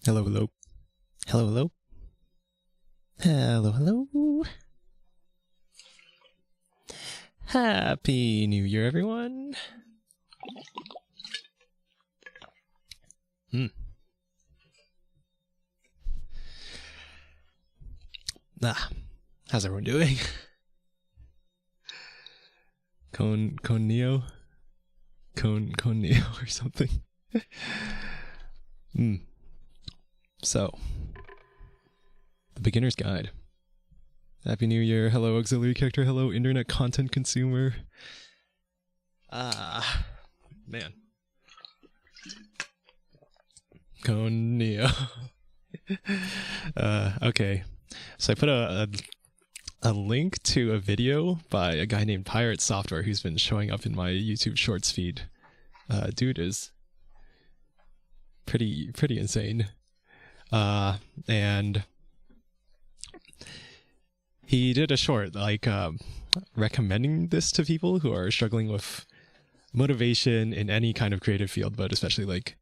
Hello, hello. Hello, hello. Hello, hello. Happy New Year, everyone. How's everyone doing? Cone Neo? Cone Neo or something. So, the beginner's guide. Happy New Year. Hello, auxiliary character. Hello, internet content consumer. Man. Cone Neo. Okay. So I put a link to a video by a guy named Pirate Software who's been showing up in my YouTube Shorts feed. Dude is pretty insane. And he did a short, recommending this to people who are struggling with motivation in any kind of creative field, but especially like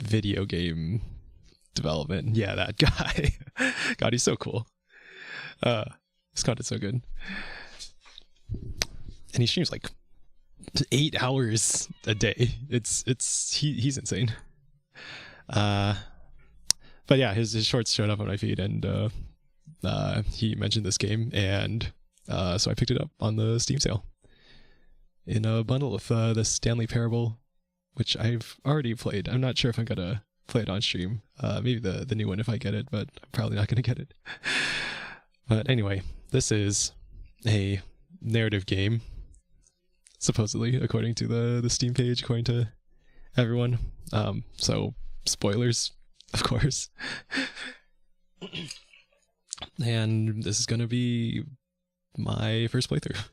video game development. Yeah, that guy. God, he's so cool. His content's so good. And he streams like 8 hours a day. He's insane. But yeah, his shorts showed up on my feed, and he mentioned this game, and so I picked it up on the Steam sale in a bundle with the Stanley Parable, which I've already played. I'm not sure if I'm gonna play it on stream. Maybe the new one if I get it, but I'm probably not gonna get it. But anyway, this is a narrative game, supposedly, according to the Steam page, according to everyone. So spoilers, of course. And this is gonna be my first playthrough.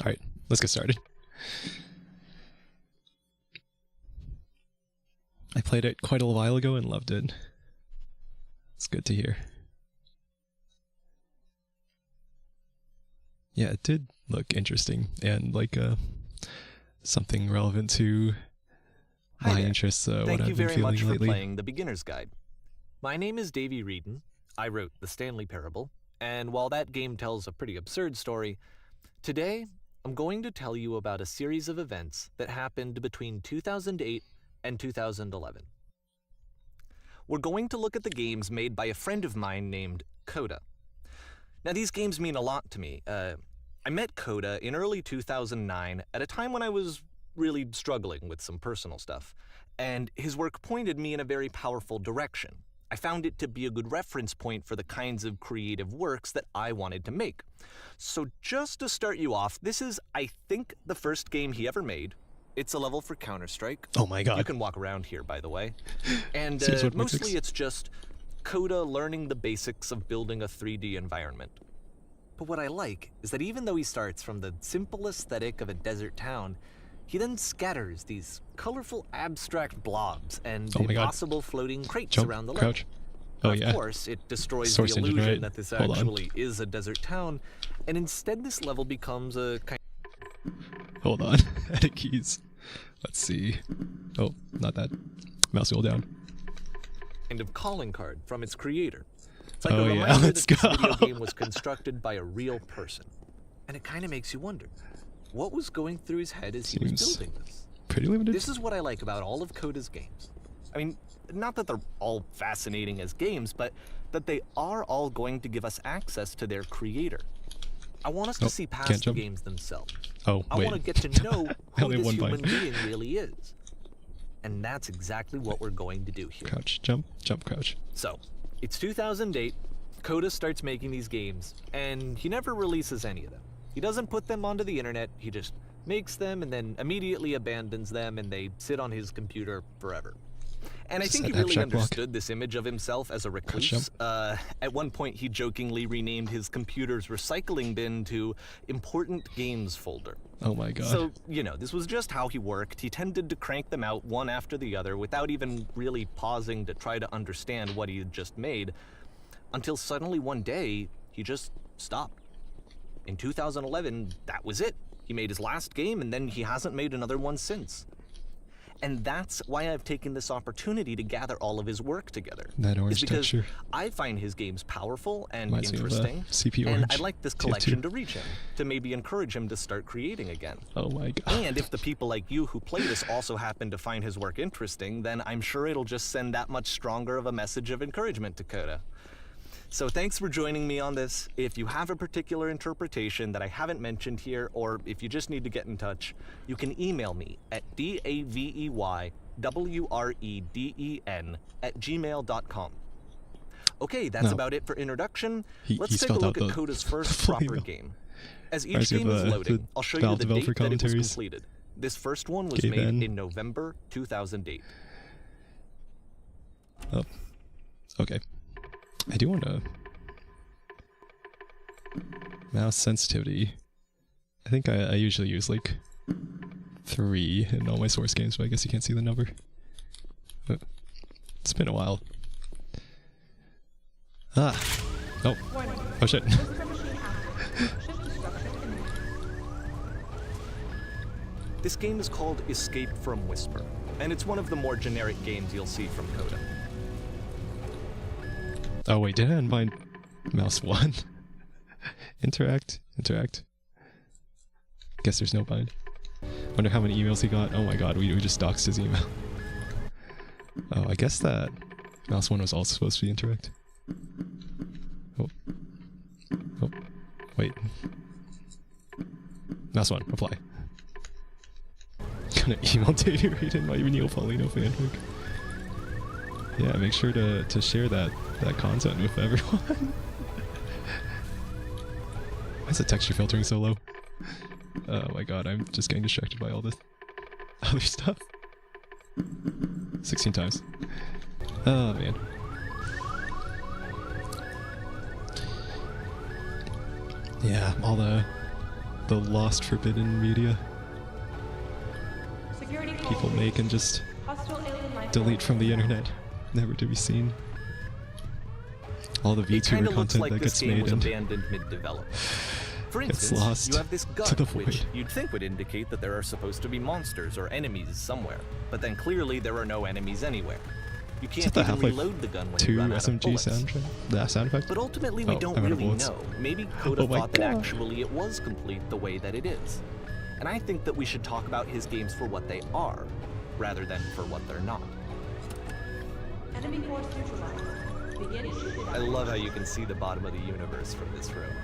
Alright, let's get started. I played it quite a while ago and loved it. It's good to hear. Yeah, it did look interesting and like something relevant to my interests. What I've been feeling lately. Thank you very much for playing The Beginner's Guide. My name is Davey Reedon. I wrote The Stanley Parable, and while that game tells a pretty absurd story, today I'm going to tell you about a series of events that happened between 2008 and 2011. We're going to look at the games made by a friend of mine named Coda. Now, these games mean a lot to me. I met Coda in early 2009 at a time when I was really struggling with some personal stuff, and his work pointed me in a very powerful direction. I found it to be a good reference point for the kinds of creative works that I wanted to make. So just to start you off, this is, I think, the first game he ever made. It's a level for Counter-Strike. Oh my god. You can walk around here, by the way. And mostly it's just Coda learning the basics of building a 3D environment. But what I like is that even though he starts from the simple aesthetic of a desert town, he then scatters these colorful abstract blobs and impossible floating crates around the level. Crouch. Oh, of course, it destroys the illusion that this actually is a desert town, and instead this level becomes a kind Hold on. Edit keys. Let's see. Oh, not that. Mouse wheel down. kind of calling card from its creator. It's like a reminder let's that go. this video game was constructed by a real person. And it kind of makes you wonder, what was going through his head as he was building this? Pretty limited. This is what I like about all of Coda's games. I mean, not that they're all fascinating as games, but that they are all going to give us access to their creator. I want us to see past the games themselves. Oh, I want to get to know who this human being really is. And that's exactly what we're going to do here. Crouch, jump, jump, crouch. So, it's 2008, Coda starts making these games, and he never releases any of them. He doesn't put them onto the internet, he just makes them and then immediately abandons them, and they sit on his computer forever. And I think he really understood this image of himself as a recluse. At one point, he jokingly renamed his computer's recycling bin to Important Games Folder. Oh my god. So, you know, this was just how he worked. He tended to crank them out one after the other without even really pausing to try to understand what he had just made, until suddenly one day, he just stopped. In 2011, that was it. He made his last game, and then he hasn't made another one since. And that's why I've taken this opportunity to gather all of his work together. That orange is because texture I find his games powerful and reminds me of, interesting, CP and Orange I'd like this Tier 2. collection to reach him, to maybe encourage him to start creating again. Oh my god. And if the people like you who play this also happen to find his work interesting, then I'm sure it'll just send that much stronger of a message of encouragement to Coda. So thanks for joining me on this. If you have a particular interpretation that I haven't mentioned here, or if you just need to get in touch, you can email me at daveyWreden@gmail.com. Okay, that's No. about it for introduction. He Let's take a spelled look out at the Coda's first full proper email. game. As each Reminds me game of, is loading, the I'll show you Valve the date developer that it was commentaries. completed. This first one was Okay, made then. in November 2008. Oh. Okay. I do want to... Mouse sensitivity. I think I usually use like 3 in all my source games, but I guess you can't see the number. But it's been a while. Ah! Oh! Oh shit! This game is called Escape from Whisper, and it's one of the more generic games you'll see from Coda. Oh wait, did I unbind mouse 1? Interact. Guess there's no bind. Wonder how many emails he got. Oh my god, we just doxed his email. Oh, I guess that mouse 1 was also supposed to be interact. Oh. Wait. Mouse 1, apply. Gonna email Davey Wreden, my Neil Paulino fanfic. Yeah, make sure to share that content with everyone. Why is the texture filtering so low? Oh my god, I'm just getting distracted by all this other stuff. 16 times. Oh man. Yeah, all the lost forbidden media people make and just delete from the internet, never to be seen. All the It VTuber kind of looks content like that this gets game made was and abandoned mid-development. For It's instance, lost you have this gun, to the which void. you'd think would indicate that there are supposed to be monsters or enemies somewhere, but then clearly there are no enemies anywhere. You Is can't that the even Half-Life reload the gun when 2 you run out of SMG bullets. sound effect? But ultimately, we Oh, don't I'm out of really bullets. know. Maybe Coda Oh my thought that God. actually it was complete the way that it is. And I think that we should talk about his games for what they are, rather than for what they're not. Enemy force neutralized. Begin shooting. I love how you can see the bottom of the universe from this room.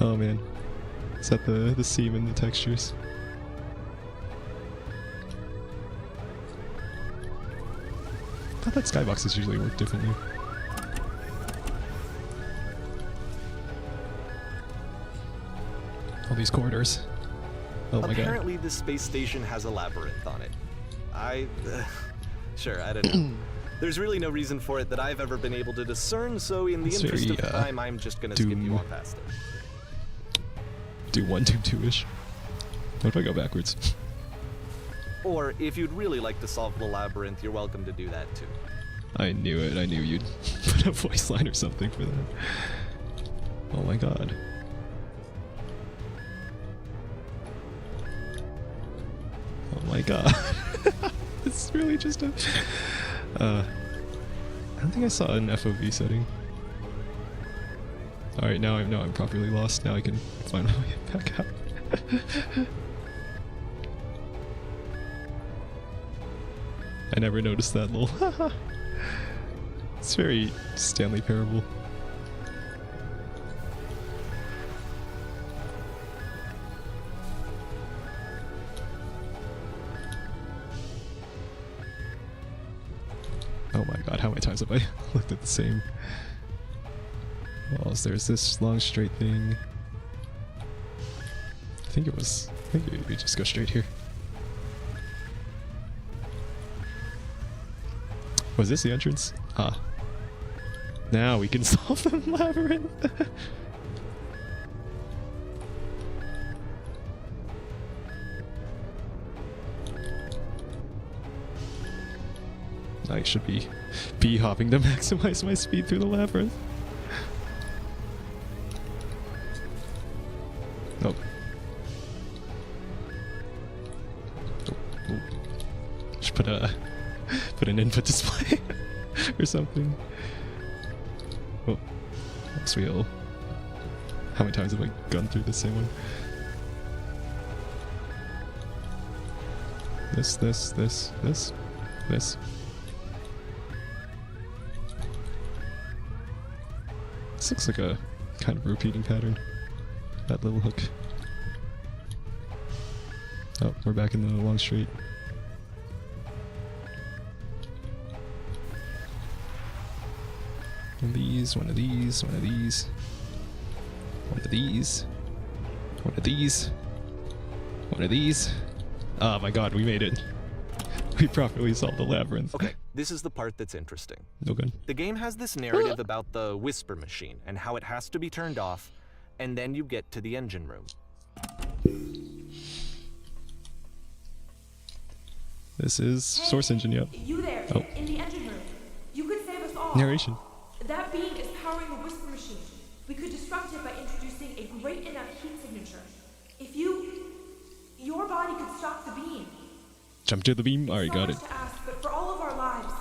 Oh man. Is that the seam in the textures? I thought that skyboxes usually work differently. All these corridors. Oh my god. Apparently, this space station has a labyrinth on it. Sure, I don't know. There's really no reason for it that I've ever been able to discern, so in the It's interest very, of time, I'm just gonna skip you Doom. on past it. Do 1, 2, 2-ish. What if I go backwards? Or, if you'd really like to solve the labyrinth, you're welcome to do that too. I knew it. I knew you'd put a voice line or something for that. Oh my god. Oh my god. It's really just a... I don't think I saw an FOV setting. Alright, now I'm properly lost. Now I can find my way back out. I never noticed that little... It's very Stanley Parable. Oh my god, how many times have I looked at the same walls? There's this long straight thing. I think we just go straight here. Was this the entrance? Ah. Now we can solve the labyrinth. I should be hopping to maximize my speed through the labyrinth. Oh. Oh. Should put an input display or something. Oh. Next wheel. How many times have I gone through the same one? This. This looks like a kind of repeating pattern. That little hook. Oh, we're back in the long straight. One of these, one of these, one of these. One of these. One of these. One of these. Oh my god, we made it. We properly solved the labyrinth. Okay, this is the part that's interesting. No good. The game has this narrative about the whisper machine and how it has to be turned off, and then you get to the engine room. This is Source Engine, yep. You there, Oh. in the engine room. You could save us all. Narration. That beam is powering the whisper machine. We could disrupt it by introducing a great enough heat signature. If your body could stop the beam. Jump to the beam? Alright, got it. So much to ask, but for all of our lives,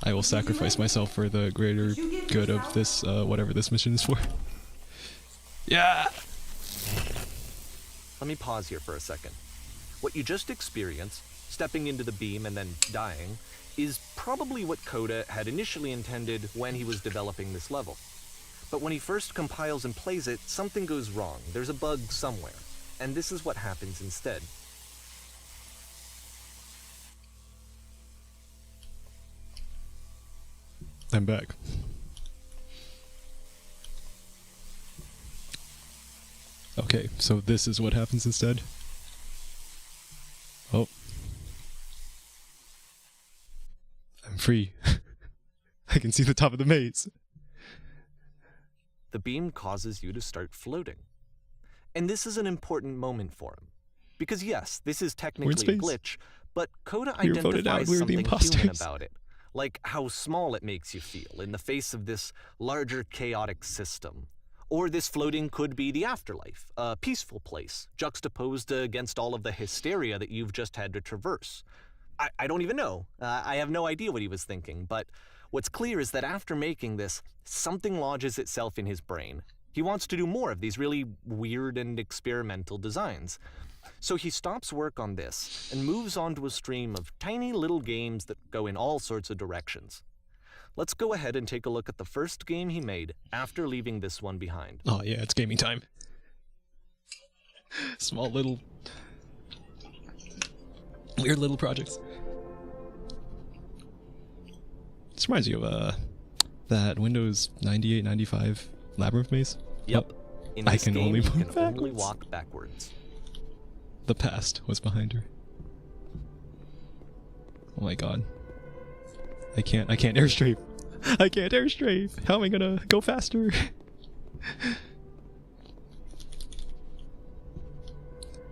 I will sacrifice myself for the greater good of this, whatever this mission is for. Yeah! Let me pause here for a second. What you just experienced, stepping into the beam and then dying, is probably what Coda had initially intended when he was developing this level. But when he first compiles and plays it, something goes wrong. There's a bug somewhere. And this is what happens instead. I'm back. Okay, so this is what happens instead. Oh. I'm free. I can see the top of the maze. The beam causes you to start floating. And this is an important moment for him. Because yes, this is technically a space. glitch, but Coda We were voted out, identifies we were the something human imposters. about it. Like how small it makes you feel in the face of this larger chaotic system. Or this floating could be the afterlife, a peaceful place, juxtaposed against all of the hysteria that you've just had to traverse. I don't even know. I have no idea what he was thinking, but what's clear is that after making this, something lodges itself in his brain. He wants to do more of these really weird and experimental designs. So he stops work on this and moves on to a stream of tiny little games that go in all sorts of directions. Let's go ahead and take a look at the first game he made after leaving this one behind. Oh yeah, it's gaming time. Small little... weird little projects. This reminds you of that Windows 98, 95 Labyrinth maze. Yep. Oh, In I this can game, only you move can only backwards. walk backwards. The past was behind her. Oh my god. I can't airstrafe. I can't airstrafe. How am I gonna go faster?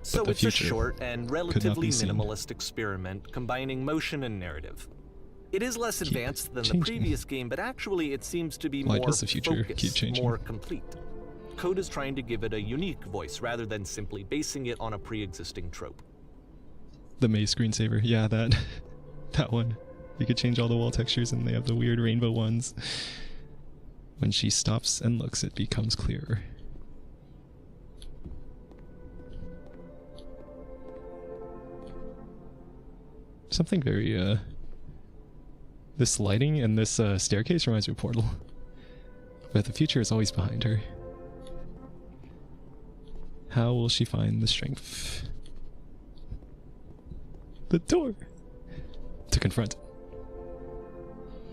So the it's a future short and could not relatively be seen. minimalist experiment combining motion and narrative. It is less Keep advanced than the changing. previous game, but actually it seems to be Why more does the future focused, keep changing? more complete. Code is trying to give it a unique voice rather than simply basing it on a pre-existing trope. The maze screensaver. Yeah, that that one. You could change all the wall textures and they have the weird rainbow ones. When she stops and looks, it becomes clearer. Something very, this lighting and this staircase reminds me of Portal. But the future is always behind her. How will she find the strength? The door! To confront.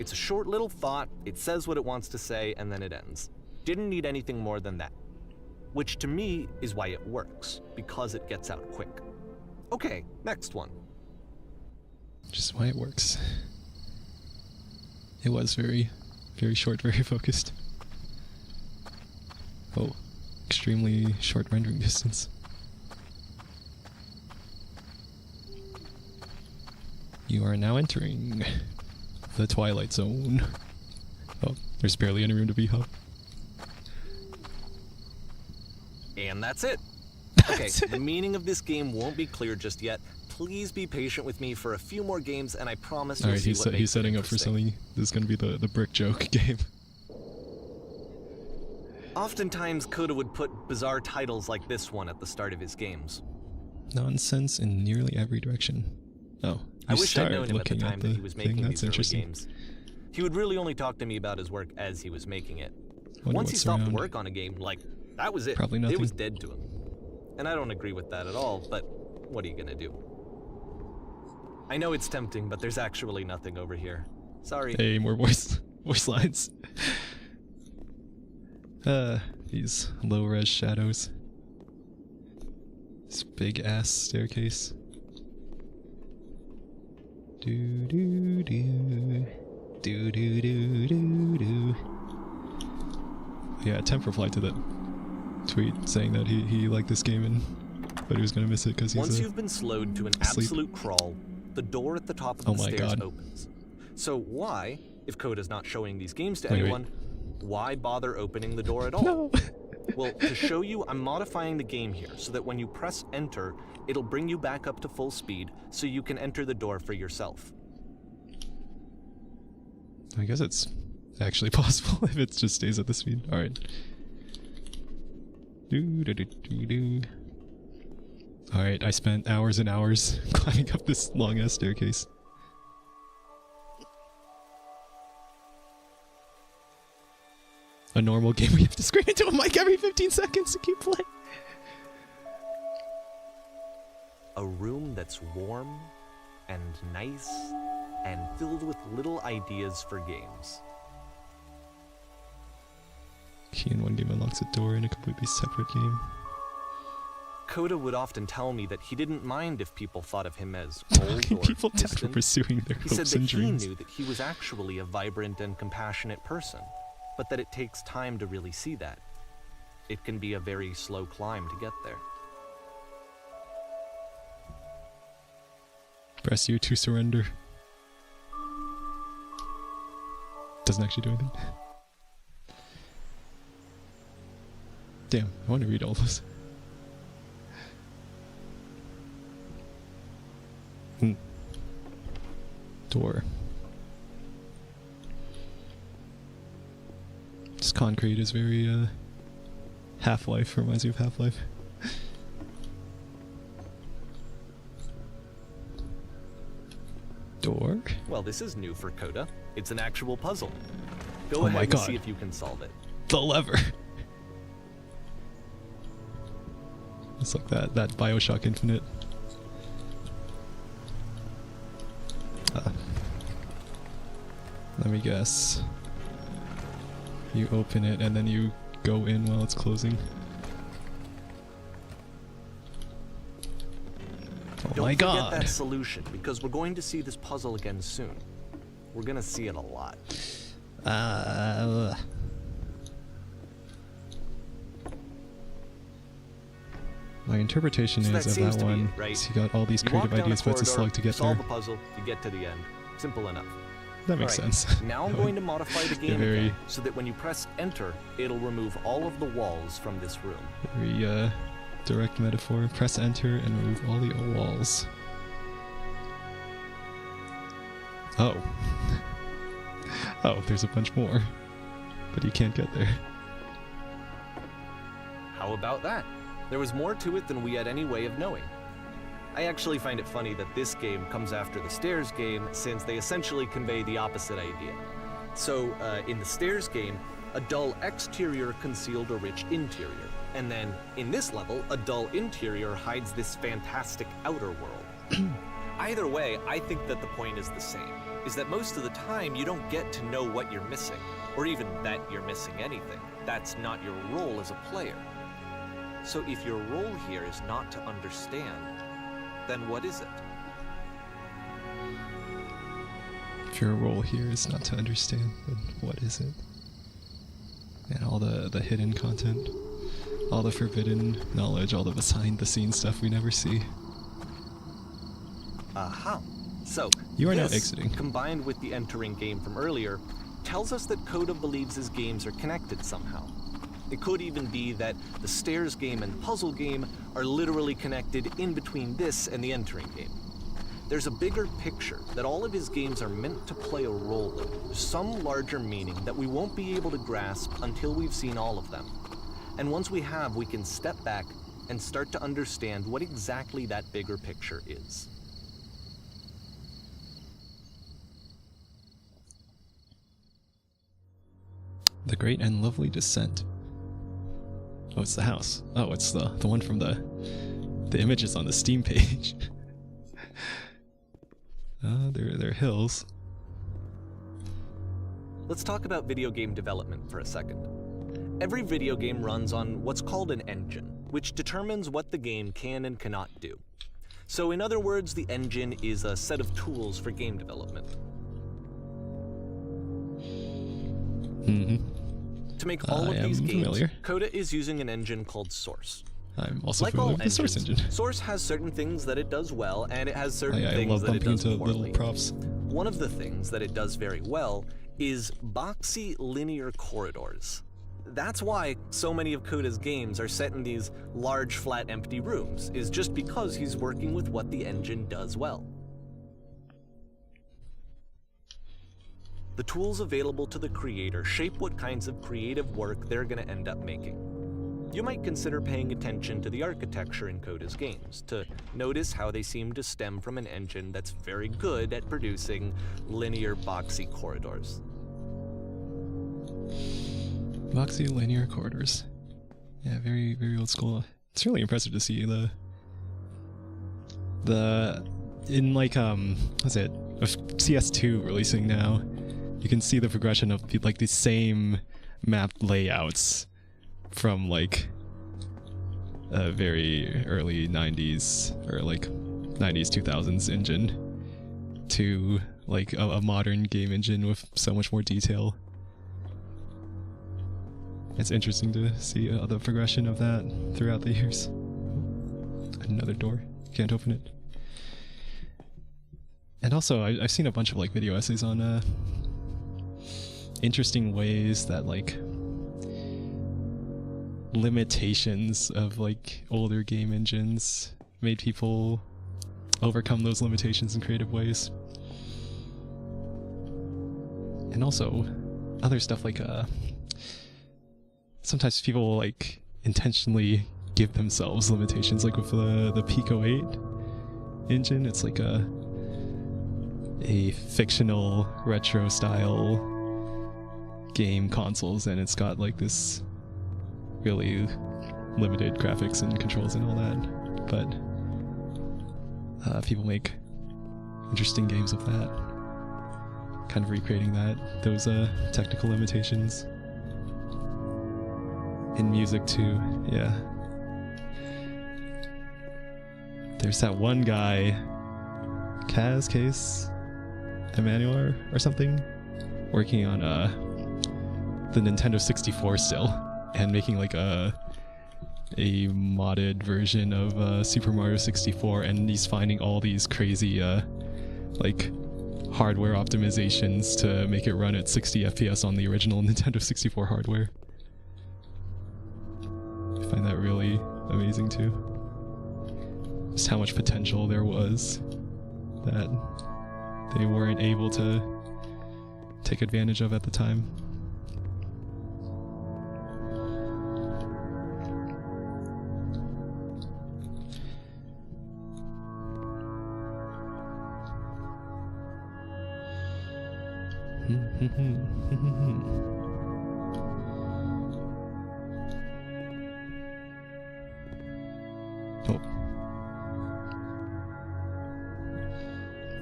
It's a short little thought, it says what it wants to say, and then it ends. Didn't need anything more than that. Which to me is why it works, because it gets out quick. Okay, next one. Just why it works. It was very, very short, very focused. Oh, extremely short rendering distance. You are now entering The Twilight Zone. Oh, there's barely any room to be, huh? And that's it. Okay, the meaning of this game won't be clear just yet. Please be patient with me for a few more games, and I promise you'll Alright, see what makes he's it setting up for interesting. something. This is gonna be the brick joke game. Oftentimes, Coda would put bizarre titles like this one at the start of his games. Nonsense in nearly every direction. Oh, I you wish I'd started known him at the looking time that he was making thing. these That's early interesting. games. He would really only talk to me about his work as he was making it. Wonder Once he what's stopped around. work on a game, like, that was it. Probably It was nothing. dead to him. And I don't agree with that at all, but what are you gonna do? I know it's tempting, but there's actually nothing over here. Sorry. Hey, more voice lines. These low-res shadows. This big-ass staircase. Do do do do do do do do. Yeah, Temp replied to that tweet saying that he liked this game and but he was gonna miss it because he's Once you've been slowed to an asleep. absolute crawl, the door at the top of Oh the my stairs God. opens. So why, if Coda's not showing these games to Wait. anyone, why bother opening the door at all? No. Well, to show you, I'm modifying the game here so that when you press enter, it'll bring you back up to full speed so you can enter the door for yourself. I guess it's actually possible if it just stays at the speed. Alright. Do do do do do. Alright, I spent hours and hours climbing up this long ass staircase. A normal game we have to scream into a mic every 15 seconds to keep playing. A room that's warm and nice and filled with little ideas for games. Key in one game unlocks a door in a completely separate game. Coda would often tell me that he didn't mind if people thought of him as old Talking or people down for distant. pursuing their He said hopes that and he dreams. knew that he was actually a vibrant and compassionate person, but that it takes time to really see that. It can be a very slow climb to get there. Press U to surrender. Doesn't actually do anything. Damn, I want to read all this. Door. This concrete is very, Half-Life, reminds me of Half-Life. Door? Well, this is new for Coda. It's an actual puzzle. Go Oh ahead my and God. see if you can solve it. The lever! It's like that Bioshock Infinite. Let me guess. You open it and then you go in while it's closing. Oh Don't my forget god! that solution, because we're going to see this puzzle again soon. We're gonna see it a lot. My interpretation So is that of seems that to be one. it, right? is he got all these You walk creative down ideas, a but it's a corridor, slug to get solve there. the puzzle, you get to the end. Simple enough. That makes Alright, sense. Now I'm That going would to modify the be game very- again, so that when you press enter, it'll remove all of the walls from this room. Very direct metaphor. Press enter and remove all the walls. Oh. Oh, there's a bunch more. But you can't get there. How about that? There was more to it than we had any way of knowing. I actually find it funny that this game comes after the Stairs game, since they essentially convey the opposite idea. So, in the Stairs game, a dull exterior concealed a rich interior. And then, in this level, a dull interior hides this fantastic outer world. Either way, I think that the point is the same, is that most of the time you don't get to know what you're missing, or even that you're missing anything. That's not your role as a player. So if your role here is not to understand, then what is it? If your role here is not to understand, then what is it? And all the hidden content, all the forbidden knowledge, all the behind the scenes stuff we never see. Aha. So, You are now This, exiting. combined with the entering game from earlier, tells us that Coda believes his games are connected somehow. It could even be that the stairs game and puzzle game are literally connected in between this and the entering game. There's a bigger picture that all of his games are meant to play a role in, some larger meaning that we won't be able to grasp until we've seen all of them. And once we have, we can step back and start to understand what exactly that bigger picture is. The Great and Lovely Descent. Oh, it's the house. Oh, it's the one from the images on the Steam page. They're hills. Let's talk about video game development for a second. Every video game runs on what's called an engine, which determines what the game can and cannot do. So in other words, the engine is a set of tools for game development. Mm-hmm. To make all of these games, familiar. Coda is using an engine called Source. I'm also Like familiar all with the Source engines, engine. Source has certain things that it does well, and it has certain I things love that it bumping does into poorly. little props. One of the things that it does very well is boxy linear corridors. That's why so many of Coda's games are set in these large, flat, empty rooms, is just because he's working with what the engine does well. The tools available to the creator shape what kinds of creative work they're going to end up making. You might consider paying attention to the architecture in Coda's games, to notice how they seem to stem from an engine that's very good at producing linear, boxy corridors. Boxy linear corridors. Yeah, very, very old school. It's really impressive to see in like what's it? CS2 releasing now. You can see the progression of like the same map layouts from like a very early 90s or like 90s 2000s engine to like a modern game engine with so much more detail. It's interesting to see the progression of that throughout the years. Another door. Can't open it. And also, I've seen a bunch of like video essays on interesting ways that like limitations of like older game engines made people overcome those limitations in creative ways. And also, other stuff like sometimes people will like intentionally give themselves limitations, like with the Pico 8 engine. It's like a fictional retro style game consoles, and it's got like this really limited graphics and controls and all that, but people make interesting games with that, kind of recreating those technical limitations. In music too, yeah. There's that one guy, Case Emmanuel or something, working on the Nintendo 64 still, and making like a modded version of Super Mario 64, and he's finding all these crazy like hardware optimizations to make it run at 60 FPS on the original Nintendo 64 hardware. I find that really amazing too. Just how much potential there was that they weren't able to take advantage of at the time. Oh.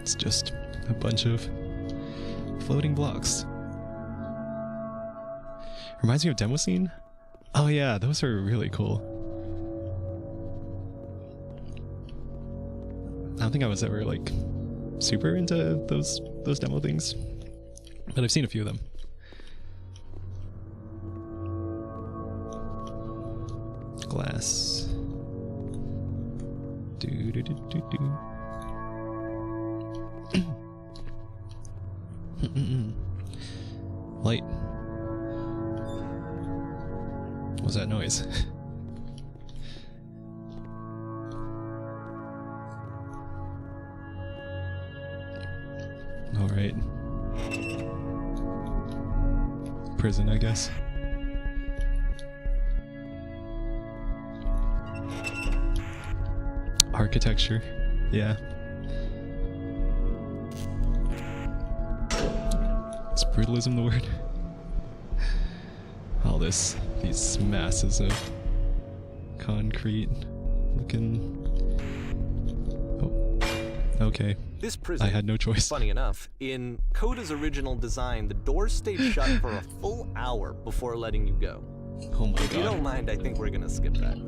It's just a bunch of floating blocks. Reminds me of Demo Scene? Oh yeah, those are really cool. I don't think I was ever like super into those demo things, but I've seen a few of them. Glass. Light. What was that noise? Alright. Prison, I guess. Architecture. Yeah. Is brutalism the word? All these masses of concrete looking. Oh, okay. This prison, I had no choice. funny enough, in Coda's original design, the doors stayed shut for a full hour before letting you go. Oh my If you don't god. mind, I think we're gonna skip that.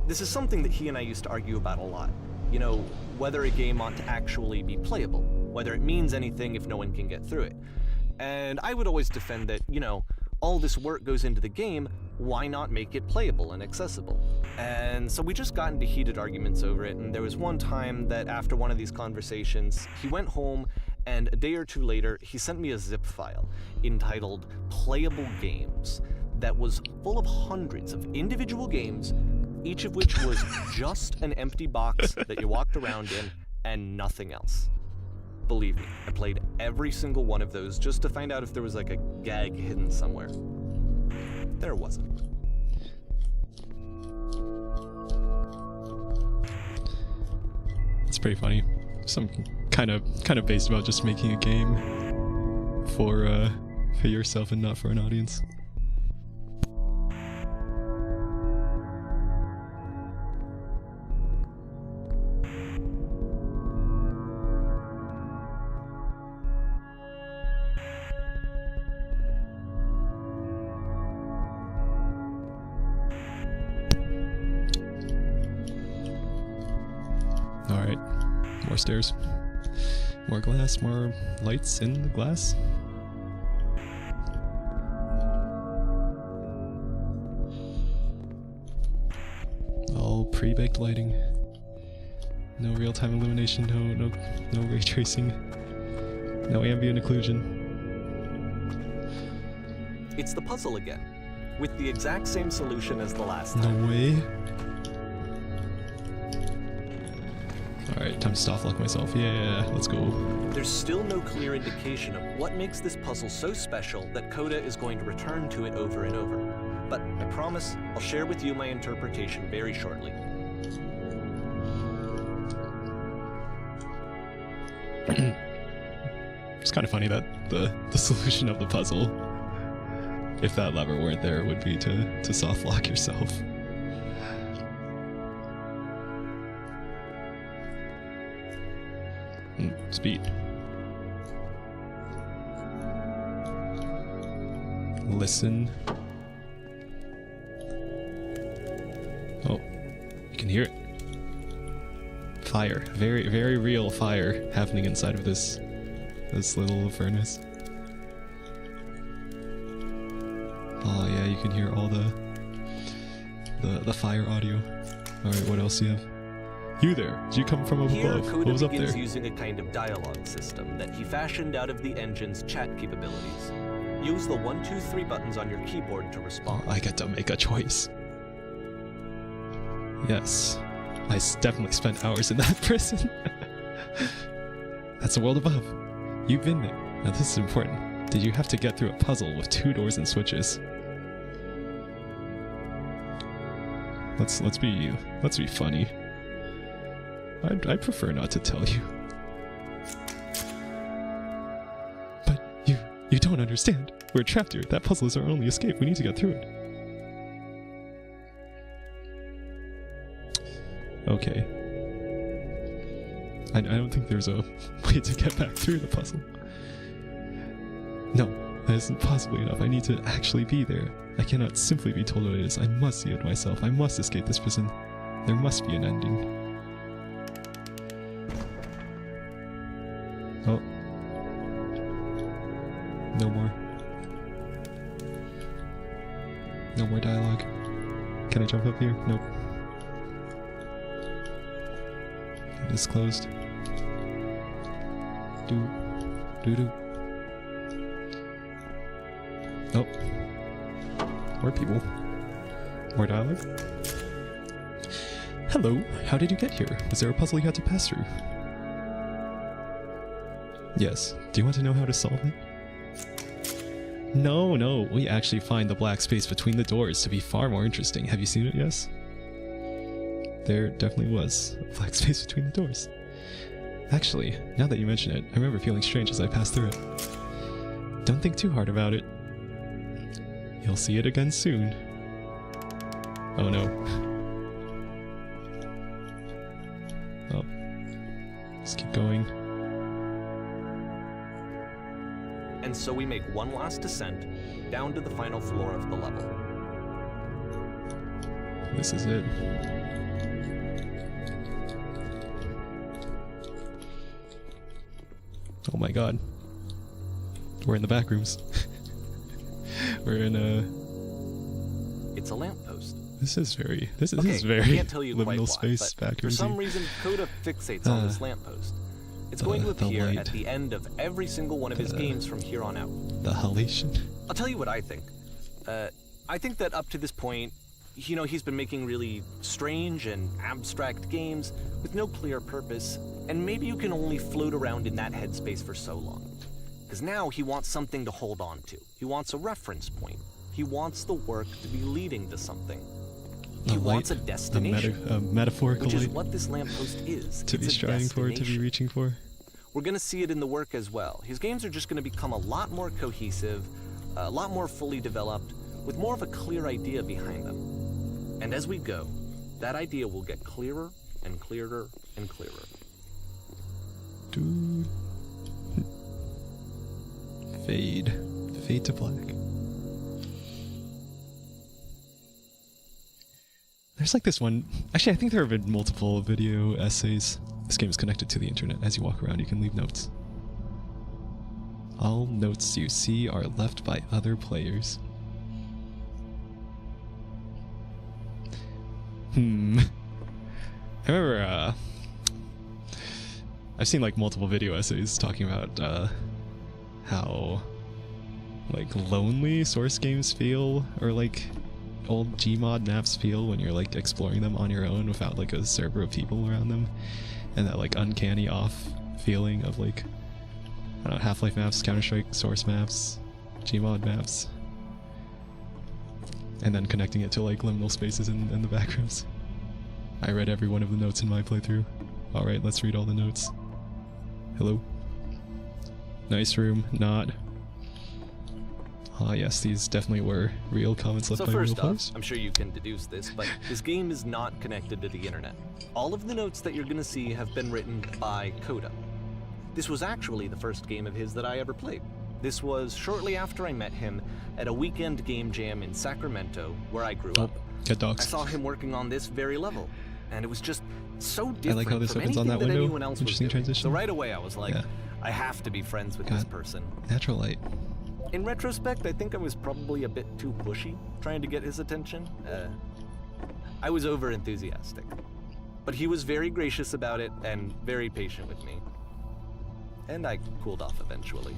This is something that he and I used to argue about a lot. You know, whether a game ought to actually be playable, whether it means anything if no one can get through it. And I would always defend that, you know, all this work goes into the game, why not make it playable and accessible? And so we just got into heated arguments over it, and there was one time that after one of these conversations, he went home, and a day or two later, he sent me a zip file entitled Playable Games that was full of hundreds of individual games, each of which was just an empty box that you walked around in and nothing else. Believe me, I played every single one of those just to find out if there was like a gag hidden somewhere. There wasn't. It's pretty funny. Some kind of based about just making a game for yourself and not for an audience. Alright, more stairs. More glass, more lights in the glass. All pre-baked lighting. No real-time illumination, no ray tracing. No ambient occlusion. It's the puzzle again, with the exact same solution as the last No time. way. Alright, time to soft lock myself. Yeah, let's go. There's still no clear indication of what makes this puzzle so special that Coda is going to return to it over and over. But I promise I'll share with you my interpretation very shortly. It's kind of funny that the solution of the puzzle, if that lever weren't there, would be to soft lock yourself. Speed. Listen. Oh, you can hear it. Fire. Very, very real fire happening inside of this little furnace. Oh yeah, you can hear all the fire audio. Alright, what else do you have? You there? Did you come from up Here, above? What Coda was up begins there? using a kind of dialogue system that he fashioned out of the engine's chat capabilities. Use the 1, 2, 3 buttons on your keyboard to respond. I get to make a choice. Yes. Definitely spent hours in that prison. That's the world above. You've been there. Now this is important. Did you have to get through a puzzle with 2 doors and switches? Let's be funny. I'd prefer not to tell you. But you don't understand. We're trapped here. That puzzle is our only escape. We need to get through it. Okay. I don't think there's a way to get back through the puzzle. No, that isn't possibly enough. I need to actually be there. I cannot simply be told what it is. I must see it myself. I must escape this prison. There must be an ending. Oh. No more. No more dialogue. Can I jump up here? Nope. It is closed. Do. Oh. More people. More dialogue. Hello, how did you get here? Was there a puzzle you had to pass through? Yes. Do you want to know how to solve it? No, we actually find the black space between the doors to be far more interesting. Have you seen it, yes? There definitely was a black space between the doors. Actually, now that you mention it, I remember feeling strange as I passed through it. Don't think too hard about it. You'll see it again soon. Oh no. Oh. Let's keep going. And so we make one last descent down to the final floor of the level. This is it. Oh my god. We're in the back rooms. We're in a... It's a lamppost. This is very I can't tell you quite liminal why, space but back for some reason, Coda fixates on this lamppost. It's going to the appear light. at the end of every single one of his games from here on out. The halation. I'll tell you what I think. I think that up to this point, you know, he's been making really strange and abstract games with no clear purpose, and maybe you can only float around in that headspace for so long. Because now he wants something to hold on to. He wants a reference point. He wants the work to be leading to something. He wants a destination. A metaphorical which is light what this lamppost is. to be striving for, to be reaching for. We're going to see it in the work as well. His games are just going to become a lot more cohesive, a lot more fully developed, with more of a clear idea behind them. And as we go, that idea will get clearer and clearer and clearer. Dude. Fade. Fade to black. There's like this one... Actually, I think there have been multiple video essays. This game is connected to the internet. As you walk around, you can leave notes. All notes you see are left by other players. I remember, I've seen like multiple video essays talking about how like lonely source games feel, or like old Gmod maps feel when you're like exploring them on your own without like a server of people around them, and that like uncanny off feeling of like, I don't know, Half-Life maps, Counter-Strike source maps, Gmod maps, and then connecting it to like liminal spaces in the backrooms. I read every one of the notes in my playthrough. Alright, let's read all the notes. Hello. Nice room, not. Ah yes, these definitely were real comments left So by real first off, players. I'm sure you can deduce this, but this game is not connected to the internet. All of the notes that you're going to see have been written by Coda. This was actually the first game of his that I ever played. This was shortly after I met him at a weekend game jam in Sacramento, where I grew up. Get I dogs. saw him working on this very level, and it was just so different I like how this from opens on anything that window. anyone else was Interesting doing. transition. So right away I was like, Yeah. I have to be friends with this person. Natural light. In retrospect, I think I was probably a bit too pushy, trying to get his attention. I was over-enthusiastic. But he was very gracious about it and very patient with me. And I cooled off eventually.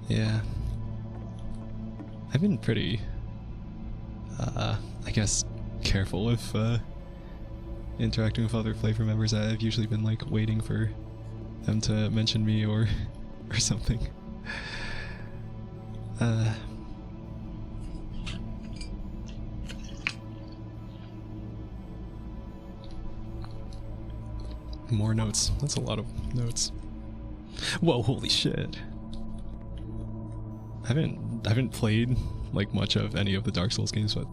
Yeah. I've been pretty, I guess, careful with, interacting with other Flavor members. I've usually been, like, waiting for them to mention me or something. More notes. That's a lot of notes. Whoa, holy shit. I haven't played like much of any of the Dark Souls games, but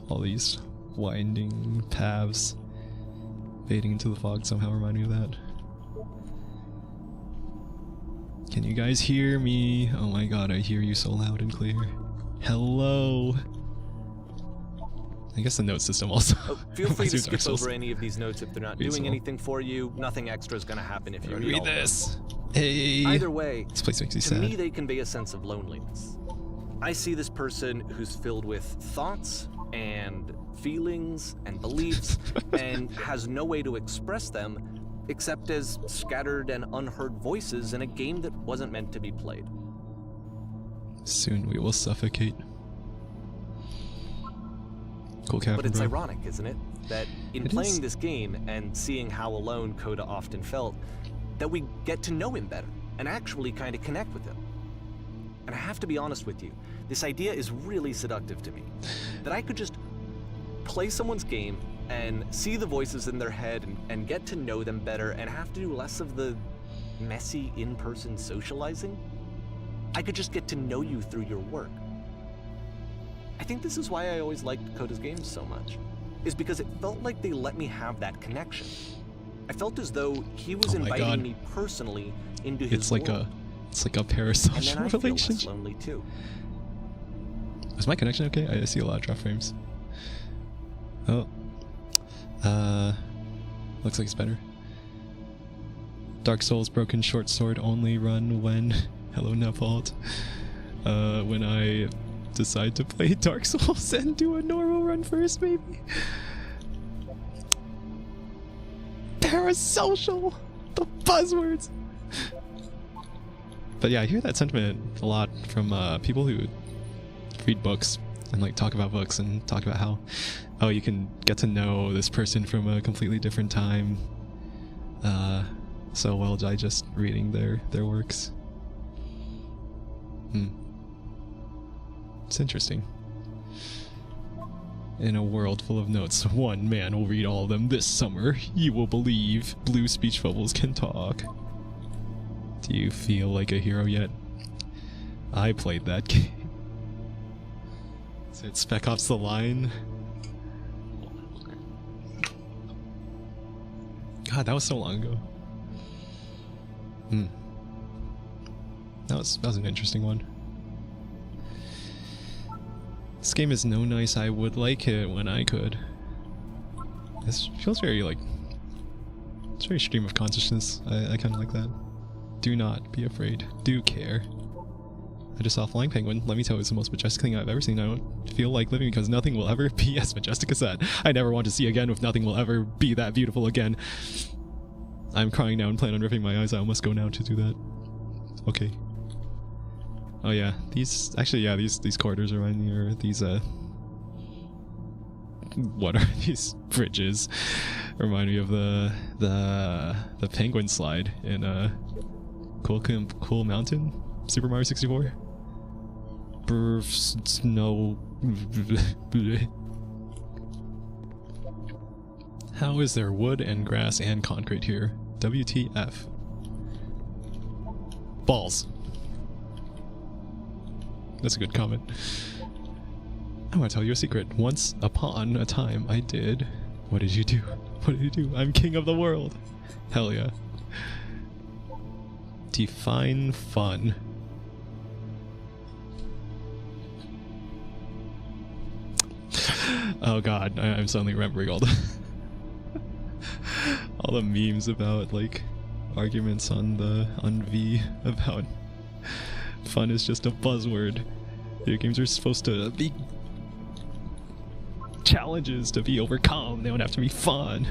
all these winding paths fading into the fog somehow remind me of that. Can you guys hear me? Oh my god, I hear you so loud and clear. Hello. I guess the note system also. Oh, feel free to reminds me of Dark skip Souls. over any of these notes if they're not doing Reasonable. anything for you. Nothing extra is going to happen if you read Read all of them. this. Hey. Either way, This place makes me to sad. me they convey a sense of loneliness. I see this person who's filled with thoughts and feelings and beliefs and has no way to express them except as scattered and unheard voices in a game that wasn't meant to be played. Soon we will suffocate. Cool Captain, But it's bro. ironic, isn't it? That in It playing is. this game and seeing how alone Coda often felt, that we get to know him better and actually kind of connect with him. And I have to be honest with you, this idea is really seductive to me. That I could just play someone's game and see the voices in their head and get to know them better and have to do less of the messy in-person socializing. I could just get to know you through your work. I think this is why I always liked Coda's games so much, is because it felt like they let me have that connection. I felt as though he was Oh my inviting God. me personally into his It's like world. It's like a And then parasocial I feel less relationship. lonely too. Is my connection okay? I see a lot of drop frames. Oh. Looks like it's better. Dark Souls Broken Short Sword only run when... Hello, Nepalt. When I decide to play Dark Souls and do a normal run first, maybe. Parasocial! The buzzwords! But yeah, I hear that sentiment a lot from people who read books and like talk about books and talk about how, oh, you can get to know this person from a completely different time so well by just reading their works. It's interesting. In a world full of notes, one man will read all of them this summer. You will believe blue speech bubbles can talk. Do you feel like a hero yet? I played that game. Is it Spec Ops The Line? God, that was so long ago. That was an interesting one. This game is no nice. I would like it when I could. This feels very like... It's very stream of consciousness. I kind of like that. Do not be afraid. Do care. I just saw Flying Penguin. Let me tell you, it's the most majestic thing I've ever seen. I don't feel like living because nothing will ever be as majestic as that. I never want to see again if nothing will ever be that beautiful again. I'm crying now and plan on ripping my eyes out. I must go now to do that. Okay. Oh yeah, these corridors remind me, or these what are these bridges? Remind me of the penguin slide in Cool Mountain, Super Mario 64. Snow. How is there wood and grass and concrete here? WTF. Balls. That's a good comment. I want to tell you a secret. Once upon a time, I did... What did you do? What did you do? I'm king of the world. Hell yeah. Define fun. Oh god, I'm suddenly remembering all the... all the memes about, like, arguments on V about fun is just a buzzword. Video games are supposed to be challenges to be overcome. They don't have to be fun.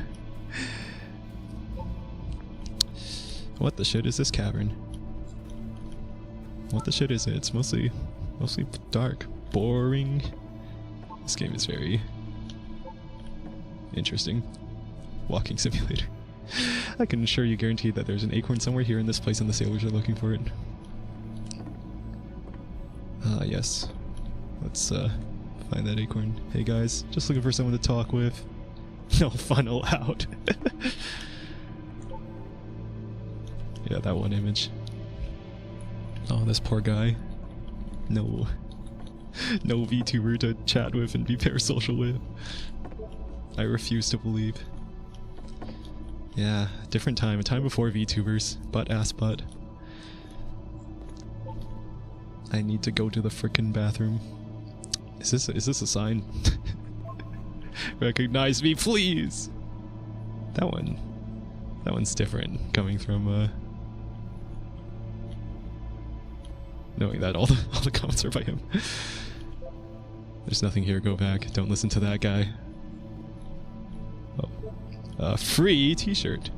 What the shit is this cavern? What the shit is it? It's mostly dark, boring. This game is very interesting. Walking simulator. I can assure you, guarantee that there's an acorn somewhere here in this place and the sailors are looking for it. Yes. Let's find that acorn. Hey guys, just looking for someone to talk with. No fun allowed. Yeah, that one image. Oh, this poor guy. No VTuber to chat with and be parasocial with. I refuse to believe. Yeah, different time. A time before VTubers. Butt-ass butt. I need to go to the frickin' bathroom. Is this a sign? Recognize me, please! That one's different, coming from, knowing that all the comments are by him. There's nothing here, go back. Don't listen to that guy. Oh. Free t-shirt.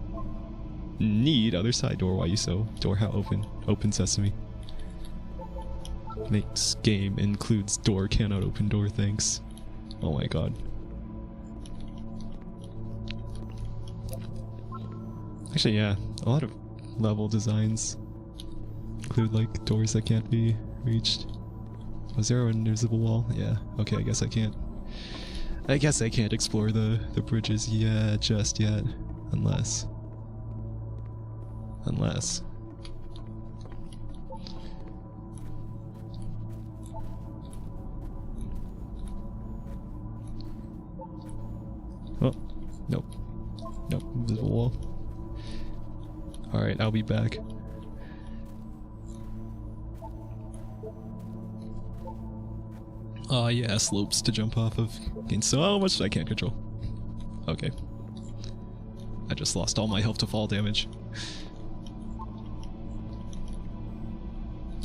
Need other side door, why you so? Door how open? Open sesame. Makes game includes door cannot open door, thanks. Oh my god. Actually, yeah, a lot of level designs include like doors that can't be reached. Was there an invisible wall? Yeah. Okay, I guess I can't explore the bridges just yet. Unless. Oh, nope. Nope, invisible wall. Alright, I'll be back. Oh yeah, slopes to jump off of. Gain so much I can't control. Okay. I just lost all my health to fall damage.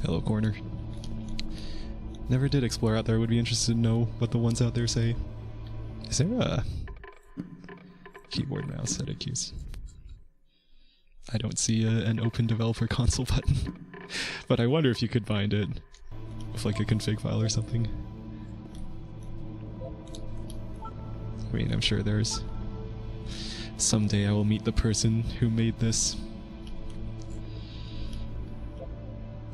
Hello, corner. Never did explore out there. Would be interested to know what the ones out there say. Is there a keyboard mouse edit keys? I don't see an open developer console button. But I wonder if you could find it with like a config file or something. I mean, I'm sure there's... Someday I will meet the person who made this.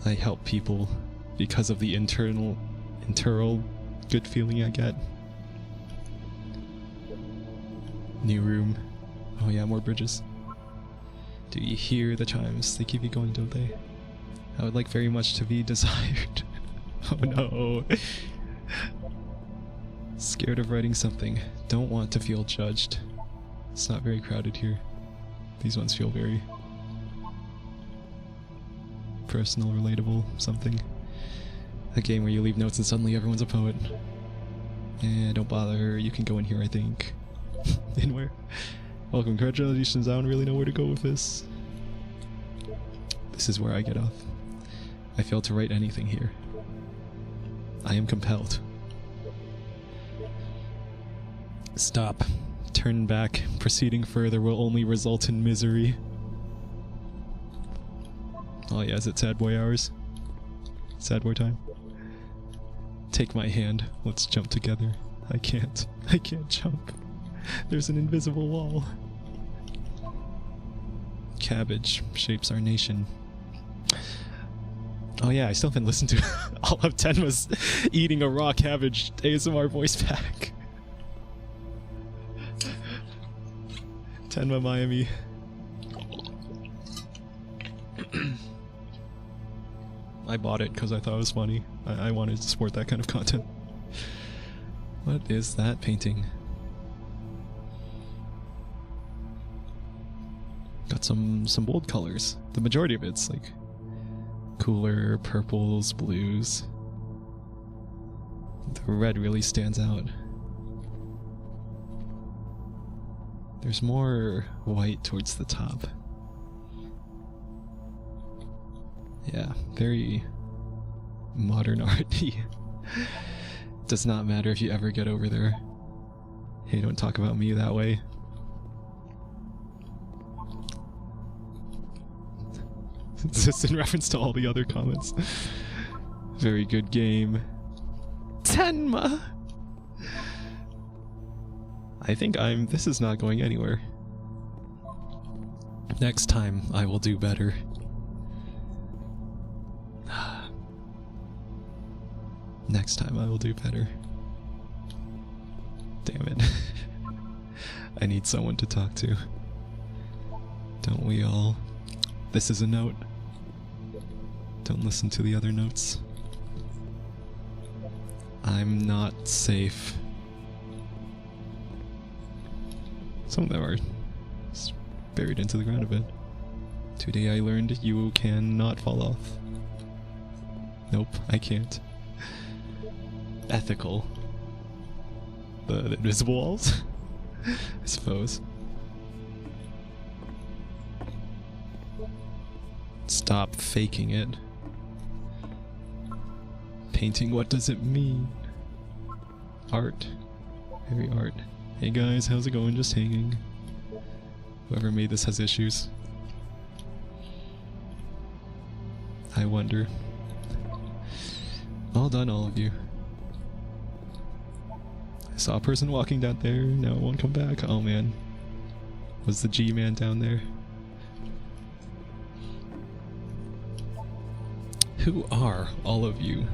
I help people because of the internal good feeling I get. New room. Oh yeah, more bridges. Do you hear the chimes? They keep you going, don't they? I would like very much to be desired. Oh no. Scared of writing something. Don't want to feel judged. It's not very crowded here. These ones feel very personal, relatable, something. A game where you leave notes and suddenly everyone's a poet. Eh, don't bother. You can go in here, I think. In where? Welcome, congratulations. I don't really know where to go with this. This is where I get off. I failed to write anything here. I am compelled. Stop. Turn back. Proceeding further will only result in misery. Oh yeah, is it sad boy hours? Sad boy time? Take my hand. Let's jump together. I can't jump. There's an invisible wall. Cabbage shapes our nation. Oh yeah, I still haven't listened to all of Tenma's eating a raw cabbage ASMR voice pack. Tenma Miami. I bought it because I thought it was funny. I wanted to support that kind of content. What is that painting? Got some bold colors. The majority of it's like cooler purples, blues. The red really stands out. There's more white towards the top. Yeah, very modern arty. Does not matter if you ever get over there. Hey, don't talk about me that way. Is this in reference to all the other comments? Very good game. Tenma! I think this is not going anywhere. Next time, I will do better. Next time, I will do better. Damn it. I need someone to talk to. Don't we all? This is a note. Don't listen to the other notes. I'm not safe. Some of them are buried into the ground a bit. Today I learned you cannot fall off. Nope, I can't. Ethical. The invisible walls? I suppose. Stop faking it. Painting, what does it mean? Art. Very art. Hey guys, how's it going? Just hanging. Whoever made this has issues. I wonder. Well done, all of you. I saw a person walking down there, now it won't come back. Oh man. Was the G-Man down there? Who are all of you?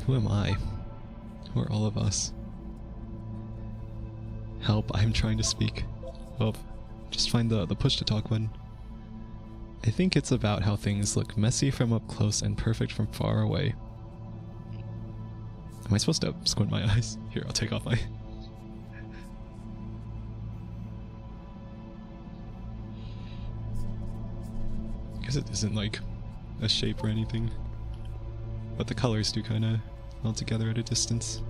Who am I? Who are all of us? Help, I'm trying to speak. Oh, just find the push to talk button. I think it's about how things look messy from up close and perfect from far away. Am I supposed to squint my eyes? Here, I'll take off my... I guess it isn't like a shape or anything. But the colors do kind of meld together at a distance.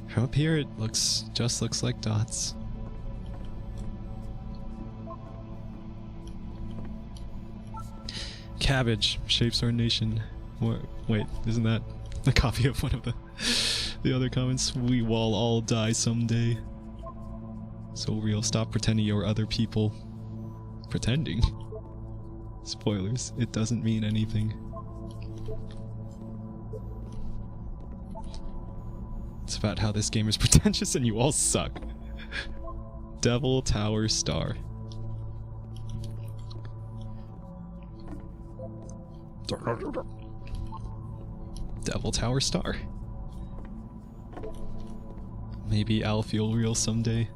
From up here, it just looks like dots. Cabbage shapes our nation. Wait, isn't that a copy of one of the other comments? We will all die someday. So real, stop pretending you're other people. Pretending? Spoilers, it doesn't mean anything. It's about how this game is pretentious and you all suck. Devil Tower Star. Devil Tower Star. Maybe I'll feel real someday.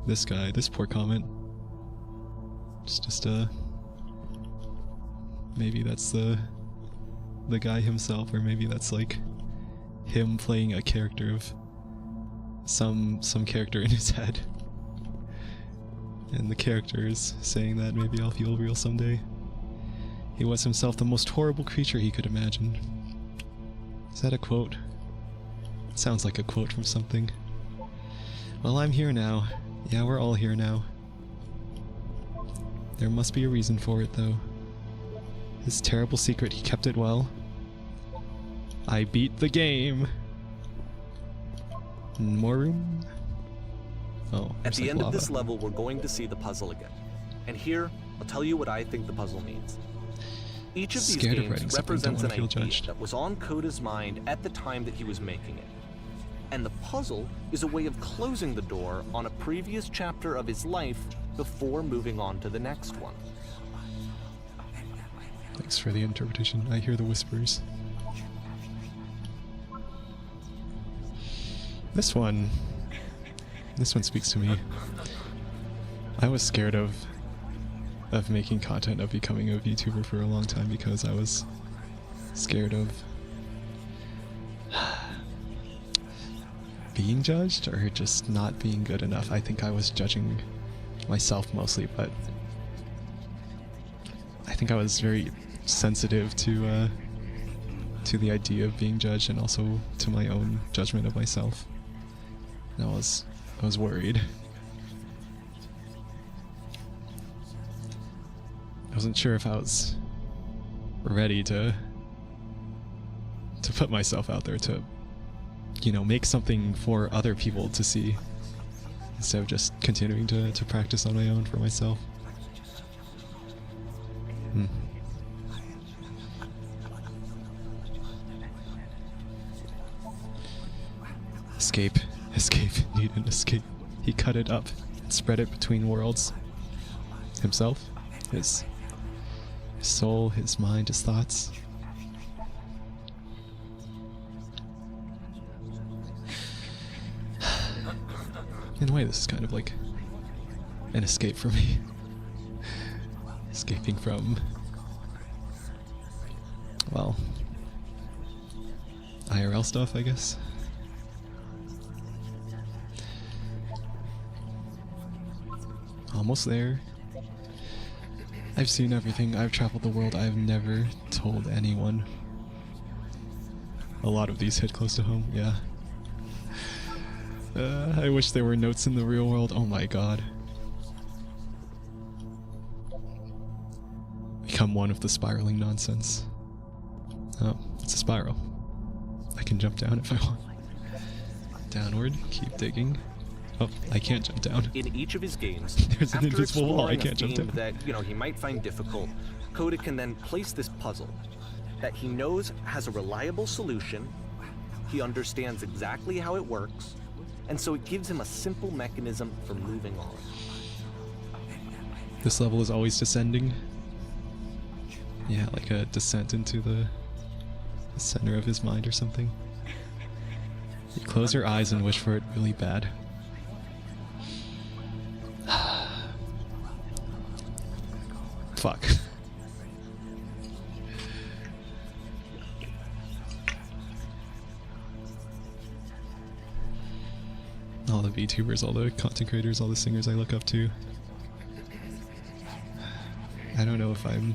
This guy, this poor comment. It's just maybe that's the guy himself, or maybe that's like him playing a character of some character in his head. And the character is saying that maybe I'll feel real someday. He was himself the most horrible creature he could imagine. Is that a quote? It sounds like a quote from something. Well, I'm here now. Yeah, we're all here now. There must be a reason for it, though. His terrible secret, he kept it well. I beat the game. More room? Oh, at the end lava. of this level, we're going to see the puzzle again. And here, I'll tell you what I think the puzzle means. Each of these games represents an idea that was on Coda's mind at the time that he was making it. And the puzzle is a way of closing the door on a previous chapter of his life before moving on to the next one. Thanks for the interpretation. I hear the whispers. This one speaks to me. I was scared of making content, of becoming a VTuber for a long time, because I was scared of being judged or just not being good enough. I think I was judging myself mostly, but I think I was very sensitive to the idea of being judged, and also to my own judgment of myself. And I was worried. I wasn't sure if I was ready to put myself out there, to, you know, make something for other people to see, instead of just continuing to practice on my own for myself. Escape. Need an escape. He cut it up and spread it between worlds. Himself, his soul, his mind, his thoughts. In a way, this is kind of like an escape for me. Escaping from, well, IRL stuff, I guess. Almost there. I've seen everything. I've traveled the world. I've never told anyone. A lot of these hit close to home, yeah. I wish there were notes in the real world. Oh my god. Become one of the spiraling nonsense. Oh, it's a spiral. I can jump down if I want. Downward, keep digging. Oh, I can't jump down. In each of his games, There's an after invisible wall I exploring a can't jump theme down. that, he might find difficult, Koda can then place this puzzle that he knows has a reliable solution, he understands exactly how it works, and so it gives him a simple mechanism for moving on. This level is always descending. Yeah, like a descent into the center of his mind or something. You close your eyes and wish for it really bad. Fuck. All the VTubers, all the content creators, all the singers I look up to. I don't know if I'm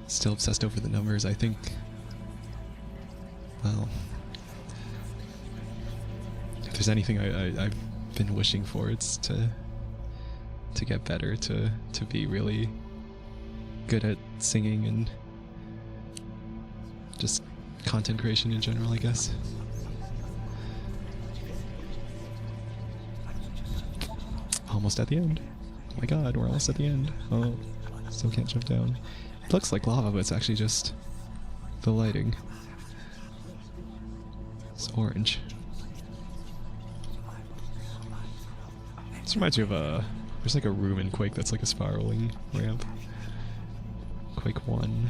still obsessed over the numbers. I think, well, if there's anything I've been wishing for, it's to get better, to be really good at singing and just content creation in general, I guess. Almost at the end. Oh my god, we're almost at the end. Oh, still can't jump down. It looks like lava, but it's actually just the lighting. It's orange. This reminds me of there's like a room in Quake that's like a spiraling ramp. Quake 1.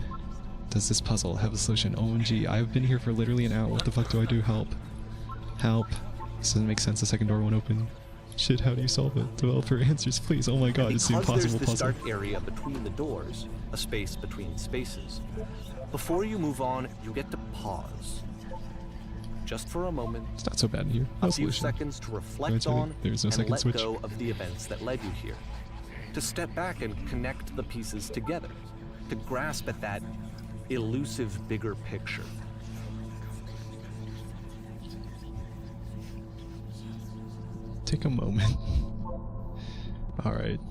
Does this puzzle have a solution? OMG, I've been here for literally an hour. What the fuck do I do? Help. Help. This doesn't make sense. The second door won't open. Shit, how do you solve it? Developer answers, please. Oh my god, it's the impossible Because there's puzzle. this dark area between the doors, a space between spaces. Before you move on, you get to pause. Just for a moment, It's not so bad in here. No a few solution. seconds to reflect Right, on there's no and second let switch. go of the events that led you here. To step back and connect the pieces together. To grasp at that elusive bigger picture. Take a moment. Alright.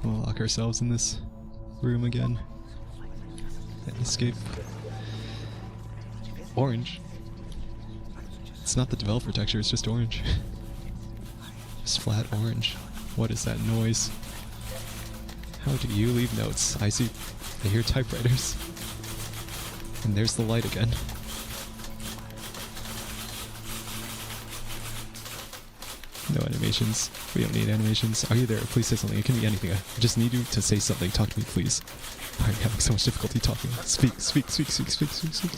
We'll lock ourselves in this room again. And escape. Orange. It's not the developer texture, it's just orange. Just flat orange. What is that noise? How do you leave notes? I hear typewriters. And there's the light again. No animations. We don't need animations. Are you there? Please say something. It can be anything. I just need you to say something. Talk to me, please. I'm having so much difficulty talking. Speak, speak, speak, speak, speak, speak, speak.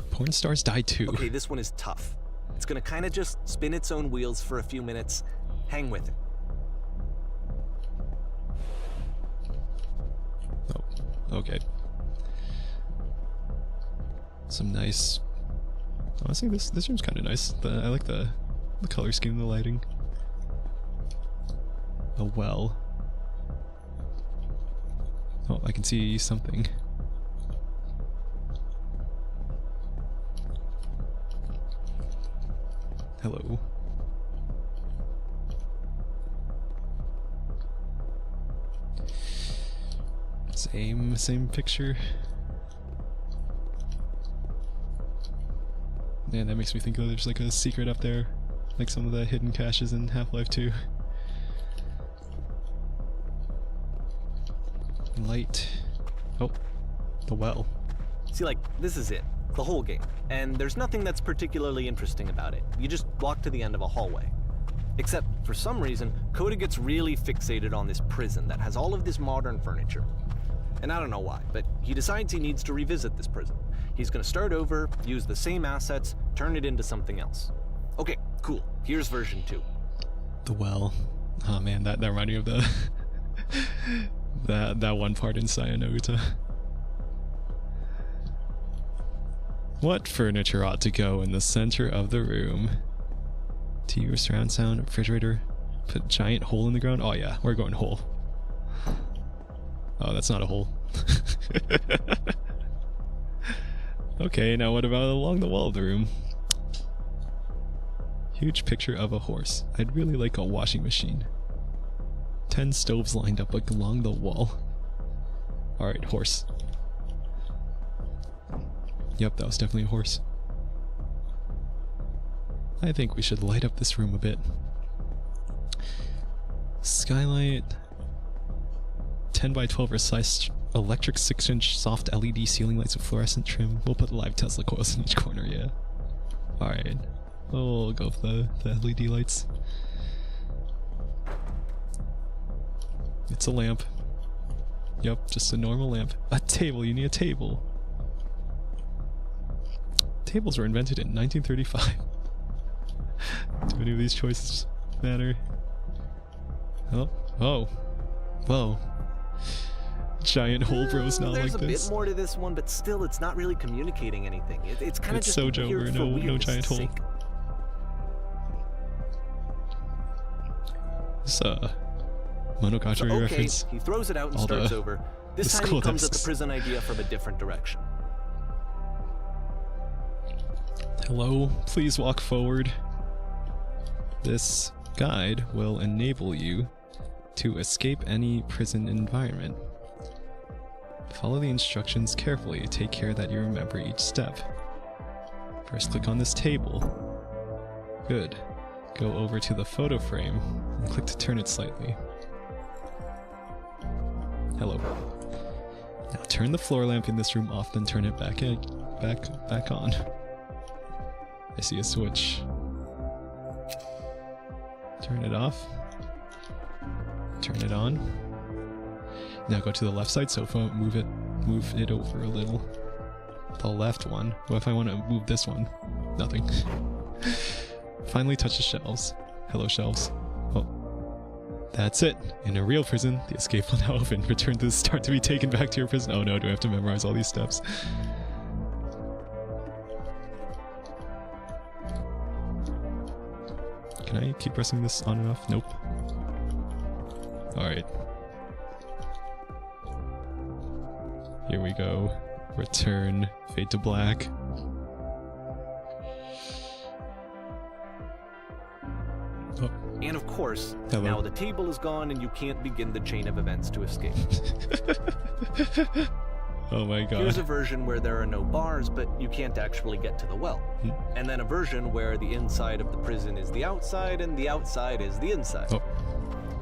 Porn stars die too. Okay, this one is tough. It's gonna kinda just spin its own wheels for a few minutes. Hang with it. Oh, okay. Some nice. Honestly, this room's kind of nice. I like the color scheme, the lighting. A well. Oh, I can see something. Hello. Same picture. Man, that makes me think there's like a secret up there, like some of the hidden caches in Half-Life 2. Light. Oh, the well. See, like, this is it. The whole game. And there's nothing that's particularly interesting about it. You just walk to the end of a hallway. Except, for some reason, Koda gets really fixated on this prison that has all of this modern furniture. And I don't know why, but he decides he needs to revisit this prison. He's gonna start over, use the same assets, turn it into something else. Okay, cool. Here's version 2. The well. Oh man, that reminded me of the that one part in Sayonouta. What furniture ought to go in the center of the room? TV surround sound, refrigerator, put giant hole in the ground. Oh yeah, we're going hole. Oh, that's not a hole. Okay, now what about along the wall of the room? Huge picture of a horse. I'd really like a washing machine. 10 stoves lined up like along the wall. Alright, horse. Yep, that was definitely a horse. I think we should light up this room a bit. Skylight. 10 by 12 recessed electric 6-inch soft LED ceiling lights with fluorescent trim. We'll put live Tesla coils in each corner, yeah. Alright. We'll go for the LED lights. It's a lamp. Yep, just a normal lamp. A table, you need a table. Tables were invented in 1935. Do any of these choices matter? Oh, oh, whoa. Giant hole bros not like There's a this. bit more to this one, but still, it's not really communicating anything. It's kind of It's just Sojo, weird or for no weirdness' giant hole. sake. This Monogatari So, okay, reference. he throws it out and All starts the- over. This the time he school comes at the desks. prison idea from a different direction. Hello, please walk forward. This guide will enable you to escape any prison environment. Follow the instructions carefully. Take care that you remember each step. First, click on this table. Good. Go over to the photo frame and click to turn it slightly. Hello. Now turn the floor lamp in this room off, then turn it back on. I see a switch. Turn it off. Turn it on. Now go to the left side sofa, move it over a little. The left one. What if I want to move this one? Nothing. Finally touch the shelves. Hello, shelves. Oh. That's it. In a real prison, the escape will now open. Return to the start to be taken back to your prison. Oh no, do I have to memorize all these steps? Can I keep pressing this on and off? Nope. Alright. Here we go. Return. Fade to black. Oh. And of course, Hello. now the table is gone and you can't begin the chain of events to escape. Oh my god. Here's a version where there are no bars, but you can't actually get to the well. And then a version where the inside of the prison is the outside and the outside is the inside. Oh.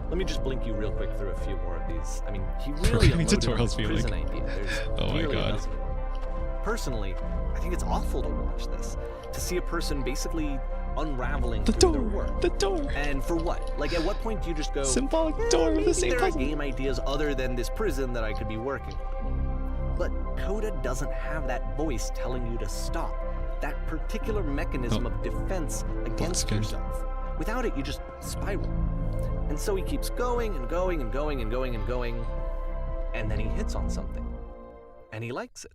Let me just blink you real quick through a few more of these. I mean, he really Programming unloaded on tutorials this feel prison like- idea. There's Oh my nearly a God. dozen. Personally, I think it's awful to watch this. To see a person basically unraveling The through their door! work. The door! And for what? Like, at what point do you just go, Symbolic "Eh, door of maybe the same there are puzzle. game ideas other than this prison that I could be working on. But Coda doesn't have that voice telling you to stop. That particular mechanism of defense against scared. yourself. Without it, you just spiral. And so he keeps going and going and going and going and going. And then he hits on something. And he likes it.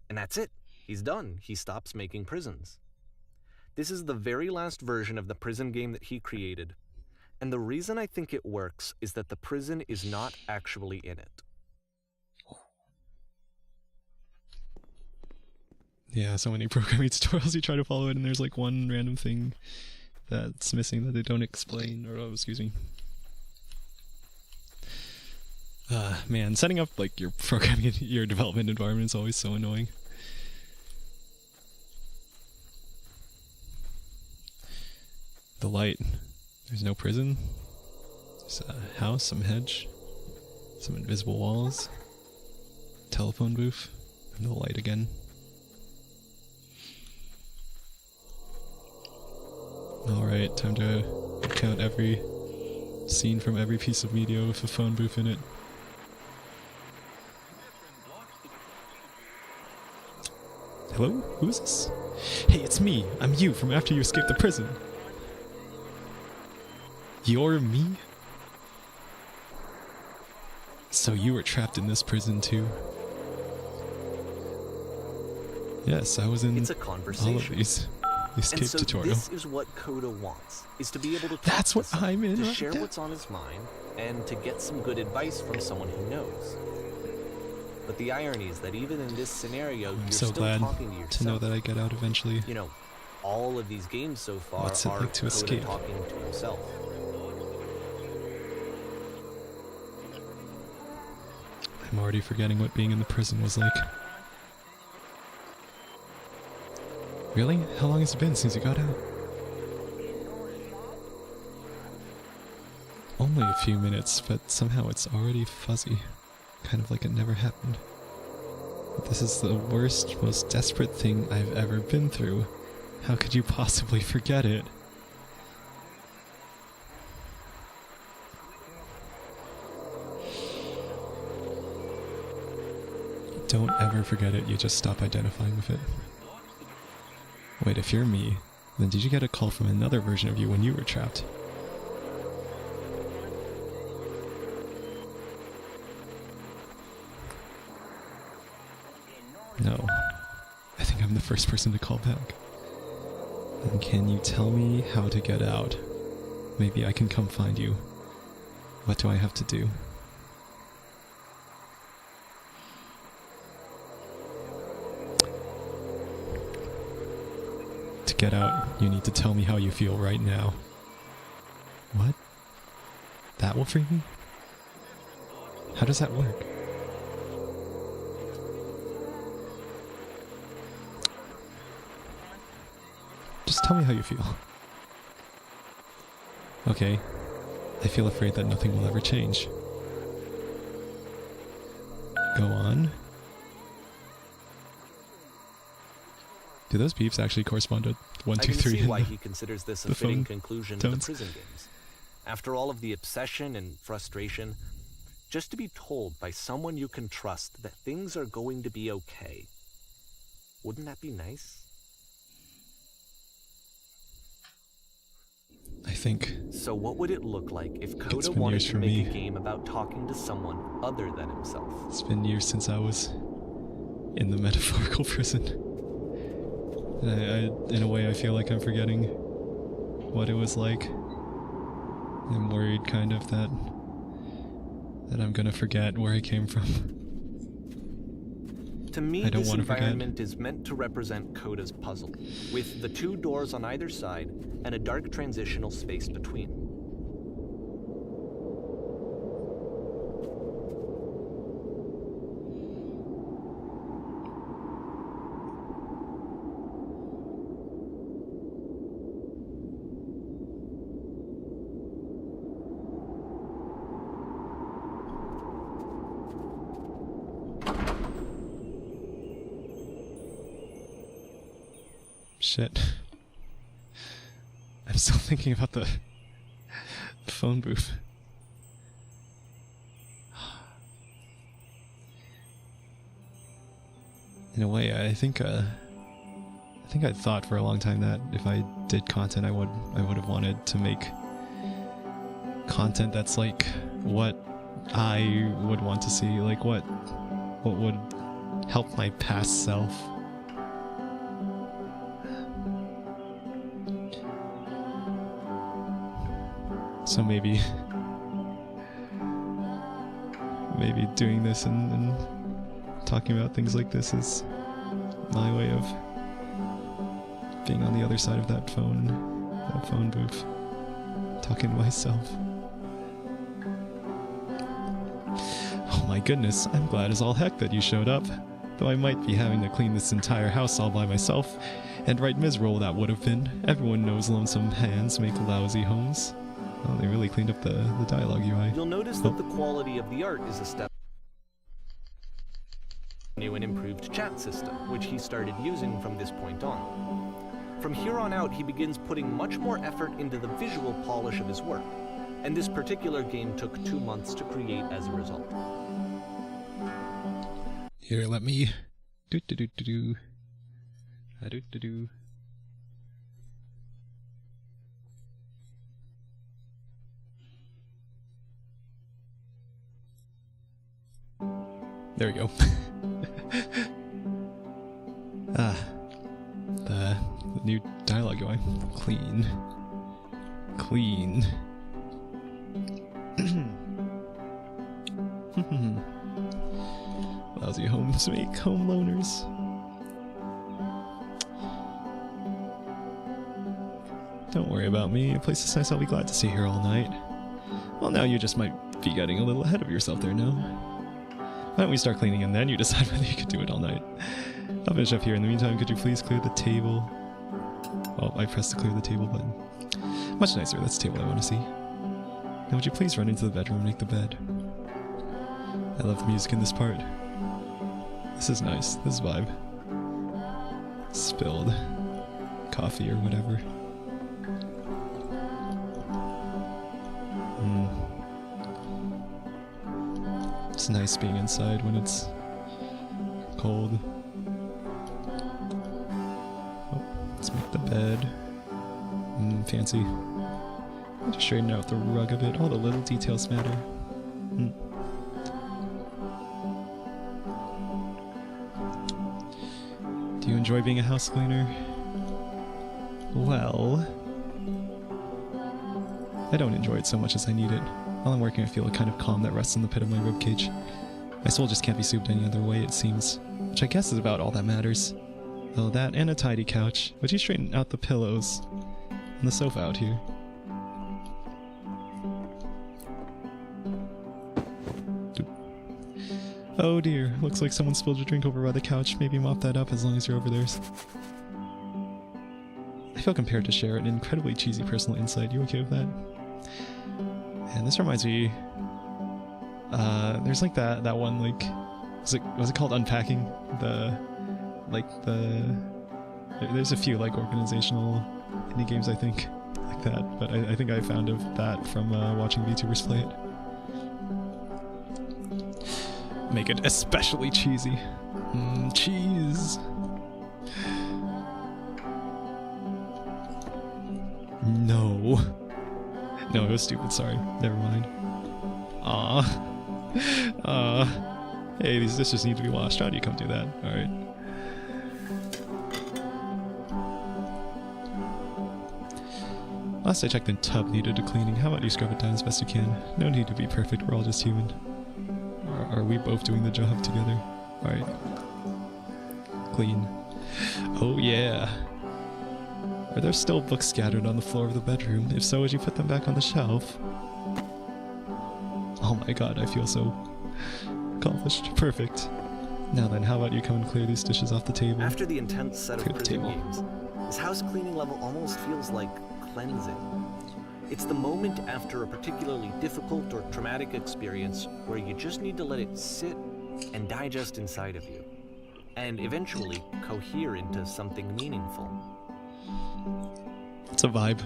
And that's it. He's done. He stops making prisons. This is the very last version of the prison game that he created. And the reason I think it works is that the prison is not actually in it. Yeah, so many programming tutorials you try to follow it and there's like one random thing that's missing that they don't explain, or oh, excuse me. Man, setting up like your programming, your development environment is always so annoying. The light. There's no prison. There's a house, some hedge, some invisible walls, telephone booth, and the light again. Alright, time to count every scene from every piece of media with a phone booth in it. Hello? Who is this? Hey, it's me! I'm you from after you escaped the prison! You're me? So you were trapped in this prison too? Yes, I was in It's a all of conversation. these. The escape And so tutorial. this is what Coda wants, is to be able to talk That's to what someone, I'm in to right share now. what's on his mind, and to get some good advice from someone who knows. But the irony is that even in this scenario, I'm you're so still glad talking to yourself. to know that I get out eventually. You know, All of these games so far What's it are like to Coda escape? talking to himself. I'm already forgetting what being in the prison was like. Really? How long has it been since you got out? Only a few minutes, but somehow it's already fuzzy. Kind of like it never happened. This is the worst, most desperate thing I've ever been through. How could you possibly forget it? Don't ever forget it, you just stop identifying with it. Wait, if you're me, then did you get a call from another version of you when you were trapped? No. I think I'm the first person to call back. Then can you tell me how to get out? Maybe I can come find you. What do I have to do? To get out, you need to tell me how you feel right now. What? That will free me? How does that work? Just tell me how you feel. Okay. I feel afraid that nothing will ever change. Go on. Do those beeps actually correspond to 1, I 2, can 3 see in why the- he considers this a the fitting phone conclusion to the tones? prison games. After all of the obsession and frustration, just to be told by someone you can trust that things are going to be okay. Wouldn't that be nice? I think So what would it look like if It's Coda been wanted years to for make me. a game about talking to someone other than himself? it's been years since I was in the metaphorical prison. In a way, I feel like I'm forgetting what it was like. I'm worried kind of that I'm gonna forget where I came from. To me, I don't this wanna forget. environment is meant to represent Coda's puzzle, with the 2 doors on either side and a dark transitional space between. Shit. I'm still thinking about the phone booth. In a way, I think I thought for a long time that if I did content, I would have wanted to make content that's like what I would want to see, like what would help my past self. So maybe doing this and talking about things like this is my way of being on the other side of that phone booth, talking to myself. Oh my goodness, I'm glad as all heck that you showed up. Though I might be having to clean this entire house all by myself, and right miserable that would have been. Everyone knows lonesome hands make lousy homes. Oh, they really cleaned up the dialogue UI. You'll notice that the quality of the art is a step new and improved chat system, which he started using from this point on. From here on out, he begins putting much more effort into the visual polish of his work, and this particular game took 2 months to create as a result. Here, let me do do do do do. Do do do. There we go. The new dialogue UI. Clean. Lousy homes make home loners. Don't worry about me. A place this nice, I'll be glad to stay here all night. Well, now you just might be getting a little ahead of yourself there now. Why don't we start cleaning and then you decide whether you could do it all night. I'll finish up here. In the meantime, could you please clear the table? Oh, I pressed the clear the table button. Much nicer. That's the table I want to see. Now would you please run into the bedroom and make the bed? I love the music in this part. This is nice. This is vibe. Spilled coffee or whatever. It's nice being inside when it's cold. Oh, let's make the bed. Fancy. I'll just straighten out the rug a bit. All the little details matter. Do you enjoy being a house cleaner? Well, I don't enjoy it so much as I need it. While I'm working, I feel a kind of calm that rests in the pit of my ribcage. My soul just can't be soothed any other way, it seems. Which I guess is about all that matters. Oh, that and a tidy couch. Would you straighten out the pillows and the sofa out here? Oh dear, looks like someone spilled your drink over by the couch. Maybe mop that up as long as you're over there. I feel compelled to share an incredibly cheesy personal insight. You okay with that? And this reminds me, there's like that one, like, was it called Unpacking? There's a few like organizational indie games I think like that, but I think I found of that from watching VTubers play it. Make it especially cheesy. Cheese. No. No, it was stupid, sorry. Never mind. Hey, these dishes need to be washed. How do you come do that? Alright. Last I checked, the tub needed a cleaning. How about you scrub it down as best you can? No need to be perfect, we're all just human. Are we both doing the job together? Alright. Clean. Oh yeah. Are there still books scattered on the floor of the bedroom? If so, would you put them back on the shelf? Oh my god, I feel so accomplished. Perfect. Now then, how about you come and clear these dishes off the table? After the intense set of prison games, this house cleaning level almost feels like cleansing. It's the moment after a particularly difficult or traumatic experience where you just need to let it sit and digest inside of you, and eventually cohere into something meaningful. It's a vibe.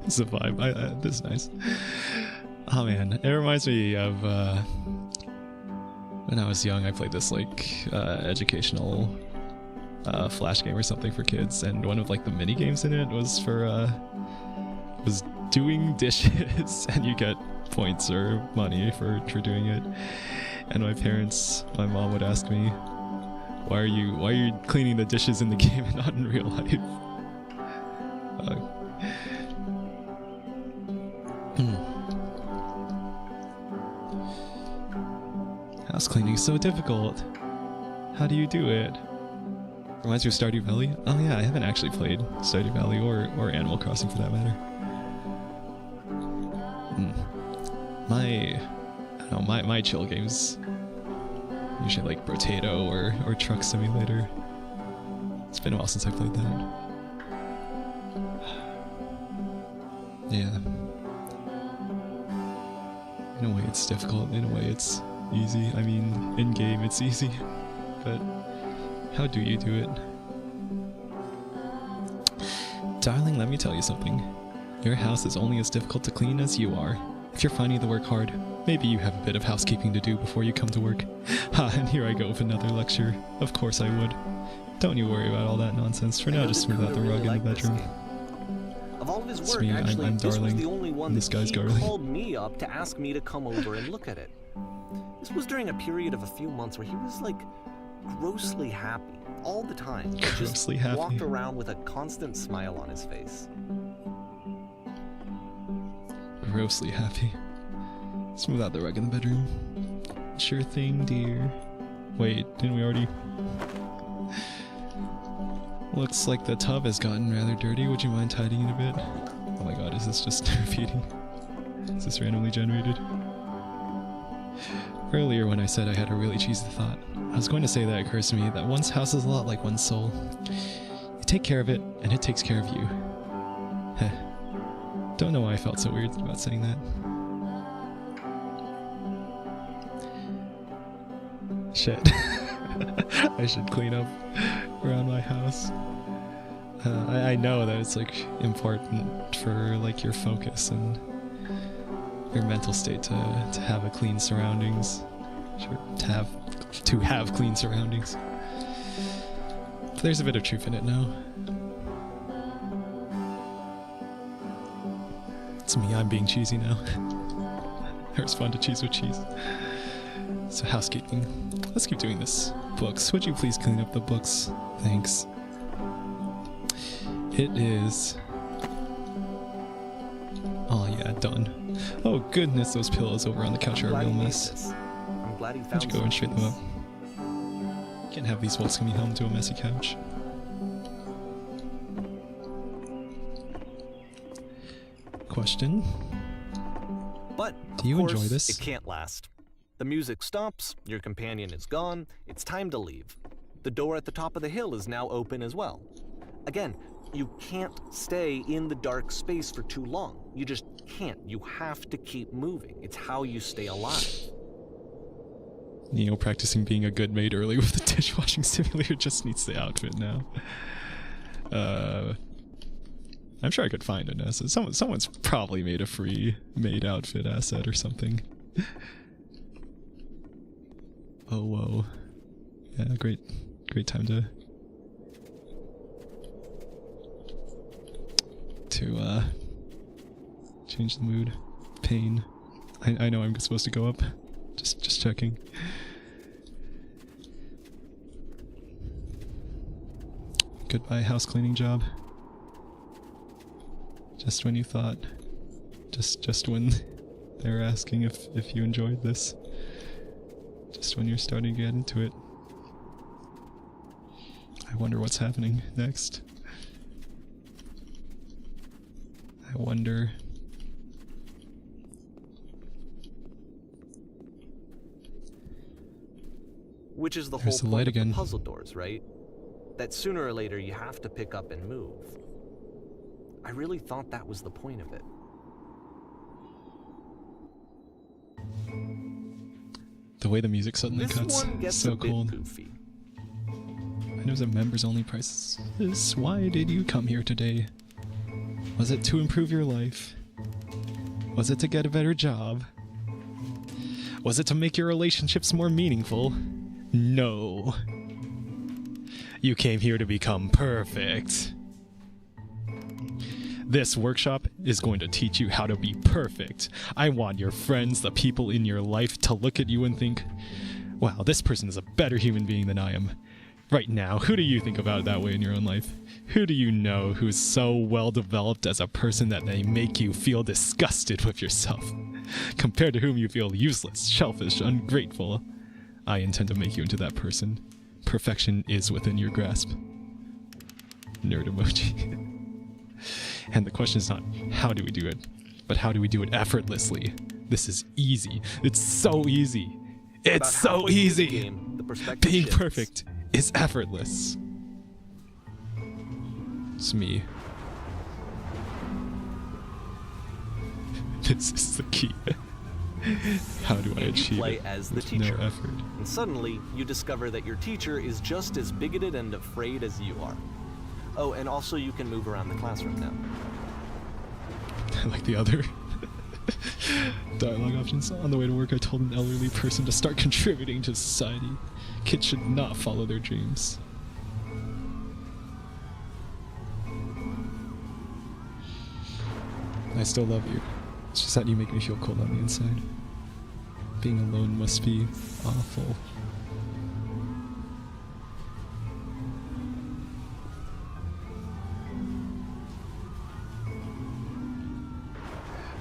It's a vibe. This is nice. Oh man, it reminds me of when I was young. I played this like educational flash game or something for kids, and one of like the mini games in it was for was doing dishes, and you get points or money for doing it. And my mom would ask me, why are you cleaning the dishes in the game and not in real life? House cleaning is so difficult. How do you do it? Reminds me of Stardew Valley. Oh yeah, I haven't actually played Stardew Valley or Animal Crossing for that matter. My chill games usually like Brotato or Truck Simulator. It's been a while since I played that. Yeah. In a way it's difficult, in a way it's easy. I mean, in game it's easy, but how do you do it? Darling, let me tell you something. Your house is only as difficult to clean as you are. If you're finding to work hard, maybe you have a bit of housekeeping to do before you come to work. Ha, and here I go with another lecture. Of course I would. Don't you worry about all that nonsense. For now, just smooth out the rug in the bedroom. Of all of his It's work, me, actually, I'm this was Darling, the only one and this that guy's he Garling. called me up to ask me to come over and look at it. This was during a period of a few months where he was like grossly happy all the time. He just Grossly happy. walked around with a constant smile on his face. Grossly happy. Smooth out the rug in the bedroom. Sure thing, dear. Wait, didn't we already? Looks like the tub has gotten rather dirty. Would you mind tidying it a bit? Oh my god, is this just repeating? Is this randomly generated? Earlier when I said I had a really cheesy thought, I was going to say that it occurs to me that one's house is a lot like one's soul. You take care of it, and it takes care of you. Heh. Don't know why I felt so weird about saying that. Shit. I should clean up around my house. I know that it's like important for like your focus and your mental state to have a clean surroundings. Sure, to have clean surroundings. But there's a bit of truth in it now. It's me, I'm being cheesy now. It was fun to cheese with cheese. So housekeeping. Let's keep doing this. Books. Would you please clean up the books? Thanks. It is... Oh yeah, done. Oh goodness, those pillows over on the couch are a real mess. I'm glad you Why found don't you go and straighten them up? Can't have these wolves coming home to a messy couch. Question? But, do you of course, enjoy this? It can't last. The music stops, your companion is gone, it's time to leave. The door at the top of the hill is now open as well. Again, you can't stay in the dark space for too long. You just can't. You have to keep moving. It's how you stay alive. Neo practicing being a good maid early with the dishwashing simulator just needs the outfit now. I'm sure I could find an asset. Someone's probably made a free maid outfit asset or something. Oh, whoa. Yeah, great time to change the mood. Pain. I know I'm supposed to go up. Just checking. Goodbye, house cleaning job. Just when you thought. Just when they were asking if you enjoyed this. Just when you're starting to get into it. I wonder what's happening next. I wonder... Which is the There's whole the light point of again. the puzzle doors, right? That sooner or later you have to pick up and move. I really thought that was the point of it. The way the music suddenly This cuts. one gets So a bit cold. goofy. I know it's a members only price. Why did you come here today? Was it to improve your life? Was it to get a better job? Was it to make your relationships more meaningful? No. You came here to become perfect. This workshop is going to teach you how to be perfect. I want your friends, the people in your life, to look at you and think, wow, this person is a better human being than I am. Right now, who do you think about that way in your own life? Who do you know who's so well developed as a person that they make you feel disgusted with yourself? Compared to whom you feel useless, selfish, ungrateful. I intend to make you into that person. Perfection is within your grasp. Nerd emoji. And the question is not, how do we do it? But how do we do it effortlessly? This is easy. It's so easy. It's About so halfway through the easy. game, the perspective Being shifts. perfect is effortless. It's me. This is the key. How do I And you achieve play it as the with teacher. no effort? And suddenly, you discover that your teacher is just as bigoted and afraid as you are. Oh, and also you can move around the classroom now. Like the other dialogue options. On the way to work, I told an elderly person to start contributing to society. Kids should not follow their dreams. I still love you. It's just that you make me feel cold on the inside. Being alone must be awful.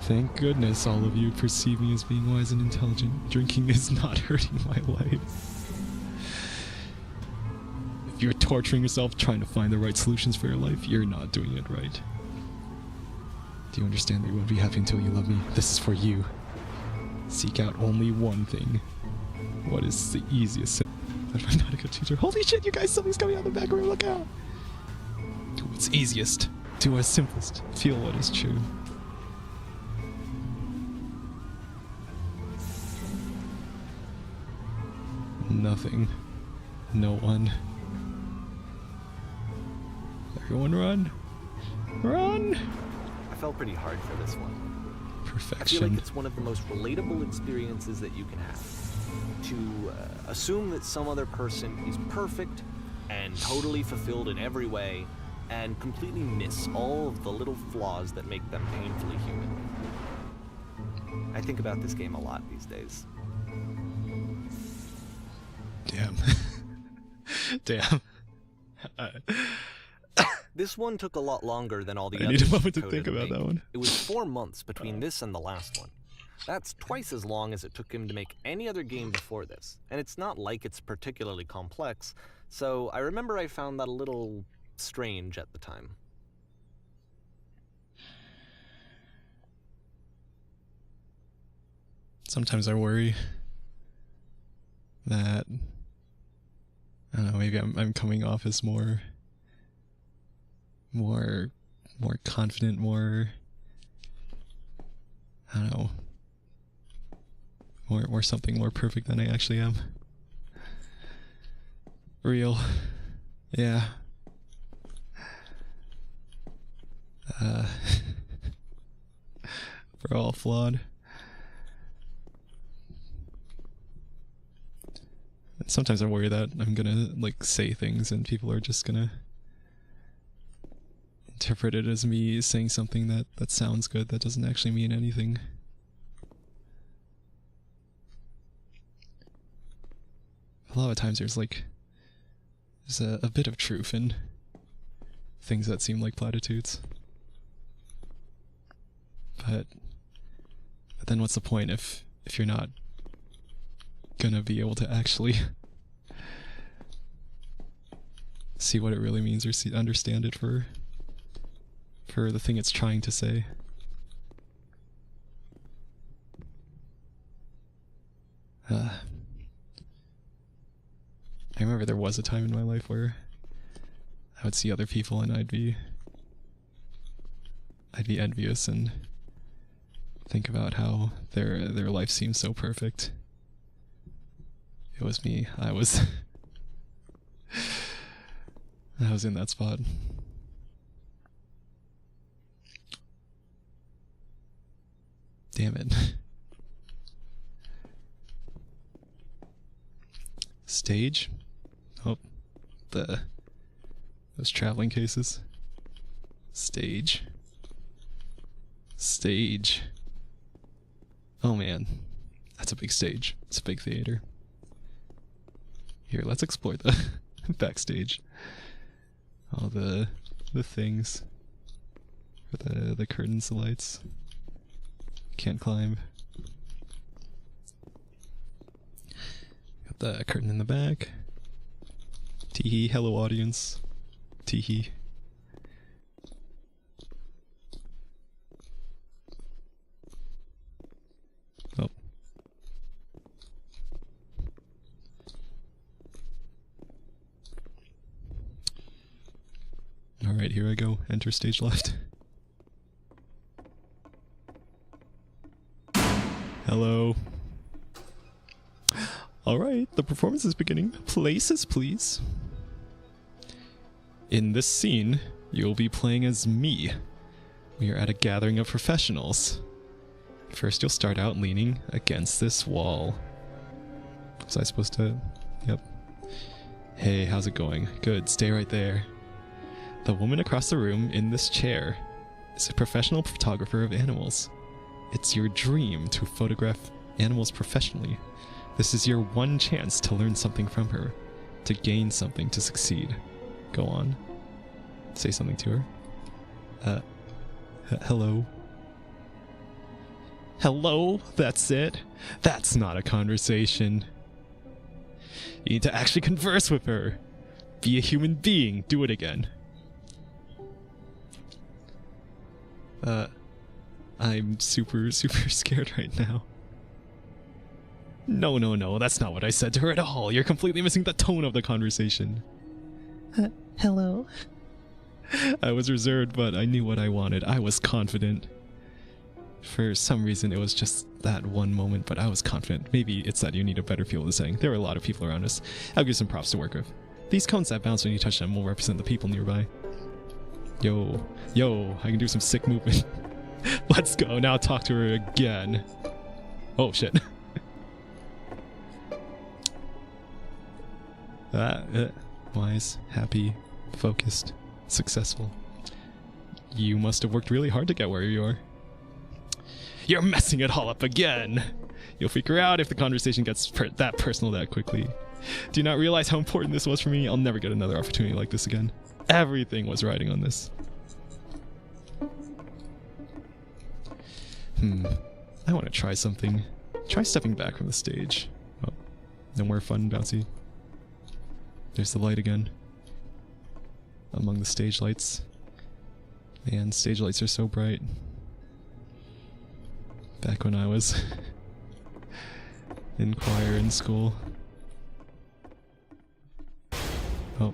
Thank goodness all of you perceive me as being wise and intelligent. Drinking is not hurting my life. If If you're torturing yourself trying to find the right solutions for your life, you're not doing it right. Do you understand that you won't be happy until you love me? This is for you. Seek out only one thing. What is the easiest? I'm not a good teacher. Holy shit, you guys, something's coming out the back room, look out! Do what's easiest. Do what's simplest. Feel what is true. Nothing. No one. Everyone run. Run! I felt pretty hard for this one. Perfection. I feel like it's one of the most relatable experiences that you can have. To assume that some other person is perfect and totally fulfilled in every way, and completely miss all of the little flaws that make them painfully human. I think about this game a lot these days. Damn. Damn. This one took a lot longer than all the others. I need a moment to Dakota think about make. that one. It was 4 months between this and the last one. That's twice as long as it took him to make any other game before this, and it's not like it's particularly complex, so I remember I found that a little strange at the time. Sometimes I worry that, I don't know, maybe I'm coming off as more confident, more, I don't know, more something more perfect than I actually am. Real. Yeah. We're all flawed. And sometimes I worry that I'm gonna, like, say things and people are just gonna interpret it as me saying something that sounds good that doesn't actually mean anything. A lot of times there's a bit of truth in things that seem like platitudes. But then what's the point if you're not gonna be able to actually see what it really means, or understand it for the thing it's trying to say. I remember there was a time in my life where I would see other people and I'd be envious and think about how their life seemed so perfect. It was me. I was in that spot. Damn it. Stage? Oh, those traveling cases. Stage. Stage. Oh man, that's a big stage. It's a big theater. Here, let's explore the backstage. All the things. The curtains, the lights. Can't climb. Got the curtain in the back. Teehee, hello audience. Teehee. Oh. Alright, here I go. Enter stage left. Hello. Alright, the performance is beginning. Places, please. In this scene, you'll be playing as me. We are at a gathering of professionals. First, you'll start out leaning against this wall. Was I supposed to? Yep. Hey, how's it going? Good, stay right there. The woman across the room in this chair is a professional photographer of animals. It's your dream to photograph animals professionally. This is your one chance to learn something from her, to gain something, to succeed. Go on. Say something to her. Hello? Hello? That's it? That's not a conversation. You need to actually converse with her. Be a human being. Do it again. I'm super scared right now. No, that's not what I said to her at all. You're completely missing the tone of the conversation. Hello? I was reserved, but I knew what I wanted. I was confident. For some reason, it was just that one moment, but I was confident. Maybe it's that you need a better feel of the setting. There are a lot of people around us. I'll give some props to work with. These cones that bounce when you touch them will represent the people nearby. Yo, I can do some sick movement. Let's go, now talk to her again. Oh, shit. Wise, happy, focused, successful. You must have worked really hard to get where you are. You're messing it all up again! You'll figure out if the conversation gets that personal that quickly. Do you not realize how important this was for me? I'll never get another opportunity like this again. Everything was riding on this. I want to try something. Try stepping back from the stage. Oh, no more fun, bouncy. There's the light again. Among the stage lights. Man, stage lights are so bright. Back when I was in choir in school. Oh.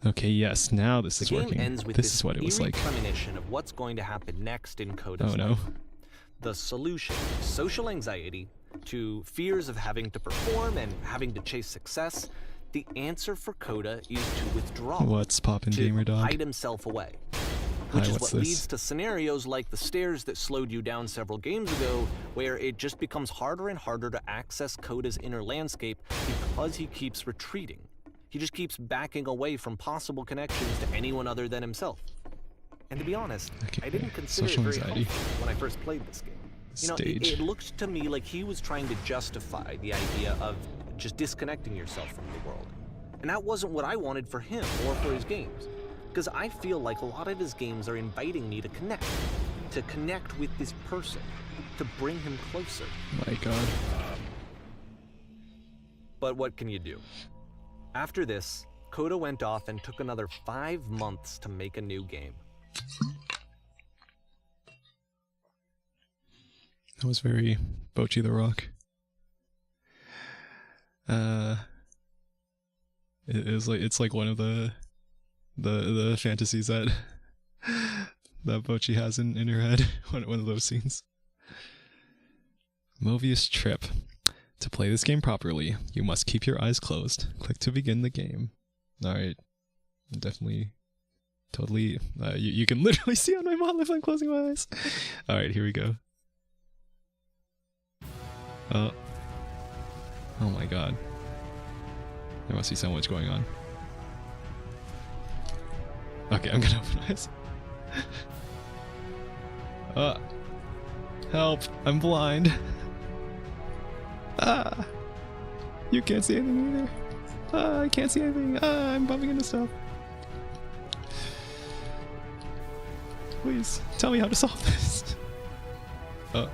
Okay, yes, now this is working. The game ends with this is what it was like. Premonition of what's going to happen next in Coda's Oh no. life. The solution, social anxiety, to fears of having to perform and having to chase success, the answer for Coda is to withdraw. What's poppin', to gamer dog? hide himself away. Which is what's what this? leads to scenarios like the stairs that slowed you down several games ago, where it just becomes harder and harder to access Coda's inner landscape because he keeps retreating. He just keeps backing away from possible connections to anyone other than himself. And to be honest, Okay, I didn't consider social it very anxiety. helpful when I first played this game. You know, Stage. it looked to me like he was trying to justify the idea of just disconnecting yourself from the world. And that wasn't what I wanted for him or for his games. Because I feel like a lot of his games are inviting me to connect with this person, to bring him closer. My god. But what can you do? After this, Coda went off and took another 5 months to make a new game. That was very Bocchi the Rock. It's like one of the fantasies that Bocchi has in her head. One of those scenes. Mobius Trip. To play this game properly, you must keep your eyes closed. Click to begin the game. Alright. Definitely. Totally. You can literally see on my model if I'm closing my eyes. Alright, here we go. Oh my god. There must be so much going on. Okay, I'm gonna open eyes. Help! I'm blind. You can't see anything either. I can't see anything. I'm bumping into stuff. Please, tell me how to solve this. Oh.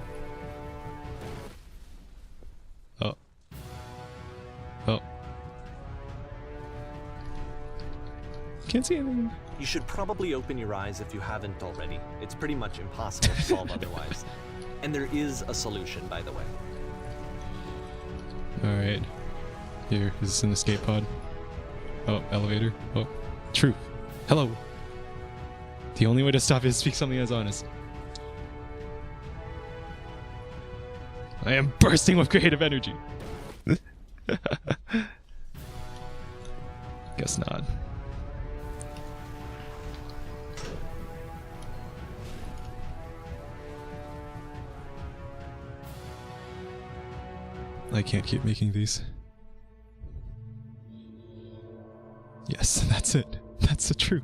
Can't see anything. You should probably open your eyes if you haven't already. It's pretty much impossible to solve otherwise. And there is a solution, by the way. Alright. Here, is this an escape pod? Oh, elevator. Oh, truth. Hello. The only way to stop it is to speak something that's honest. I am bursting with creative energy. Guess not. I can't keep making these. Yes, that's it. That's the truth.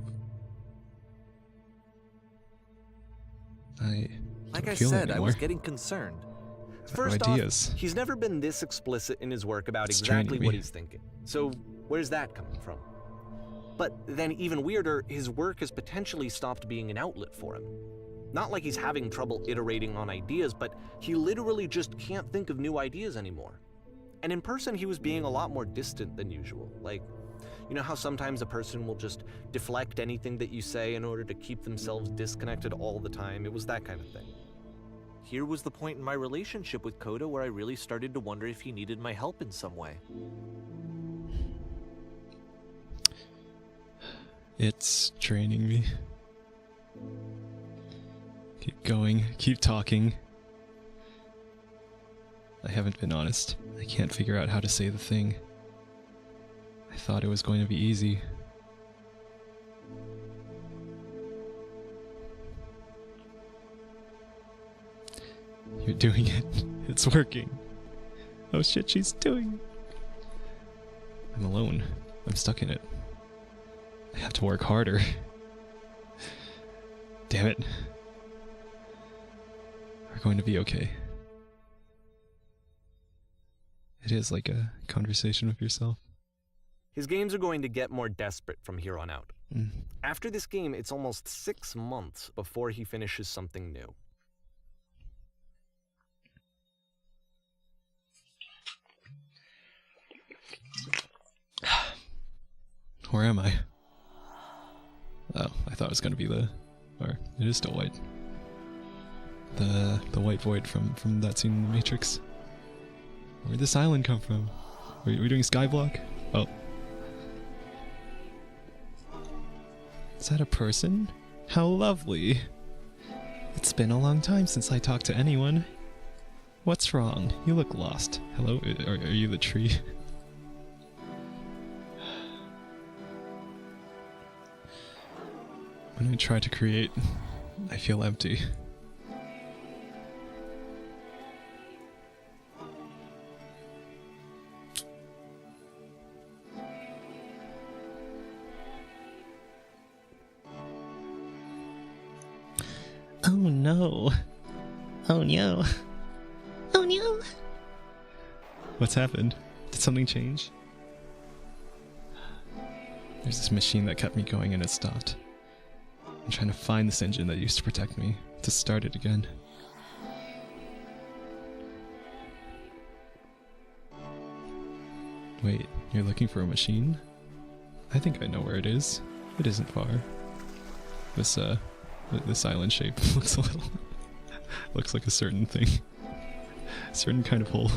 Like I feel it said, I anymore. was getting concerned. have First ideas. off, he's never been this explicit in his work about It's exactly draining what me. he's thinking. So where's that coming from? But then even weirder, his work has potentially stopped being an outlet for him. Not like he's having trouble iterating on ideas, but he literally just can't think of new ideas anymore. And in person, he was being a lot more distant than usual. Like, You know how sometimes a person will just deflect anything that you say in order to keep themselves disconnected all the time? It was that kind of thing. Here was the point in my relationship with Coda where I really started to wonder if he needed my help in some way. It's draining me. Keep going, keep talking. I haven't been honest. I can't figure out how to say the thing. I thought it was going to be easy. You're doing it. It's working. Oh shit, she's doing it. I'm alone. I'm stuck in it. I have to work harder. Damn it. We're going to be okay. It is like a conversation with yourself. His games are going to get more desperate from here on out. Mm. After this game, it's almost 6 months before he finishes something new. Where am I? Oh, I thought it was gonna be the... or it is still white. The white void from that scene in The Matrix. Where'd this island come from? Are we doing Skyblock? Oh. Is that a person? How lovely! It's been a long time since I talked to anyone. What's wrong? You look lost. Hello? Are you the tree? When I try to create, I feel empty. Oh no. Oh no. Oh no. What's happened? Did something change? There's this machine that kept me going and it stopped. I'm trying to find this engine that used to protect me, to start it again. Wait, you're looking for a machine? I think I know where it is. It isn't far. This island shape looks a little... looks like a certain thing. A certain kind of hole.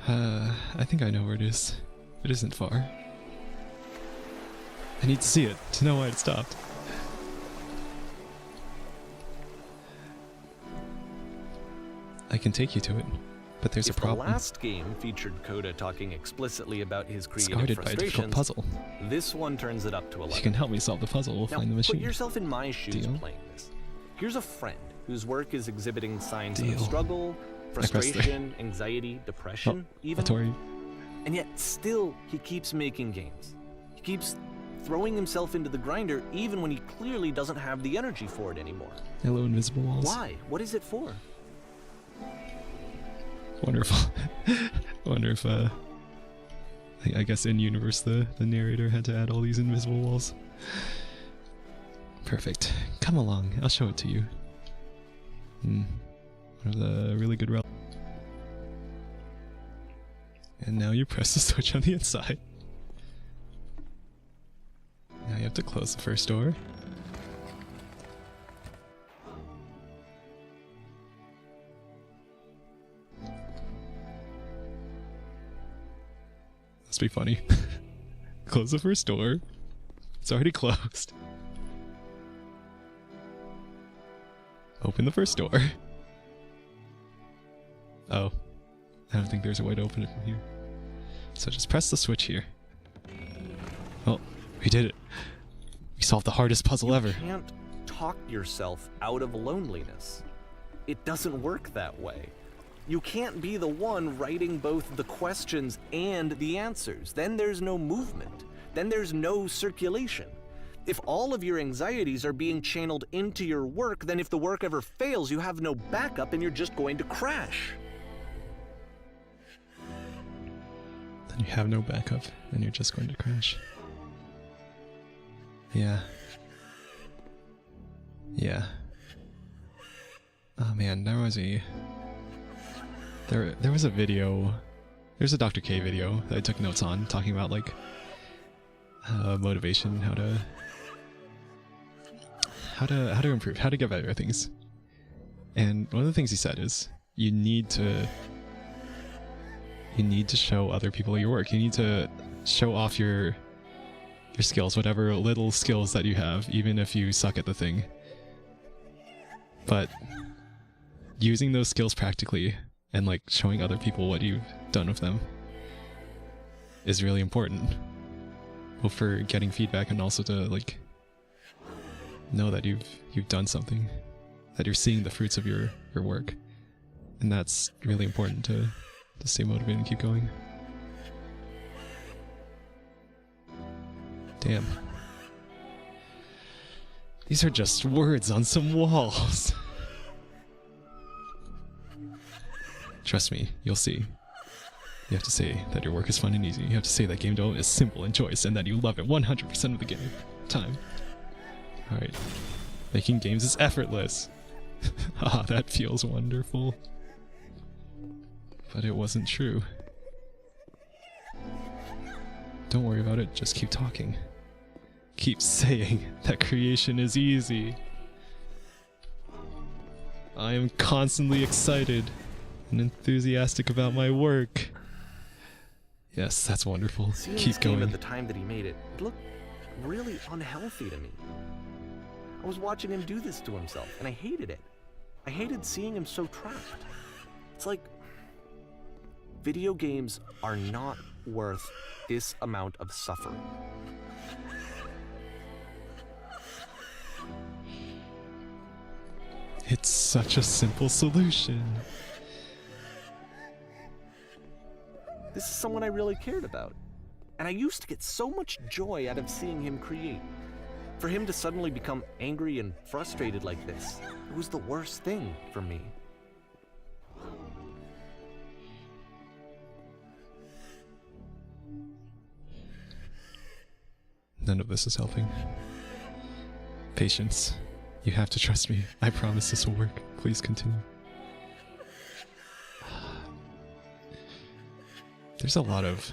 I think I know where it is. It isn't far. I need to see it, to know why it stopped. I can take you to it, but there's a problem. The last game featured Coda talking explicitly about his It's creative guarded by a difficult frustrations, puzzle. this one turns it up to 11. If you can help me solve the puzzle, we'll Now, find the machine. put yourself in my shoes Deal? playing this. Here's a friend whose work is exhibiting signs Deal. of struggle, pressed frustration, anxiety, depression, even. Atori. And yet still, he keeps making games. He keeps throwing himself into the grinder even when he clearly doesn't have the energy for it anymore. Hello, invisible walls. Why? What is it for? Wonderful. Wonder if, I guess in universe the narrator had to add all these invisible walls. Perfect. Come along, I'll show it to you. One of the really good relics. And now you press the switch on the inside. Now you have to close the first door. Must be funny. Close the first door. It's already closed. Open the first door. Oh. I don't think there's a way to open it from here. So just press the switch here. Oh, we did it. We solved the hardest puzzle ever. You can't talk yourself out of loneliness. It doesn't work that way. You can't be the one writing both the questions and the answers. Then there's no movement. Then there's no circulation. If all of your anxieties are being channeled into your work, then if the work ever fails, you have no backup and you're just going to crash. Then you have no backup and you're just going to crash. Yeah. Yeah. Oh man, there was a video There's a Dr. K video that I took notes on, talking about like motivation, how to improve, how to get better at things. And one of the things he said is you need to show other people your work. You need to show off your skills, whatever little skills that you have, even if you suck at the thing. But using those skills practically and like showing other people what you've done with them is really important. Well, for getting feedback and also to like know that you've done something, that you're seeing the fruits of your work. And that's really important to stay motivated and keep going. Damn. These are just words on some walls. Trust me, you'll see. You have to say that your work is fun and easy. You have to say that game development is simple and joyous and that you love it 100% of the time. Alright. Making games is effortless. Ah, that feels wonderful. But it wasn't true. Don't worry about it, just keep talking. Keep saying that creation is easy. I am constantly excited and enthusiastic about my work. Yes, that's wonderful. Seeing Keep this game going. at the time that he made it, it looked really unhealthy to me. I was watching him do this to himself, and I hated it. I hated seeing him so trapped. It's like video games are not worth this amount of suffering. It's such a simple solution. This is someone I really cared about. And I used to get so much joy out of seeing him create. For him to suddenly become angry and frustrated like this, it was the worst thing for me. None of this is helping. Patience. You have to trust me. I promise this will work. Please continue. There's a lot of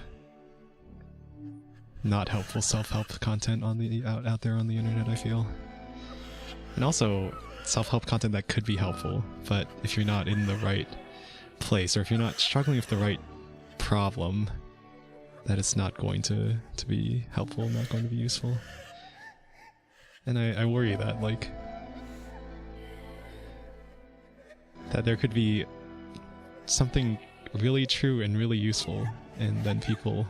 not helpful self-help content on the out there on the internet, I feel. And also self-help content that could be helpful, but if you're not in the right place or if you're not struggling with the right problem, that it's not going to be helpful, not going to be useful. And I worry that like that there could be something really true and really useful, and then people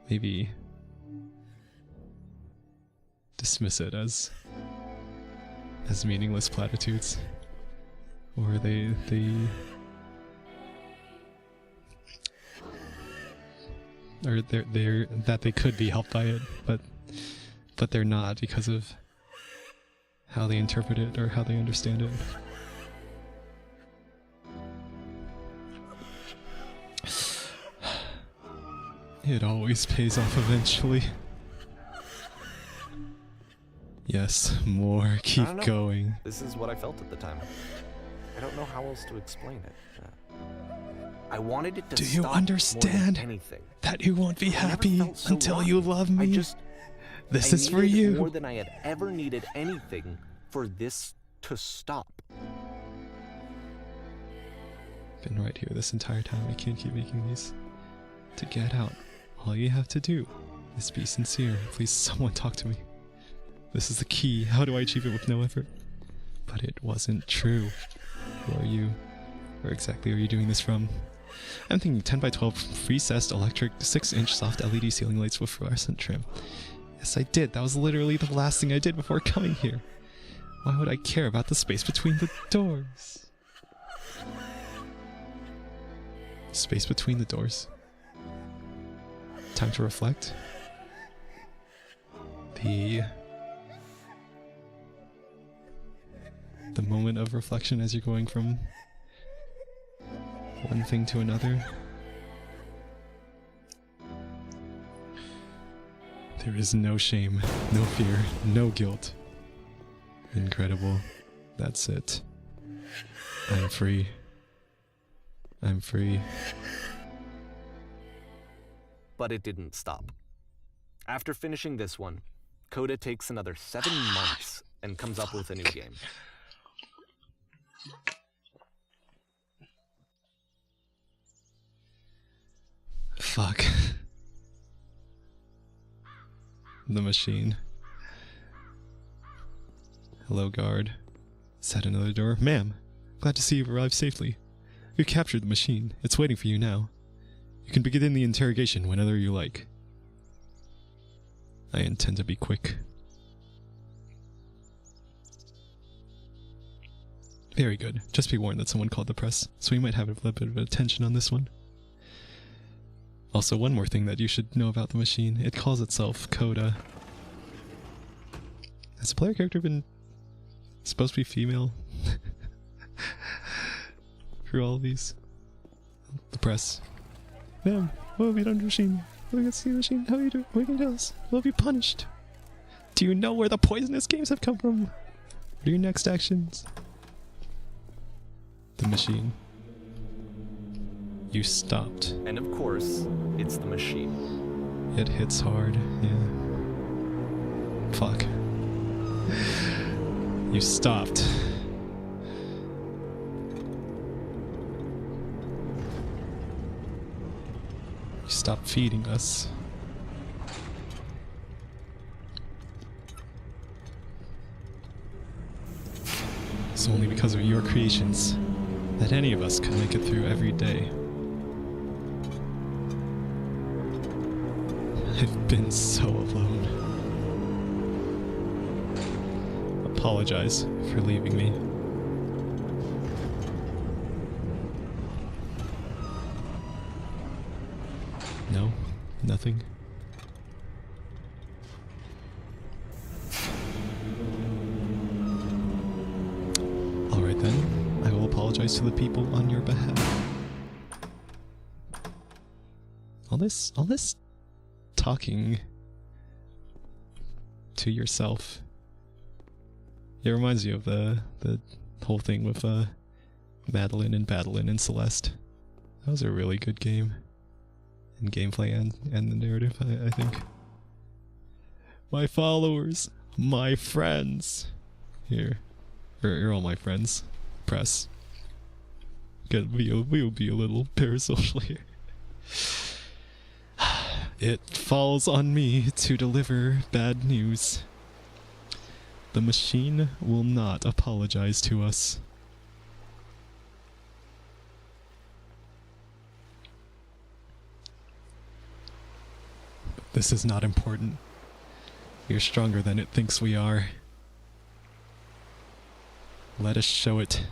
maybe dismiss it as meaningless platitudes, or they or they're that they could be helped by it, but they're not because of how they interpret it or how they understand it. It always pays off eventually. Yes, more. I Keep don't know. going. This is what I felt at the time. I don't know how else to explain it. I wanted it to Do stop you more than understand anything. that you won't be I never happy felt so until rotten. you love me? This is for needed you. more than I had ever needed anything for this to stop. Been right here this entire time. I can't keep making these. To get out, all you have to do is be sincere. Please, someone talk to me. This is the key. How do I achieve it with no effort? But it wasn't true. Who are you? Where exactly are you doing this from? I'm thinking 10 by 12 recessed electric 6-inch soft LED ceiling lights with fluorescent trim. Yes, I did. That was literally the last thing I did before coming here. Why would I care about the space between the doors? Space between the doors. Time to reflect. The moment of reflection as you're going from one thing to another. There is no shame, no fear, no guilt. Incredible. That's it. I'm free. I'm free. But it didn't stop. After finishing this one, Coda takes another 7 months and comes up with a new game. Fuck. The machine. Hello, guard. Is that another door? Ma'am, glad to see you've arrived safely. You captured the machine. It's waiting for you now. You can begin the interrogation whenever you like. I intend to be quick. Very good. Just be warned that someone called the press, so we might have a little bit of attention on this one. Also, one more thing that you should know about the machine. It calls itself Coda. Has the player character been supposed to be female? For all of these? The press. Ma'am, what have you done to the machine? We can see the machine. How are you doing? What can you tell us? We'll be punished. Do you know where the poisonous games have come from? What are your next actions? The machine. You stopped. And of course, it's the machine. It hits hard, yeah. Fuck. You stopped. You stopped feeding us. It's only because of your creations that any of us could make it through every day. I've been so alone. Apologize for leaving me. No, nothing. Alright then, I will apologize to the people on your behalf. All this talking to yourself. It reminds you of the whole thing with Madeline and Celeste. That was a really good game. In gameplay and the narrative, I think. My followers, my friends. Here. You're all my friends. Press. We'll be a little parasocial here. It falls on me to deliver bad news. The machine will not apologize to us. But this is not important. We're stronger than it thinks we are. Let us show it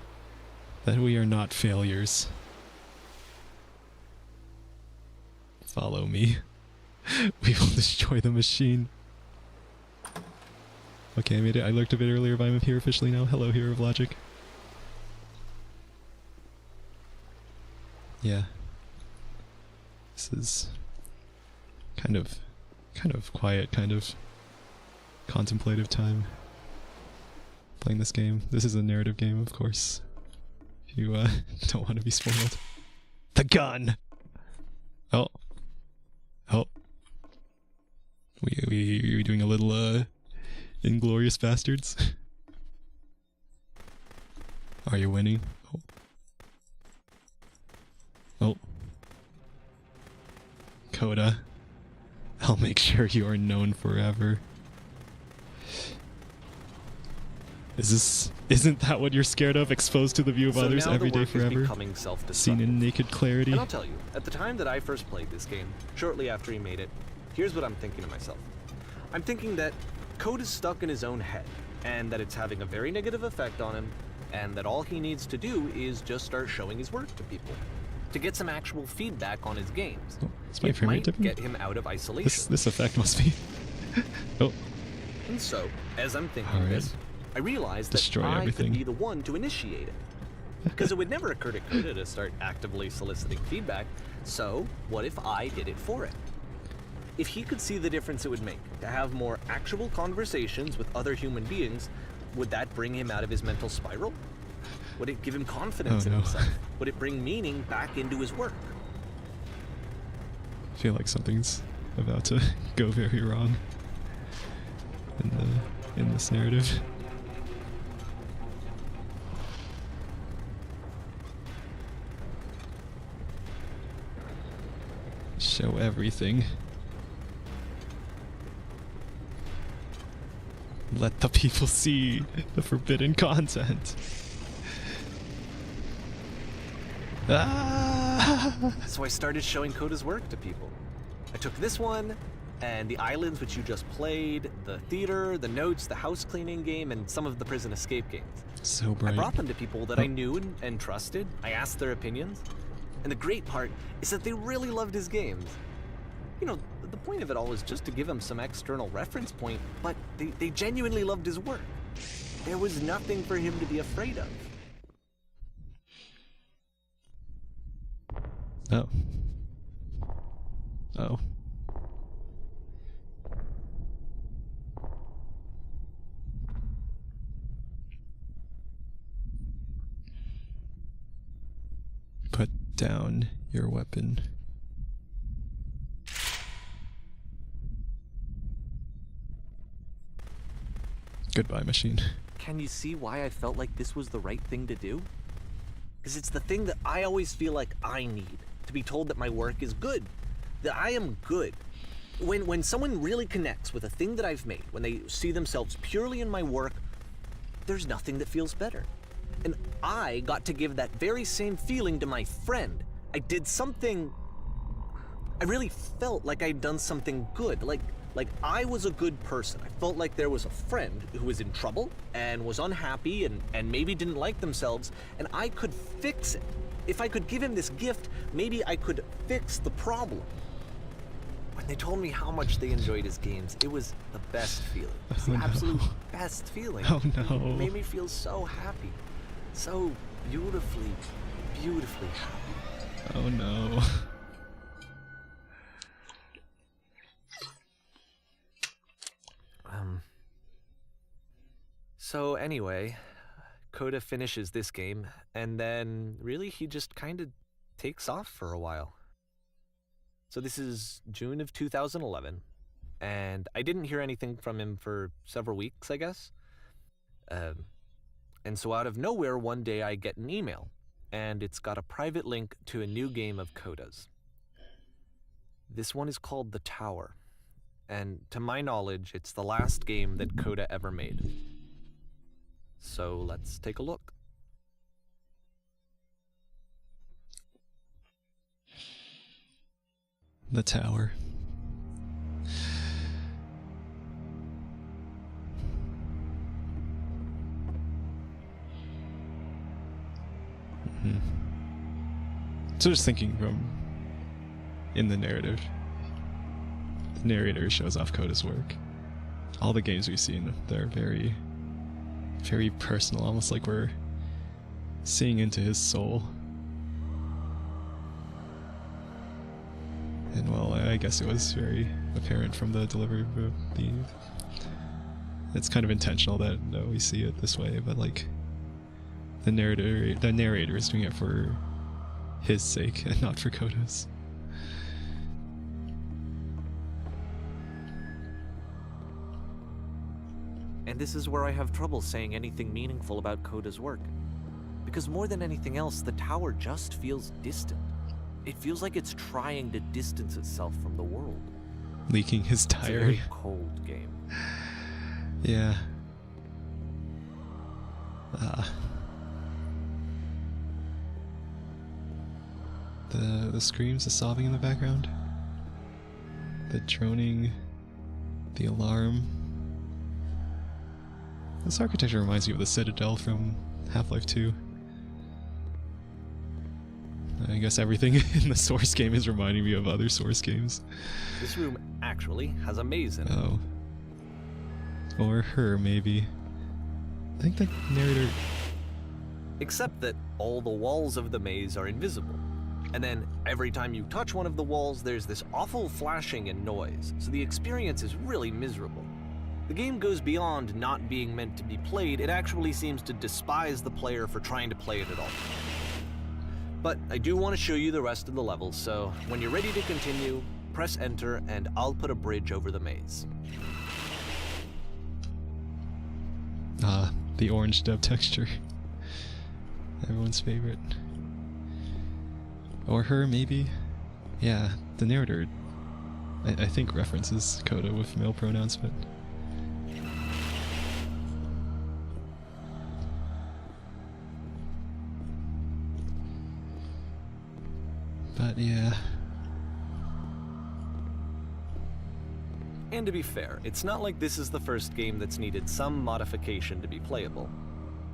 that we are not failures. Follow me. We will destroy the machine. Okay, I made it. I lurked a bit earlier, but I'm here officially now. Hello, Hero of Logic. Yeah. This is kind of quiet, kind of contemplative time playing this game. This is a narrative game, of course. If you don't want to be spoiled. The gun! Oh. Oh. We doing a little Inglorious Bastards? Are you winning? Oh. Oh. Coda. I'll make sure you are known forever. Isn't that what you're scared of? Exposed to the view of others every day forever? Seen in naked clarity? And I'll tell you, at the time that I first played this game, shortly after he made it, here's what I'm thinking to myself. I'm thinking that Code is stuck in his own head, and that it's having a very negative effect on him, and that all he needs to do is just start showing his work to people, to get some actual feedback on his games. Oh, it might get him out of isolation. This effect must be... Oh. And so, as I'm thinking this, I realized that I could be the one to initiate it. Because it would never occur to Coda to start actively soliciting feedback, so what if I did it for him? If he could see the difference it would make to have more actual conversations with other human beings, would that bring him out of his mental spiral? Would it give him confidence in himself? Would it bring meaning back into his work? I feel like something's about to go very wrong in this narrative. Show everything. Let the people see the forbidden content. Ah! So I started showing Coda's work to people. I took this one, and the islands which you just played, the theater, the notes, the house cleaning game, and some of the prison escape games. So bright. I brought them to people that I knew and trusted. I asked their opinions. And the great part is that they really loved his games. You know, the point of it all was just to give him some external reference point, but they genuinely loved his work. There was nothing for him to be afraid of. Oh. Oh. Put down your weapon. Goodbye, machine. Can you see why I felt like this was the right thing to do? Because it's the thing that I always feel like I need, to be told that my work is good, that I am good. When someone really connects with a thing that I've made, when they see themselves purely in my work, there's nothing that feels better. And I got to give that very same feeling to my friend. I did something... I really felt like I'd done something good, like I was a good person. I felt like there was a friend who was in trouble and was unhappy and maybe didn't like themselves, and I could fix it. If I could give him this gift, maybe I could fix the problem. When they told me how much they enjoyed his games, it was the best feeling. It's the absolute best feeling. Oh no. It made me feel so happy. So beautifully, beautifully happy. Oh no. So anyway, Coda finishes this game, and then really he just kind of takes off for a while. So this is June of 2011, and I didn't hear anything from him for several weeks, I guess. And so out of nowhere, one day I get an email, and it's got a private link to a new game of Coda's. This one is called The Tower, and to my knowledge, it's the last game that Coda ever made. So let's take a look. The Tower. So just thinking from in the narrative, the narrator shows off Coda's work. All the games we've seen, they're very, very personal, almost like we're seeing into his soul. And well, I guess it was very apparent from the delivery of the... It's kind of intentional that we see it this way, but like the narrator is doing it for his sake and not for Coda's. And this is where I have trouble saying anything meaningful about Coda's work. Because more than anything else, the tower just feels distant. It feels like it's trying to distance itself from the world. Leaking his It's a diary. very cold game. Yeah. The screams, the sobbing in the background, the droning, the alarm. This architecture reminds me of the Citadel from Half-Life 2. I guess everything in the Source game is reminding me of other Source games. This room actually has a maze in it. Oh. Or her, maybe. I think the narrator... Except that all the walls of the maze are invisible. And then every time you touch one of the walls, there's this awful flashing and noise, so the experience is really miserable. The game goes beyond not being meant to be played, it actually seems to despise the player for trying to play it at all. But I do want to show you the rest of the levels, so when you're ready to continue, press enter and I'll put a bridge over the maze. Ah, the orange dub texture. Everyone's favorite. Or her, maybe? Yeah, the narrator, I think, references Coda with male pronouns, but... But yeah... And to be fair, it's not like this is the first game that's needed some modification to be playable.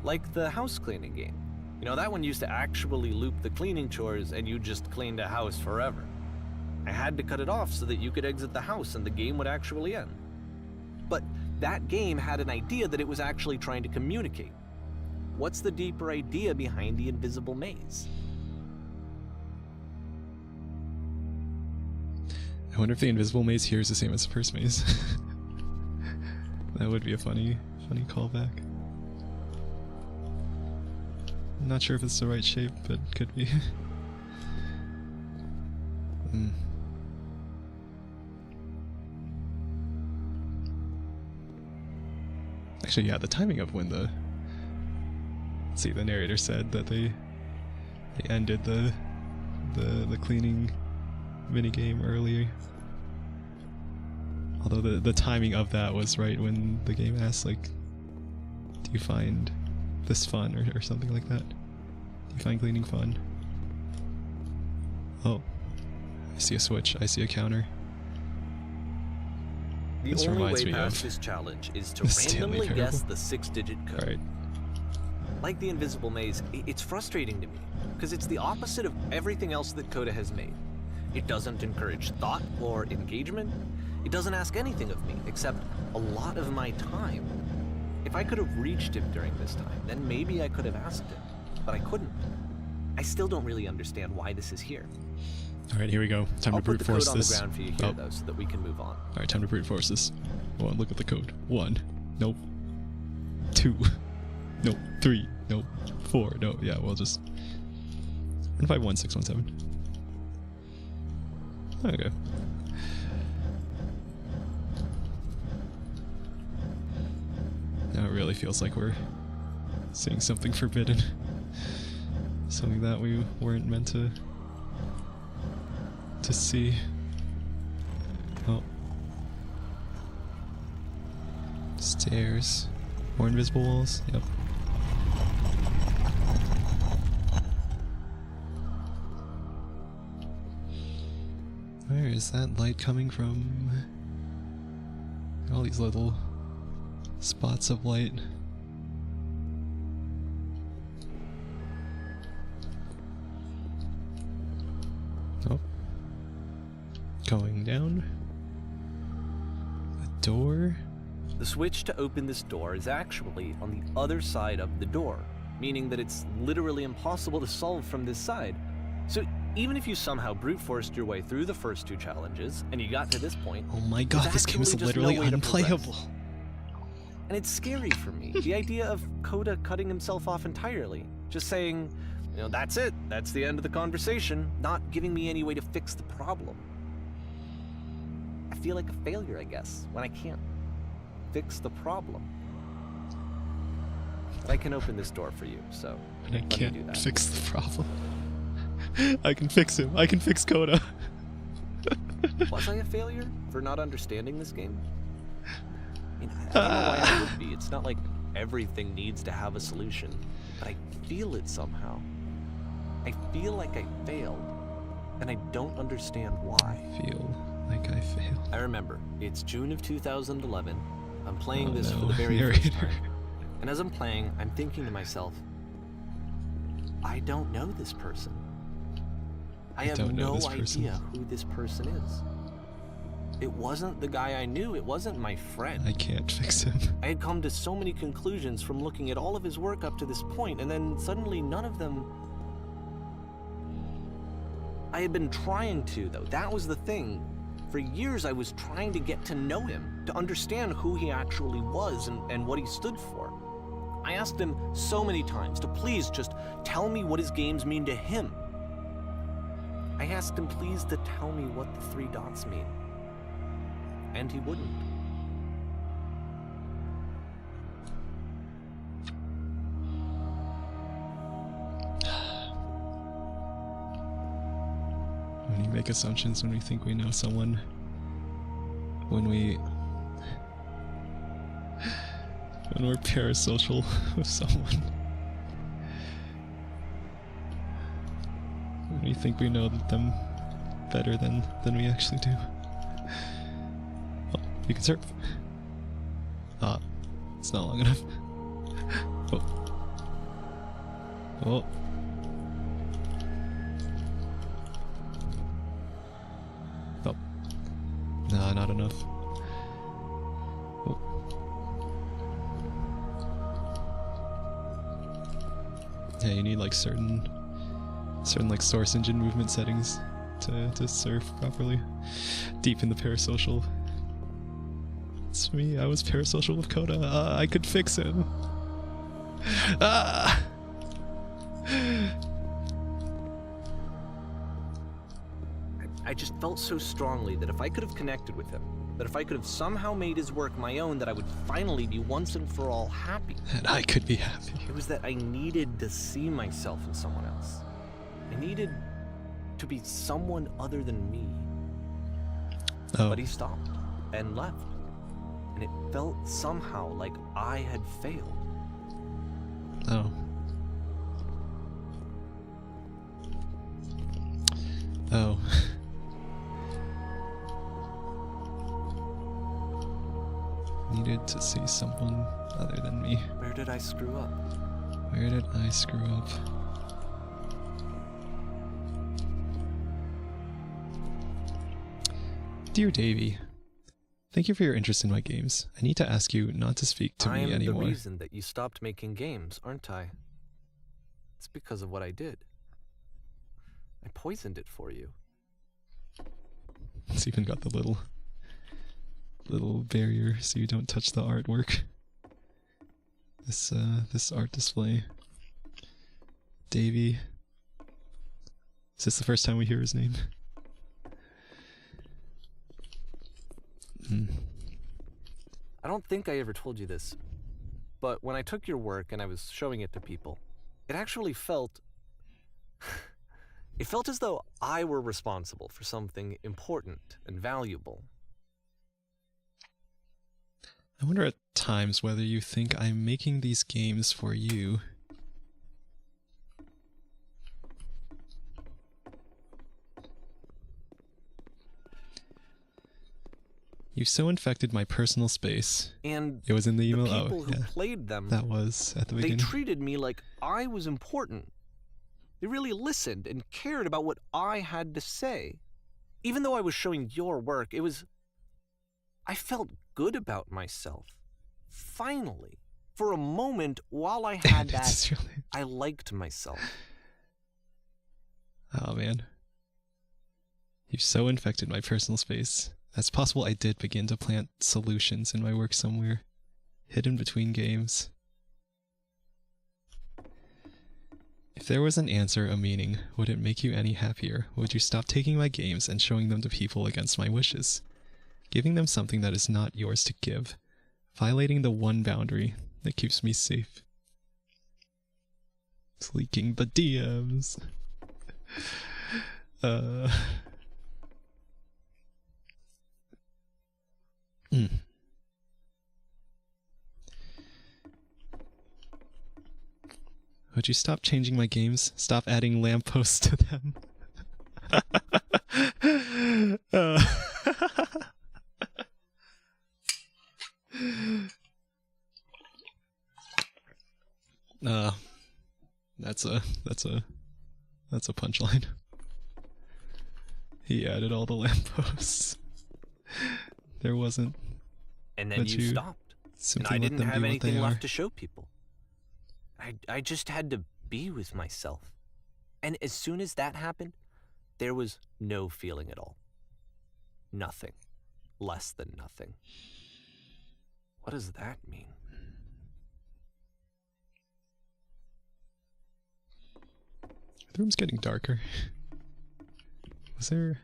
Like the house cleaning game. You know, that one used to actually loop the cleaning chores and you just cleaned a house forever. I had to cut it off so that you could exit the house and the game would actually end. But that game had an idea that it was actually trying to communicate. What's the deeper idea behind the invisible maze? I wonder if the invisible maze here is the same as the first maze. That would be a funny callback. I'm not sure if it's the right shape, but could be. Actually, yeah, the timing of when the... Let's see, the narrator said that they ended the cleaning minigame early. Although the timing of that was right when the game asked, like, do you find this fun, or something like that? Do you find cleaning fun? Oh, I see a switch, I see a counter. The This only reminds way me past of this challenge is to the Stanley randomly Parable. guess the 6-digit code. Alright, Like the invisible maze, it's frustrating to me, because it's the opposite of everything else that Coda has made. It doesn't encourage thought or engagement. It doesn't ask anything of me, except a lot of my time. If I could have reached him during this time, then maybe I could have asked him, but I couldn't. I still don't really understand why this is here. alright, here we go. Time I'll to put brute the force code on this. the ground for you here, though, so that we can move on. Alright, time to brute force this. One, look at the code. 1. Nope. 2. Nope. 3. Nope. 4. No, yeah, we'll just... 151617. Okay. Now it really feels like we're seeing something forbidden. Something that we weren't meant to see. Oh. Stairs. More invisible walls? Yep. Where is that light coming from? All these little spots of light. Oh. Going down. A door? The switch to open this door is actually on the other side of the door, meaning that it's literally impossible to solve from this side. So even if you somehow brute forced your way through the first 2 challenges and you got to this point, Oh my god, there's this game is actually just no literally way to progress. unplayable. And it's scary for me, the idea of Coda cutting himself off entirely, just saying, you know, that's it, that's the end of the conversation, not giving me any way to fix the problem. I feel like a failure, I guess, when I can't fix the problem. But I can open this door for you, so And I let me do can't that. fix the problem. I can fix him. I can fix Coda. Was I a failure for not understanding this game? I mean, I don't know why I would be. It's not like everything needs to have a solution, but I feel it somehow. I feel like I failed, and I don't understand why. Feel like I failed. I remember, it's June of 2011. I'm playing Oh this for no, the very narrator. first time. And as I'm playing, I'm thinking to myself, I don't know this person. I have don't know no this person. idea who this person is. It wasn't the guy I knew, it wasn't my friend. I can't fix him. I had come to so many conclusions from looking at all of his work up to this point, and then suddenly none of them... I had been trying to, though. That was the thing. For years I was trying to get to know him, to understand who he actually was and what he stood for. I asked him so many times to please just tell me what his games mean to him. I asked him please to tell me what the 3 dots mean. And he wouldn't. When you make assumptions when we think we know someone, when we're parasocial with someone, when we think we know them better than we actually do. Oh, you can surf. Ah, it's not long enough. Oh. Oh. Oh. Nah, not enough. Oh. Yeah, you need like certain like source engine movement settings to surf properly. Deep in the parasocial. It's me, I was parasocial with Coda. I could fix him. Ah! I just felt so strongly that if I could have connected with him, that if I could have somehow made his work my own, that I would finally be once and for all happy. And I could be happy. It was that I needed to see myself in someone else. I needed to be someone other than me. Oh. But he stopped and left. And it felt somehow like I had failed. Oh. Oh. Needed to see someone other than me. Where did I screw up? Where did I screw up? Dear Davey, thank you for your interest in my games. I need to ask you not to speak to me anymore. I am the reason that you stopped making games, aren't I? It's because of what I did. I poisoned it for you. It's even got the little barrier so you don't touch the artwork. This art display. Davey. Is this the first time we hear his name? I don't think I ever told you this, but when I took your work and I was showing it to people, it actually felt... it felt as though I were responsible for something important and valuable. I wonder at times whether you think I'm making these games for you. You so infected my personal space. And it was in the email. The people oh, who yeah. played them, that was at the beginning. They treated me like I was important. They really listened and cared about what I had to say. Even though I was showing your work, it was... I felt good about myself. Finally. For a moment, while I had that, really... I liked myself. Oh, man. You've so infected my personal space. It's possible I did begin to plant solutions in my work somewhere, hidden between games. If there was an answer, a meaning, would it make you any happier? Would you stop taking my games and showing them to people against my wishes? Giving them something that is not yours to give. Violating the one boundary that keeps me safe. It's leaking the DMs. Would you stop changing my games? Stop adding lampposts to them? That's a punchline. He added all the lampposts. There wasn't. And then you stopped. And I didn't have anything left to show people. I just had to be with myself. And as soon as that happened, there was no feeling at all. Nothing. Less than nothing. What does that mean? The room's getting darker. Was there...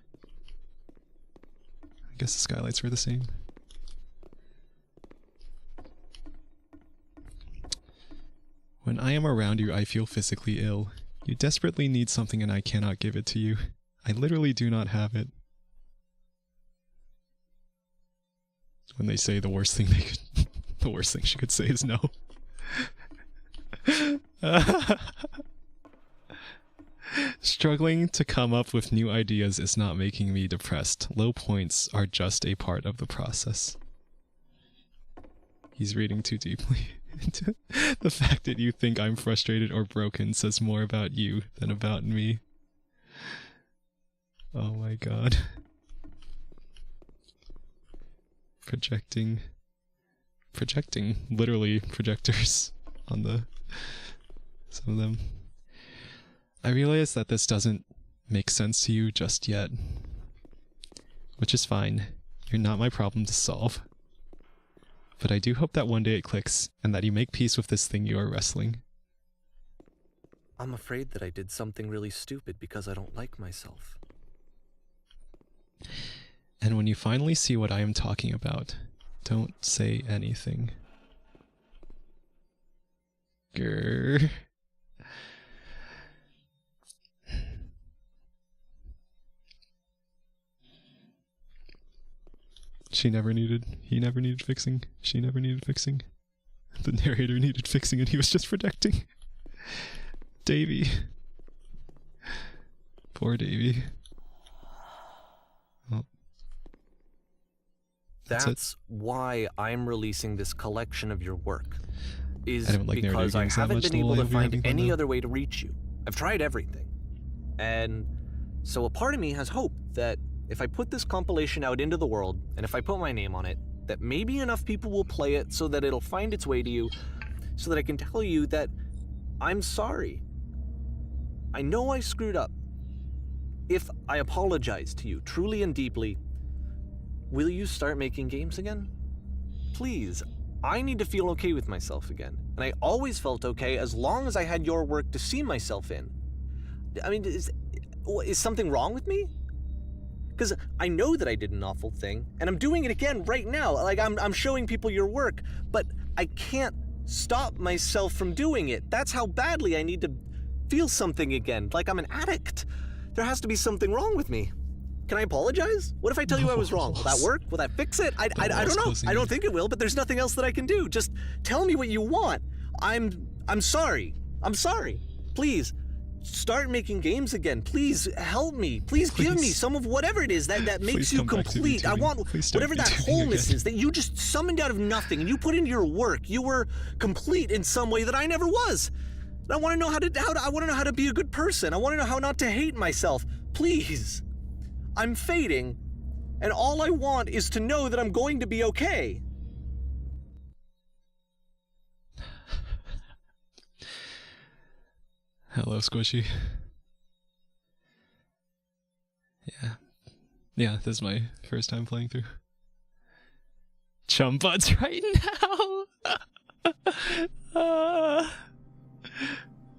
I guess the skylights were the same. When I am around you, I feel physically ill. You desperately need something and I cannot give it to you. I literally do not have it. When they say the worst thing they could... the worst thing she could say is no. Struggling to come up with new ideas is not making me depressed. Low points are just a part of the process. He's reading too deeply. The fact that you think I'm frustrated or broken says more about you than about me. Oh my god. Projecting, literally projectors on the some of them. I realize that this doesn't make sense to you just yet, which is fine. You're not my problem to solve. But I do hope that one day it clicks, and that you make peace with this thing you are wrestling. I'm afraid that I did something really stupid because I don't like myself. And when you finally see what I am talking about, don't say anything. Grrr. He never needed fixing. She never needed fixing. The narrator needed fixing and he was just protecting. Davy. Poor Davy. Oh. That's why I'm releasing this collection of your work. Is like because I haven't been able to find any though. other way to reach you. I've tried everything. And so a part of me has hope that if I put this compilation out into the world, and if I put my name on it, that maybe enough people will play it so that it'll find its way to you, so that I can tell you that I'm sorry. I know I screwed up. If I apologize to you truly and deeply, will you start making games again? Please, I need to feel okay with myself again. And I always felt okay as long as I had your work to see myself in. I mean, is something wrong with me? Because I know that I did an awful thing, and I'm doing it again right now. Like, I'm showing people your work, but I can't stop myself from doing it. That's how badly I need to feel something again, like I'm an addict. There has to be something wrong with me. Can I apologize? What if I tell you I was wrong? Will that work? Will that fix it? I don't know. I don't think it will, but there's nothing else that I can do. Just tell me what you want. I'm sorry. I'm sorry. Please. Start making games again. Please help me. Please give me some of whatever it is that makes you complete. I want whatever that wholeness is that you just summoned out of nothing and you put into your work. You were complete in some way that I never was. And I want to know how to be a good person. I want to know how not to hate myself. Please. I'm fading, and all I want is to know that I'm going to be okay. Hello, Squishy. Yeah, this is my first time playing through. Chum buds right now!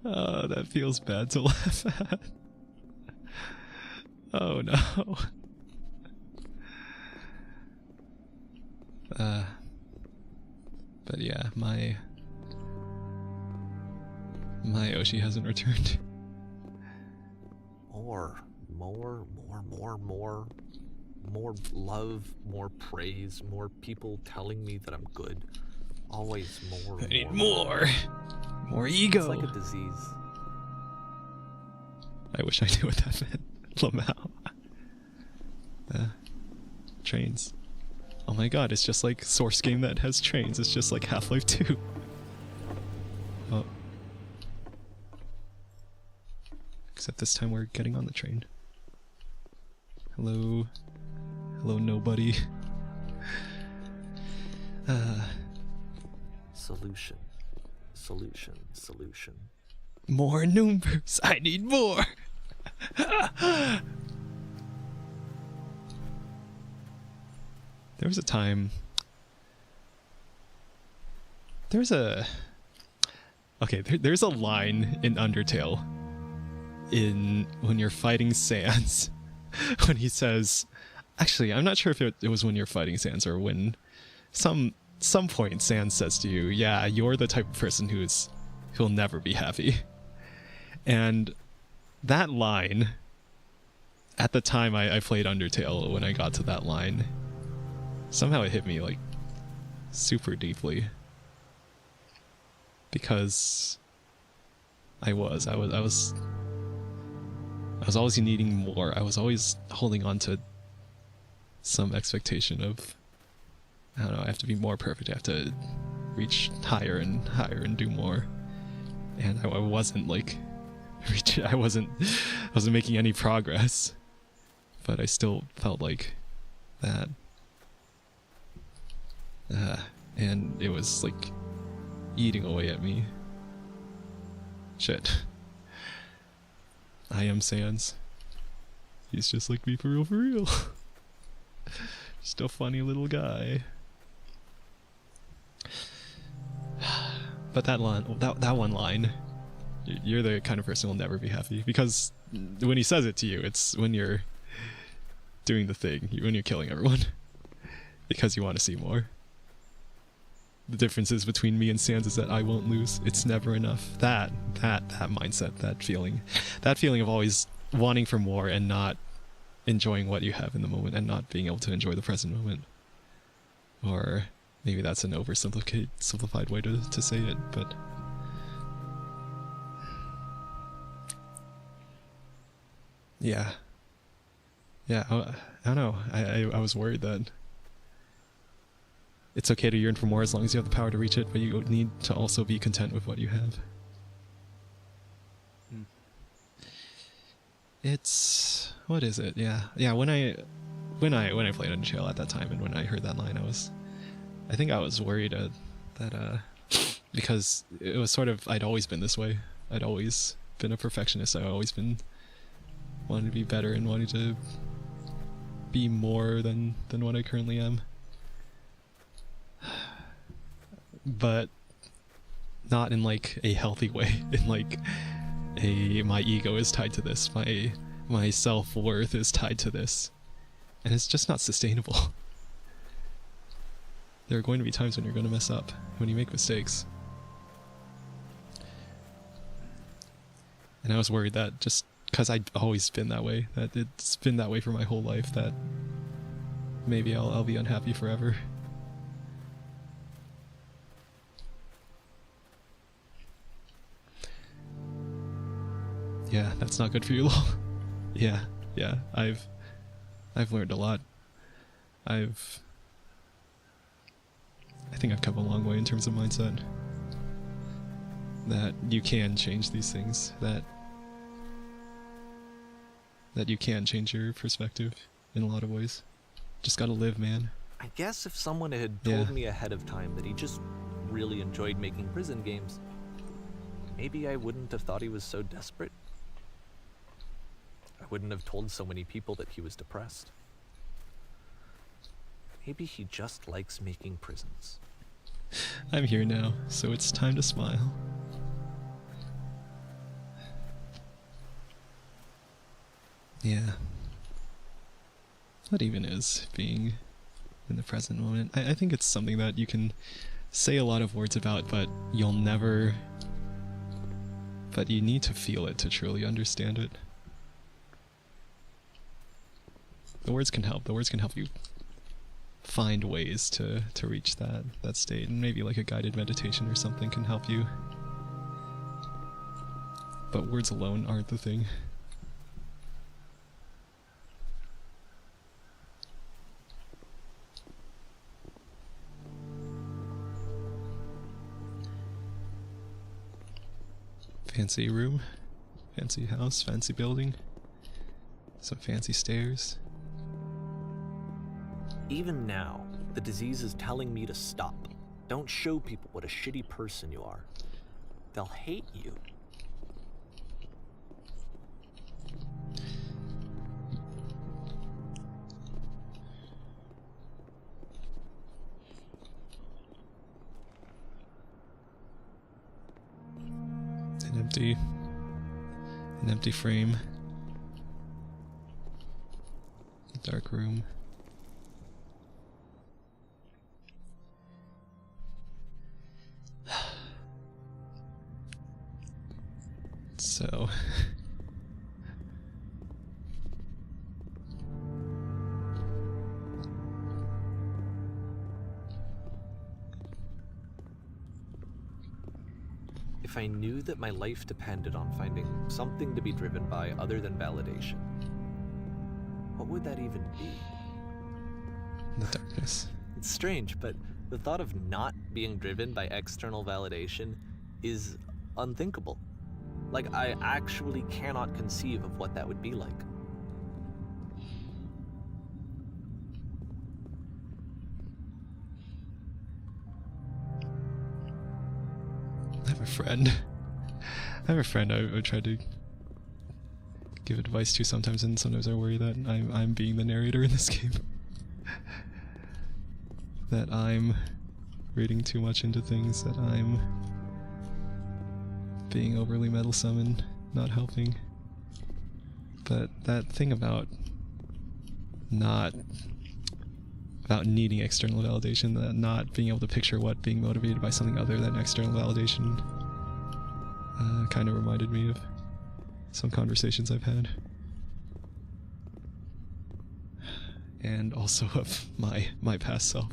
Oh, that feels bad to laugh at. Oh no. But yeah, my Oshi hasn't returned. More love, more praise, more people telling me that I'm good. Always more. I need more. More ego. It's like a disease. I wish I knew what that meant. Lamau. Trains. Oh my god, it's just like Source game that has trains. It's just like Half-Life 2. Oh. Except this time we're getting on the train. Hello. Hello, nobody. Solution. More numbers. I need more. There was a time. There's a line in Undertale when you're fighting Sans when he says, actually, I'm not sure if it was when you're fighting Sans or when some point Sans says to you, yeah, you're the type of person who'll never be happy. And that line, at the time I played Undertale, when I got to that line, somehow it hit me like super deeply. Because I was always needing more. I was always holding on to some expectation of, I don't know, I have to be more perfect. I have to reach higher and higher and do more. And I wasn't like I wasn't making any progress. But I still felt like that. And it was like eating away at me. Shit. I am Sans. He's just like me for real, for real. Just a funny little guy. But that line, that one line, you're the kind of person who'll never be happy. Because when he says it to you, it's when you're doing the thing, when you're killing everyone. Because you want to see more. The differences between me and Sans is that I won't lose. It's never enough. That mindset, that feeling of always wanting for more and not enjoying what you have in the moment and not being able to enjoy the present moment. Or maybe that's an simplified way to say it, but yeah, I don't know. I was worried that it's okay to yearn for more as long as you have the power to reach it, but you need to also be content with what you have. It's, what is it? Yeah. When I played Undertale at that time, and when I heard that line, I think I was worried that because it was sort of, I'd always been this way. I'd always been a perfectionist. I've always been wanting to be better and wanting to be more than what I currently am. But not in like a healthy way. In like my ego is tied to this. My self-worth is tied to this. And it's just not sustainable. There are going to be times when you're going to mess up, when you make mistakes. And I was worried that just because I'd always been that way, that it's been that way for my whole life, that maybe I'll be unhappy forever. Yeah, that's not good for you, lol. Yeah, I've learned a lot. I think I've come a long way in terms of mindset. That you can change these things. That you can change your perspective in a lot of ways. Just gotta live, man. I guess if someone had told me ahead of time that he just really enjoyed making prison games, maybe I wouldn't have thought he was so desperate. I wouldn't have told so many people that he was depressed. Maybe he just likes making prisons. I'm here now, so it's time to smile. Yeah. What even is being in the present moment? I think it's something that you can say a lot of words about, but you need to feel it to truly understand it. The words can help. The words can help you find ways to reach that state, and maybe like a guided meditation or something can help you. But words alone aren't the thing. Fancy room, fancy house, fancy building, some fancy stairs. Even now, the disease is telling me to stop. Don't show people what a shitty person you are. They'll hate you. An empty frame. Dark room. So... If I knew that my life depended on finding something to be driven by other than validation, what would that even be? The darkness. It's strange, but the thought of not being driven by external validation is unthinkable. Like, I actually cannot conceive of what that would be like. I have a friend. I try to give advice to sometimes, and sometimes I worry that I'm being the narrator in this game. That I'm reading too much into things, that I'm being overly meddlesome and not helping. But that thing about needing external validation, that not being able to picture what being motivated by something other than external validation, kind of reminded me of some conversations I've had. And also of my past self.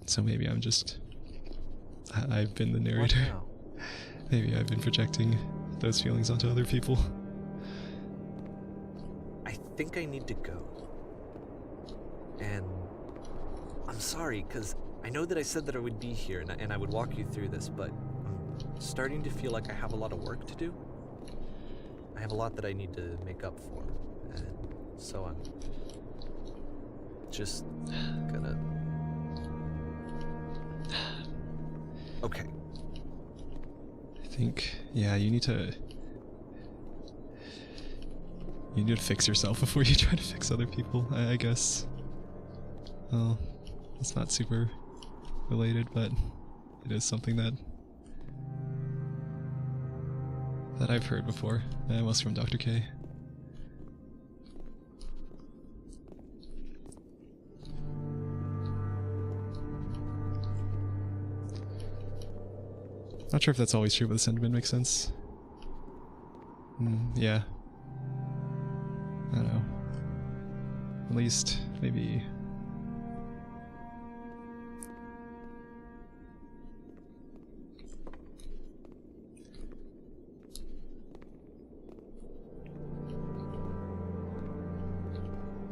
So maybe I've been the narrator. What now? Maybe I've been projecting those feelings onto other people. I think I need to go. And I'm sorry, because I know that I said that I would be here and I would walk you through this, but I'm starting to feel like I have a lot of work to do. I have a lot that I need to make up for, and so I'm just gonna... Okay. I think, yeah, you need to fix yourself before you try to fix other people, I guess. Well, it's not super related, but it is something that I've heard before, mostly from Dr. K. Not sure if that's always true, but the sentiment makes sense. Yeah. I don't know. At least, maybe...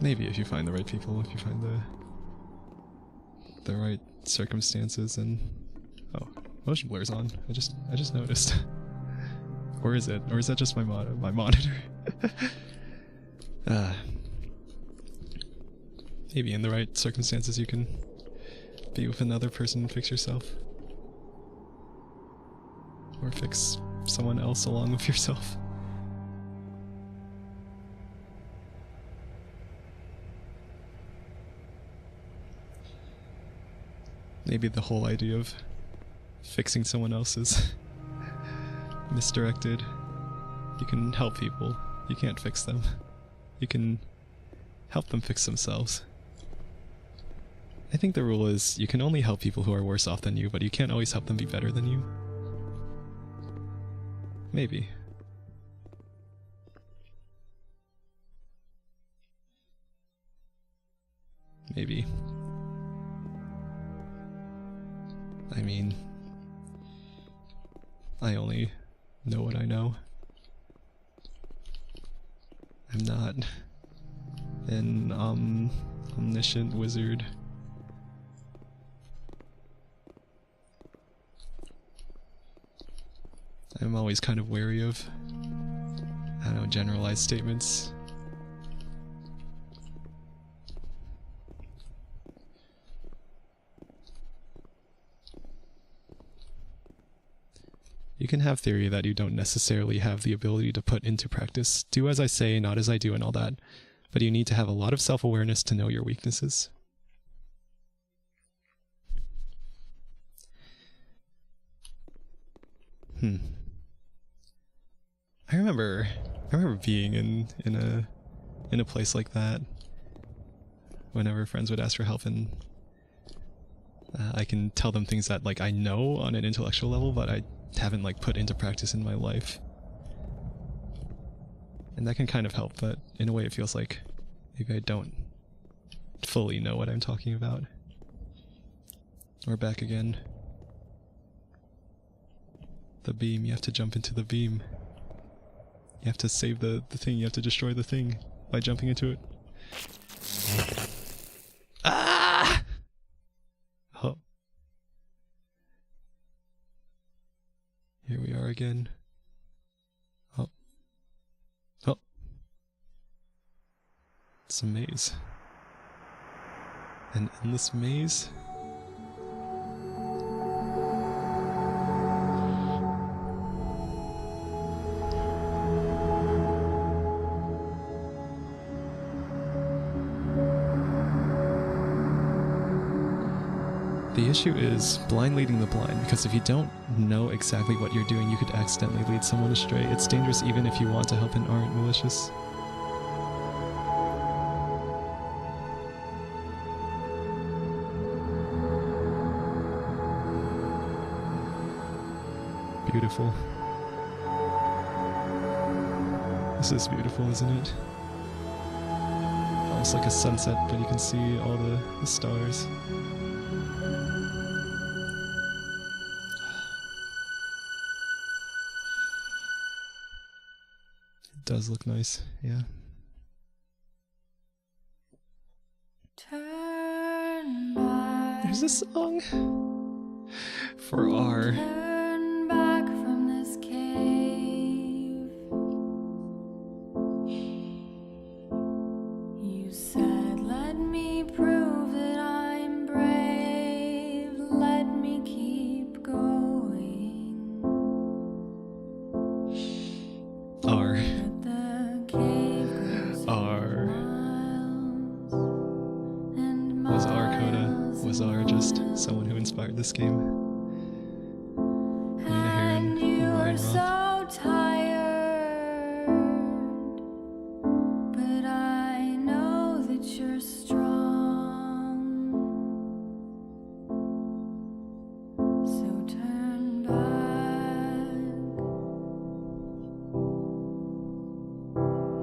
Maybe if you find the right people, if you find the right circumstances, and... Oh, motion blur's on. I just noticed. Or is it? Or is that just my monitor? Maybe in the right circumstances you can be with another person and fix yourself. Or fix someone else along with yourself. Maybe the whole idea of fixing someone else is misdirected. You can help people. You can't fix them. You can help them fix themselves. I think the rule is you can only help people who are worse off than you, but you can't always help them be better than you. Maybe. Maybe. I mean, I only know what I know. I'm not an omniscient wizard. I'm always kind of wary of, I don't know, generalized statements. You can have theory that you don't necessarily have the ability to put into practice. Do as I say, not as I do, and all that. But you need to have a lot of self-awareness to know your weaknesses. I remember being in a place like that whenever friends would ask for help, and I can tell them things that like I know on an intellectual level, but I haven't like put into practice in my life. And that can kind of help, but in a way it feels like maybe I don't fully know what I'm talking about. We're back again. The beam, you have to jump into the beam. You have to save the thing, you have to destroy the thing by jumping into it. Ah! Oh. Here we are again. Oh. Oh. It's a maze. An endless maze? The issue is blind leading the blind, because if you don't know exactly what you're doing, you could accidentally lead someone astray. It's dangerous even if you want to help and aren't malicious. Beautiful. This is beautiful, isn't it? Almost like a sunset, but you can see all the stars. It does look nice, yeah. Turn back. There's a song for R. Turn back from this cave. You said, let me prove that I'm brave. Let me keep going. R. But the cave goes R. miles and Was R Coda? miles Was R just someone who inspired this game? Lena Heron and and you Ryan are Roth. so tired, but I know that you're strong. So turn back,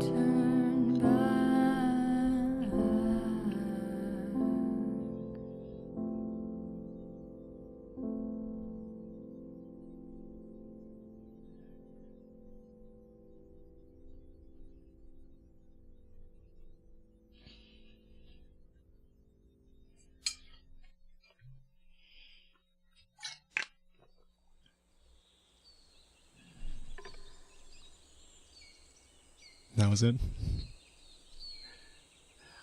turn back. That was it.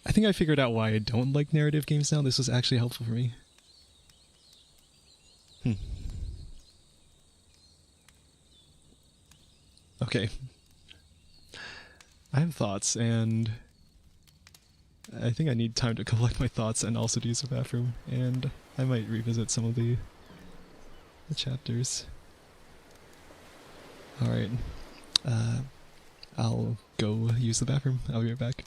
I think I figured out why I don't like narrative games now. This was actually helpful for me. Okay. I have thoughts, and I think I need time to collect my thoughts and also to use the bathroom, and I might revisit some of the chapters. Alright. I'll go use the bathroom. I'll be right back.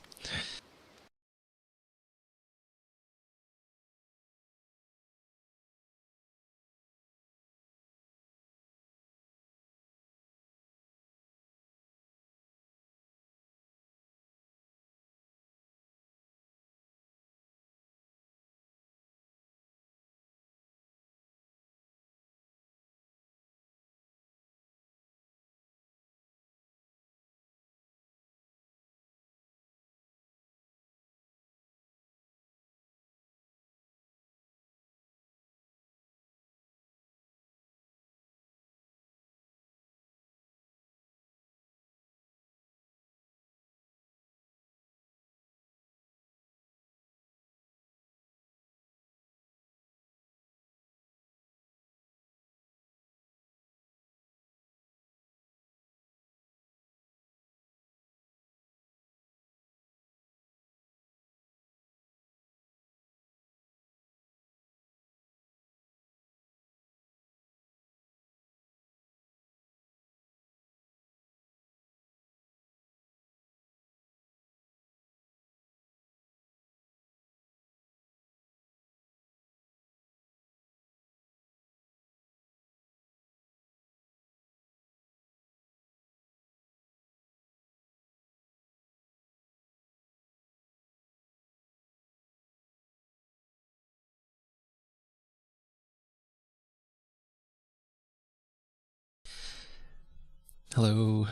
Hello.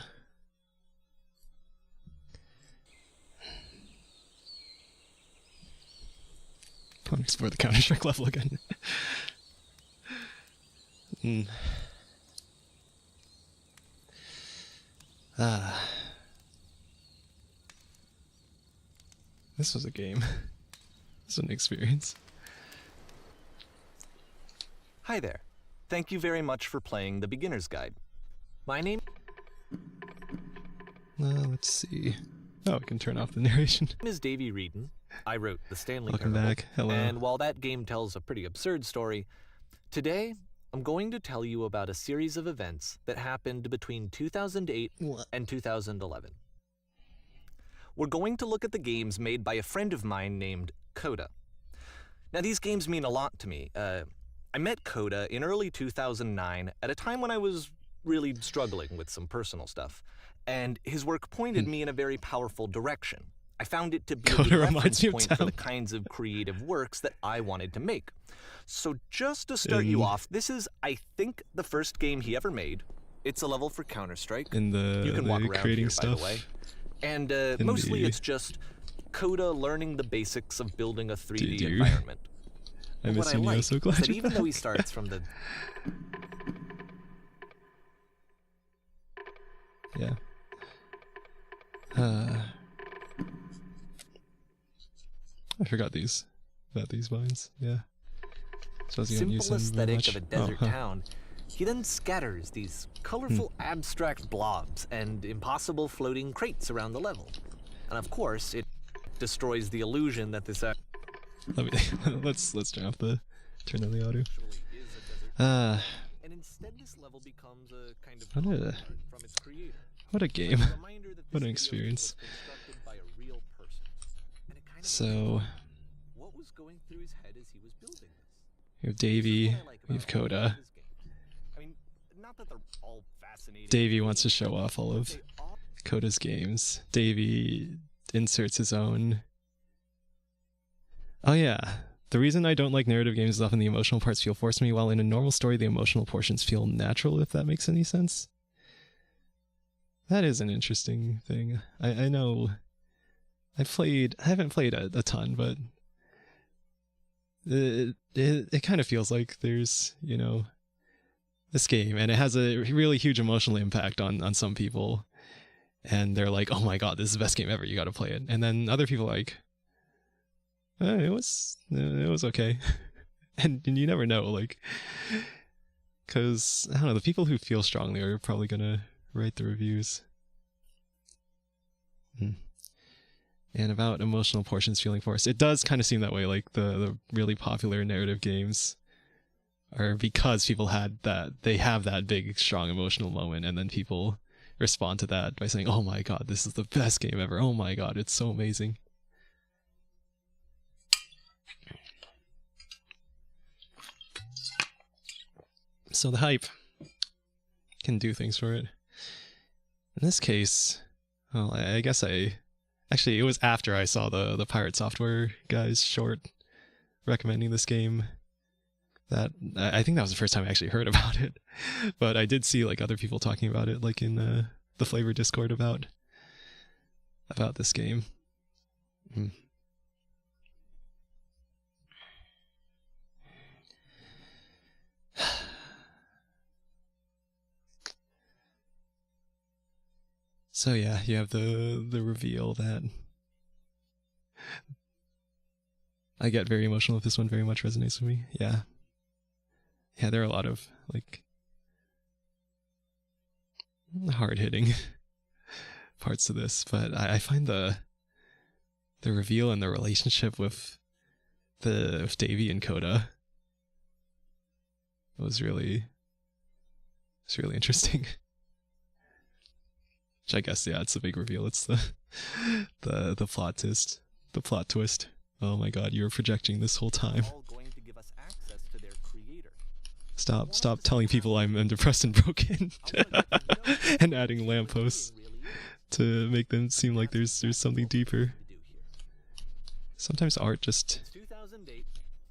I want to explore the Counter-Strike level again. This was a game. This was an experience. Hi there. Thank you very much for playing The Beginner's Guide. My name Let's see. Oh, I can turn off the narration. is Davey Reedon. I wrote The Stanley Welcome Parable. back. Hello. And while that game tells a pretty absurd story, today I'm going to tell you about a series of events that happened between 2008 and 2011. We're going to look at the games made by a friend of mine named Coda. Now, these games mean a lot to me. I met Coda in early 2009 at a time when I was really struggling with some personal stuff, and his work pointed me in a very powerful direction. I found it to be Coda a reminds reference me of point for the Talon. kinds of creative works that I wanted to make. So just to start you off, this is, I think, the first game he ever made. It's a level for Counter-Strike. In You can walk the around creating here, stuff. by the way. And mostly the- it's just Coda learning the basics of building a 3D Dude. environment. I But miss what I you, Neo. like So is glad that you're even though he back. starts from the Yeah. I forgot these. About these vines. Yeah. So I was gonna use simple them very aesthetic much. of a desert Oh, huh. town, he then scatters these colorful abstract blobs and impossible floating crates around the level. And of course, it destroys the illusion that this Let me let's turn on the audio. actually is a desert. And instead this level becomes a kind of What a- concept art from its creator. What a game. A reminder that What an this video experience. was constructed by a real person. And it kind of So what was going through his head as he was building this. we have This is Davey, what I like we have about all Coda. his games. I mean, not that they're all fascinating. Davey wants to show off all of They all Coda's games. Davey inserts his own. Oh yeah. The reason I don't like narrative games is often the emotional parts feel forced to me, while in a normal story the emotional portions feel natural, if that makes any sense. That is an interesting thing. I know I haven't played a ton, but it kind of feels like there's, you know, this game, and it has a really huge emotional impact on some people, and they're like, oh my god, this is the best game ever, you gotta play it. And then other people are like, it was okay. and you never know, like, because I don't know, the people who feel strongly are probably gonna write the reviews. And about emotional portions feeling forced, it does kind of seem that way. Like the really popular narrative games are because people they have that big strong emotional moment, and then people respond to that by saying, oh my god, this is the best game ever, oh my god, it's so amazing. So the hype can do things for it. In this case, well, I guess actually, it was after I saw the Pirate Software guys short recommending this game that I think that was the first time I actually heard about it. But I did see like other people talking about it, like in the Flavor Discord about this game. So yeah, you have the reveal that I get very emotional with this one, very much resonates with me. Yeah. Yeah, there are a lot of like hard hitting parts to this, but I find the reveal and the relationship with Davey and Coda was really interesting. Which I guess, yeah, it's the big reveal. It's the plot twist. The plot twist. Oh my god, you were projecting this whole time. all going to give us access to their creator. Stop telling people I'm depressed and broken. And adding lampposts to make them seem like there's something deeper. Sometimes art just 2008,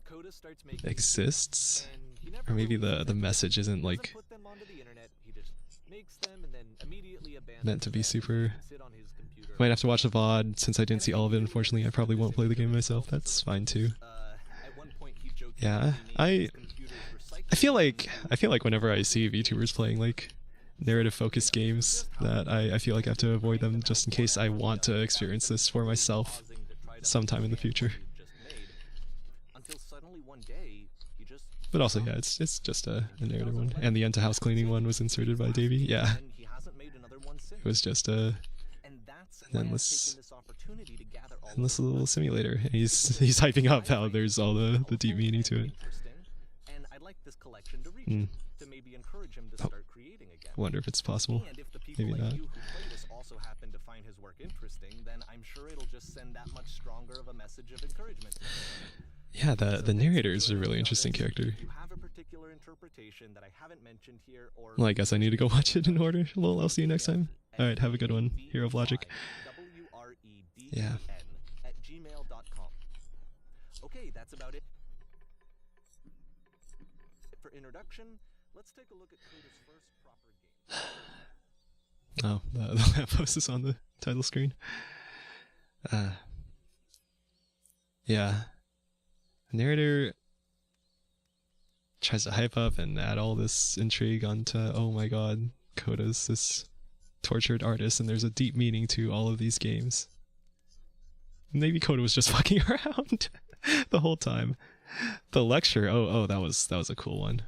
Coda starts making exists. and he never Or maybe releases the them. message isn't He doesn't like put them onto the internet. He just makes them and then immediately meant to be super. Might have to watch the VOD since I didn't see all of it. Unfortunately, I probably won't play the game myself. That's fine too. Yeah, I feel like whenever I see VTubers playing like narrative focused games, that I feel like I have to avoid them just in case I want to experience this for myself sometime in the future. But also, yeah, it's just a narrative one. And the end to house cleaning one was inserted by Davey. Yeah, it was just a endless little simulator. And he's hyping up how there's all the deep meaning to it. Oh, wonder if it's possible. Maybe not. Also happen to find his work interesting, then I'm sure it'll just send that much stronger of a message of encouragement. Yeah, the narrator is a really interesting character. You have a particular interpretation that I haven't mentioned here, or Well, I guess I need to go watch it in order. Lol, I'll see you next time. Alright, have a good one. Hero of Logic. Yeah. @gmail.com. Okay, that's about it. For introduction, let's take a look at Coda's first proper game. Oh, the lamppost is on the title screen. Yeah. The narrator tries to hype up and add all this intrigue onto, oh my god, Coda's this tortured artist and there's a deep meaning to all of these games. Maybe Coda was just fucking around the whole time. The lecture, oh, that was a cool one.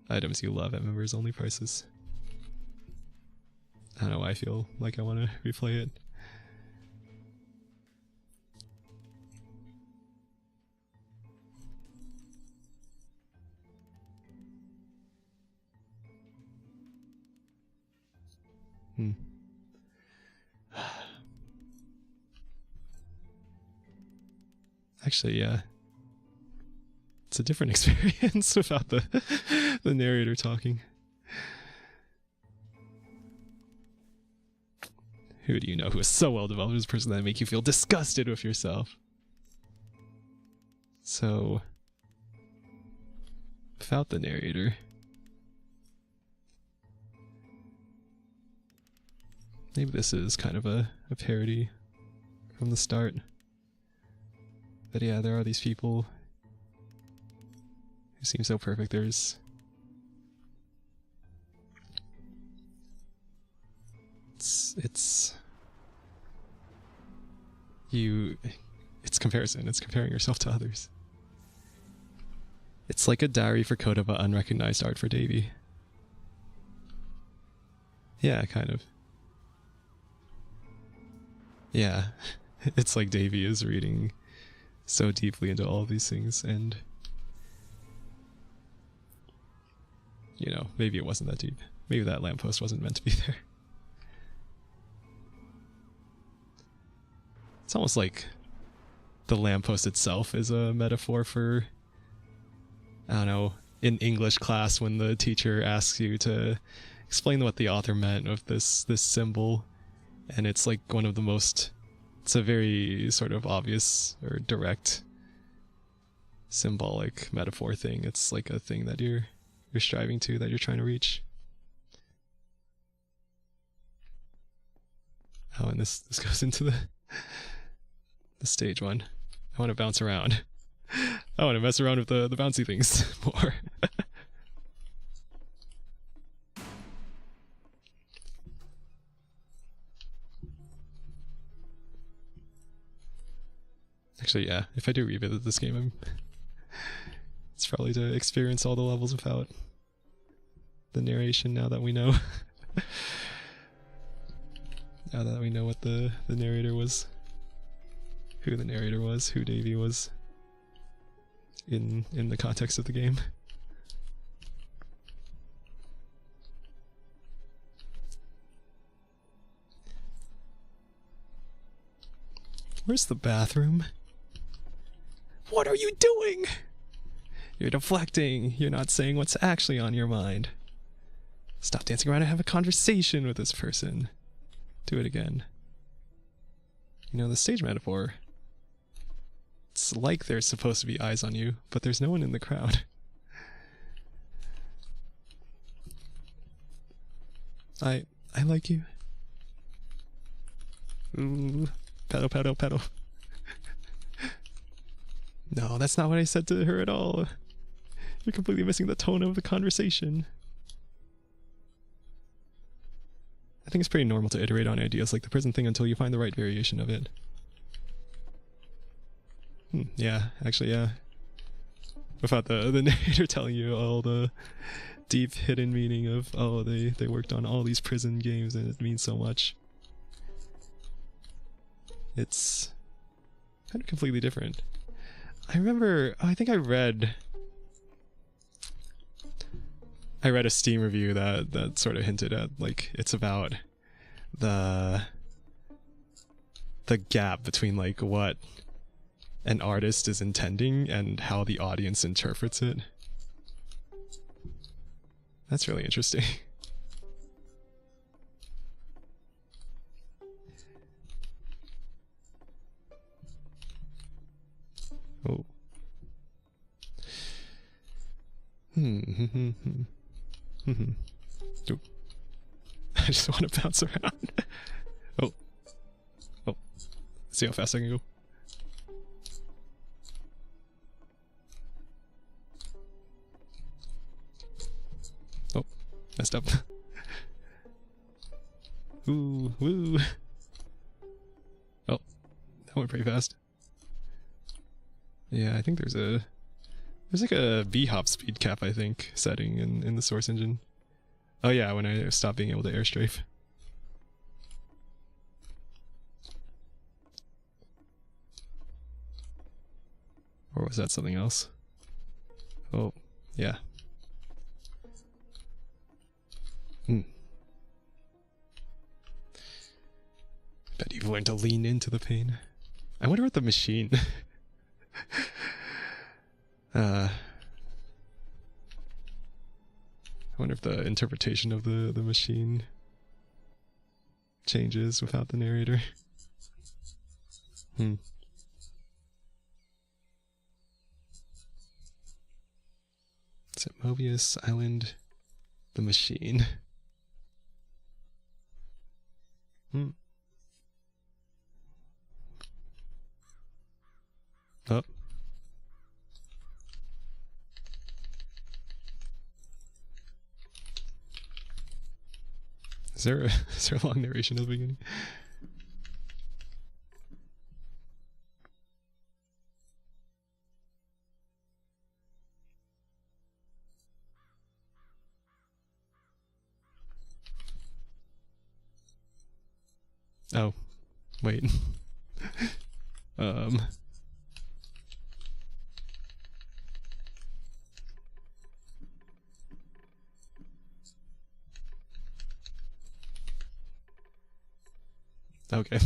Items you love at members only prices. I don't know why I feel like I want to replay it. Actually, yeah. It's a different experience without the narrator talking. Who do you know who is so well developed as a person that make you feel disgusted with yourself? So, without the narrator, maybe this is kind of a parody from the start. But yeah, there are these people who seem so perfect. It's comparison. It's comparing yourself to others. It's like a diary for Coda, but unrecognized art for Davey. Yeah, kind of. Yeah, it's like Davey is reading so deeply into all of these things, and you know, maybe it wasn't that deep. Maybe that lamppost wasn't meant to be there. It's almost like the lamppost itself is a metaphor for, I don't know, in English class when the teacher asks you to explain what the author meant with this symbol, and it's like one of the most, it's a very sort of obvious or direct symbolic metaphor thing. It's like a thing that you're striving to, that you're trying to reach. Oh, and this goes into the stage one. I want to bounce around. I want to mess around with the bouncy things more. Actually, yeah, if I do revisit this game, it's probably to experience all the levels without the narration, now that we know. Now that we know what the narrator was. Who the narrator was, who Davey was in the context of the game. Where's the bathroom? What are you doing? You're deflecting. You're not saying what's actually on your mind. Stop dancing around and have a conversation with this person. Do it again. You know, the stage metaphor. It's like there's supposed to be eyes on you, but there's no one in the crowd. I like you. Ooh, pedal, pedal, pedal. No, that's not what I said to her at all. You're completely missing the tone of the conversation. I think it's pretty normal to iterate on ideas like the prison thing until you find the right variation of it. Yeah, actually, yeah. Without the narrator telling you all the deep hidden meaning of, oh, they worked on all these prison games and it means so much. It's kind of completely different. I remember, I think I read a Steam review that sort of hinted at, like, it's about the gap between, like, what an artist is intending and how the audience interprets it. That's really interesting. Oh. Oop. I just want to bounce around. Oh. Oh. See how fast I can go. Oh. Messed up. Ooh. Woo. Oh. That went pretty fast. Yeah, I think there's like a B-hop speed cap, I think, setting in the Source engine. Oh yeah, when I stopped being able to airstrafe. Or was that something else? Oh, yeah. Bet you've learned to lean into the pain. I wonder what the machine... I wonder if the interpretation of the machine changes without the narrator. Is it Mobius Island, the machine? Oh. Is there a long narration at the beginning? Oh, wait. Okay.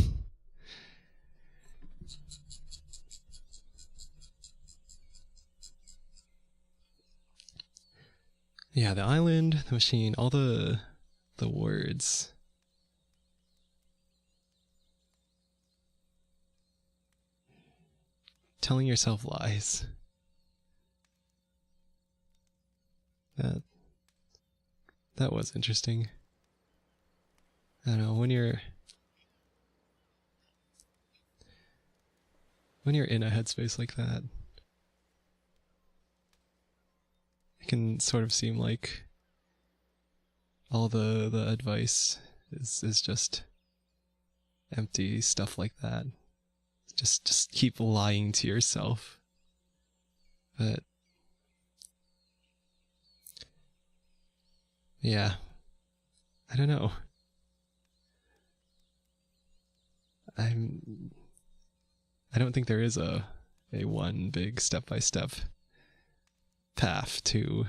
Yeah, the island, the machine, all the words. Telling yourself lies. That was interesting. I don't know, when you're in a headspace like that, it can sort of seem like all the advice is just empty stuff like that. Just keep lying to yourself. But yeah, I don't know. I don't think there is a one big step-by-step path to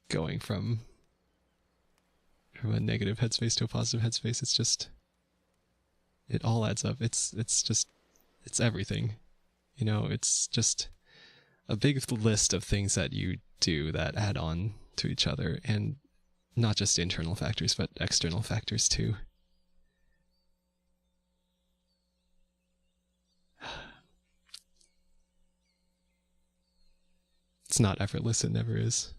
going from a negative headspace to a positive headspace. It's just, it all adds up. It's everything. You know, it's just a big list of things that you do that add on to each other, and not just internal factors, but external factors too. It's not effortless, it never is.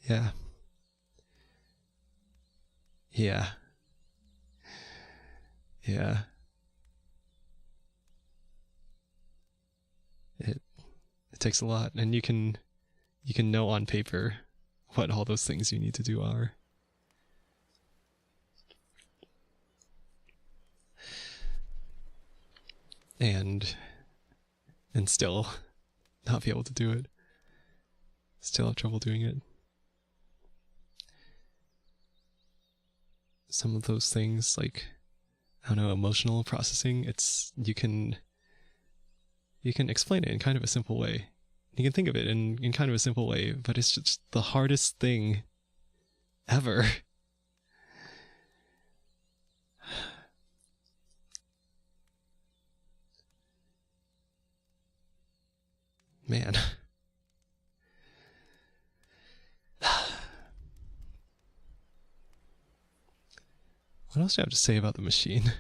Yeah. Yeah. Yeah. It takes a lot, and you can know on paper what all those things you need to do are. And still not be able to do it. Still have trouble doing it. Some of those things, like, I don't know, emotional processing, you can explain it in kind of a simple way. You can think of it in kind of a simple way, but it's just the hardest thing ever. Man. What else do I have to say about the machine?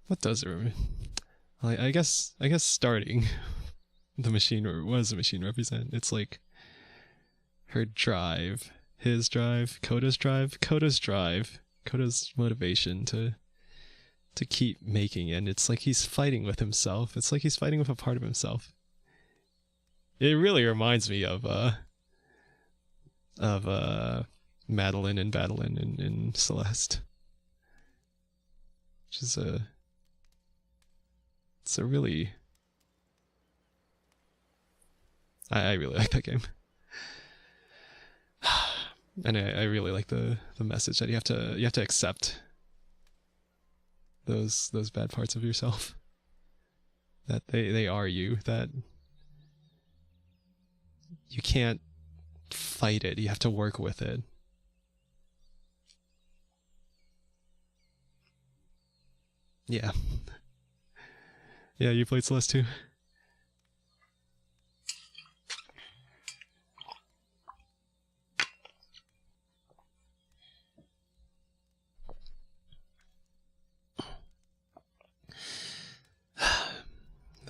What does it remember? I guess starting the machine, or what does the machine represent? It's like her drive, his drive, Coda's drive, Coda's motivation to keep making it. And it's like he's fighting with himself. It's like he's fighting with a part of himself. It really reminds me of Madeline and Badeline in Celeste. Which is it's a really... I really like that game. And I really like the message that you have to accept those bad parts of yourself. That they are you, that you can't fight it, you have to work with it. Yeah. Yeah, you played Celeste too?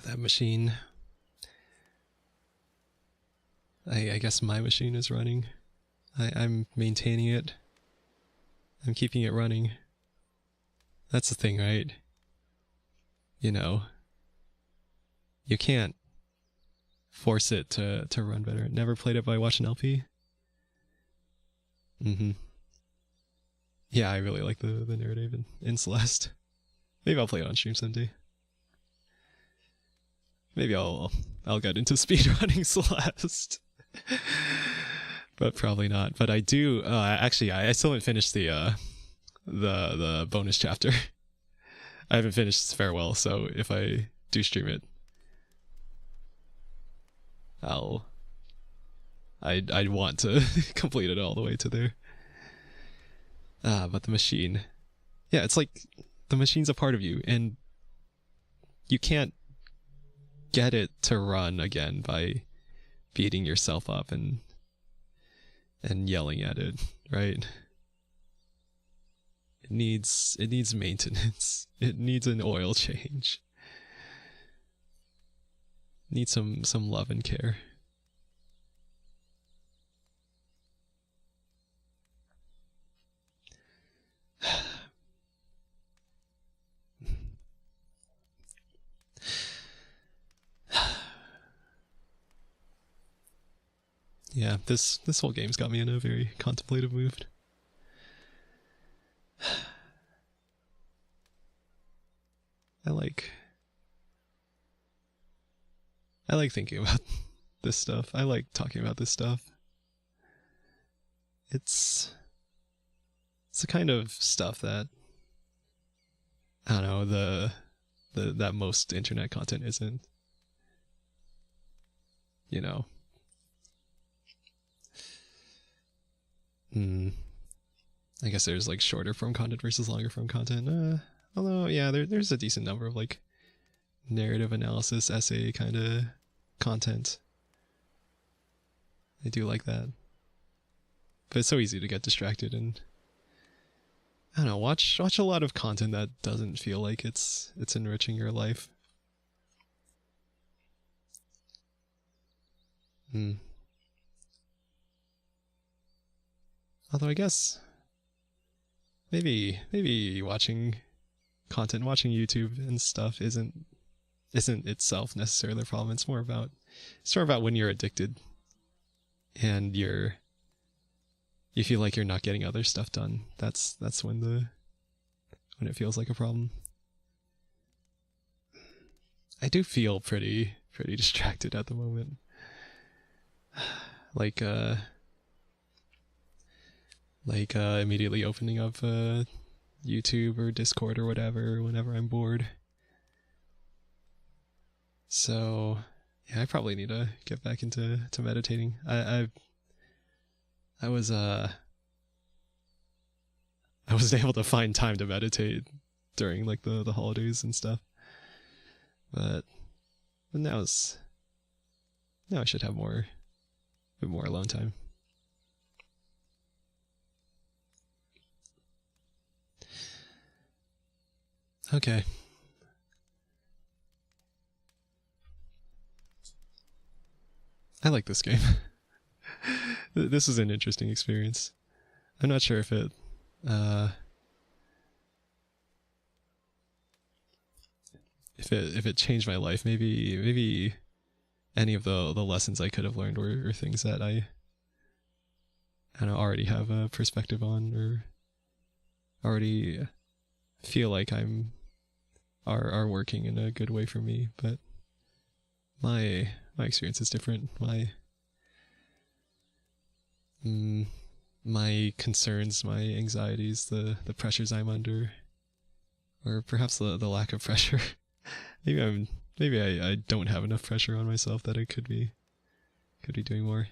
That machine. I guess my machine is running. I'm maintaining it. I'm keeping it running. That's the thing, right? You know, you can't force it to run better. Never played it by watching LP? Yeah, I really like the narrative in Celeste. Maybe I'll play it on stream someday. Maybe I'll get into speedrunning Celeste. But probably not. But I do actually I still haven't finished the bonus chapter. I haven't finished Farewell, so if I do stream it, I'd want to complete it all the way to there. But the machine, yeah, it's like the machine's a part of you, and you can't get it to run again by beating yourself up and yelling at it, right? It needs maintenance. It needs an oil change. It needs some love and care. Yeah, this whole game's got me in a very contemplative mood. I like thinking about this stuff. I like talking about this stuff. It's the kind of stuff that, I don't know, that most internet content isn't. You know. I guess there's like shorter form content versus longer form content. Although, yeah, there's a decent number of like narrative analysis, essay kind of content. I do like that. But it's so easy to get distracted and, I don't know, watch a lot of content that doesn't feel like it's enriching your life. Hmm. Although I guess maybe watching content, watching YouTube and stuff isn't itself necessarily the problem. It's more about when you're addicted and you feel like you're not getting other stuff done. That's when it feels like a problem. I do feel pretty distracted at the moment. Like immediately opening up YouTube or Discord or whatever whenever I'm bored. So yeah, I probably need to get back into meditating. I wasn't able to find time to meditate during like the holidays and stuff. But now I should have a bit more alone time. Okay. I like this game. This is an interesting experience. I'm not sure if it changed my life. Maybe any of the lessons I could have learned were things that I don't know, already have a perspective on, or already feel like are working in a good way for me. But my experience is different. My concerns, my anxieties, the pressures I'm under, or perhaps the lack of pressure. Maybe I don't have enough pressure on myself that I could be doing more.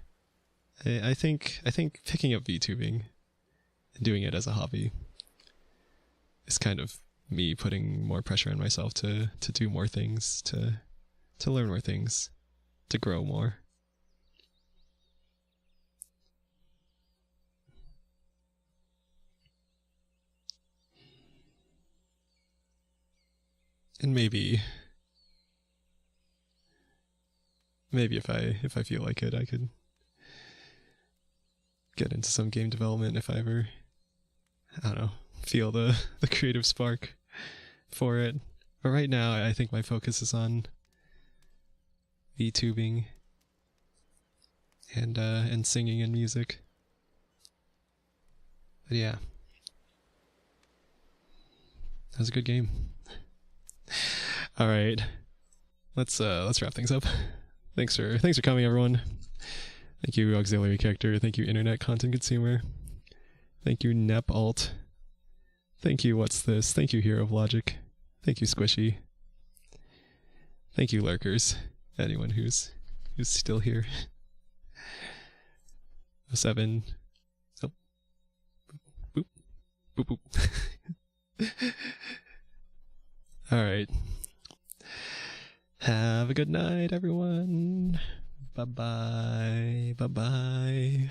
I think picking up VTubing and doing it as a hobby is kind of me putting more pressure on myself to do more things, to learn more things, to grow more. And maybe if I feel like it, I could get into some game development if I ever, I don't know, feel the creative spark for it. But right now, I think my focus is on VTubing and singing and music. But yeah, that was a good game. All right, let's wrap things up. Thanks for coming, everyone. Thank you, auxiliary character. Thank you, internet content consumer. Thank you, NepAlt. Thank you, What's This? Thank you, Hero of Logic. Thank you, Squishy. Thank you, lurkers. Anyone who's still here. 07. Oh. Boop. Boop boop. Alright. Have a good night, everyone. Bye-bye. Bye-bye.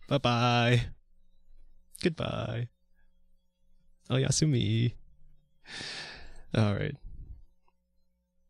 Bye-bye. Goodbye. Oh, Yasumi. Alright.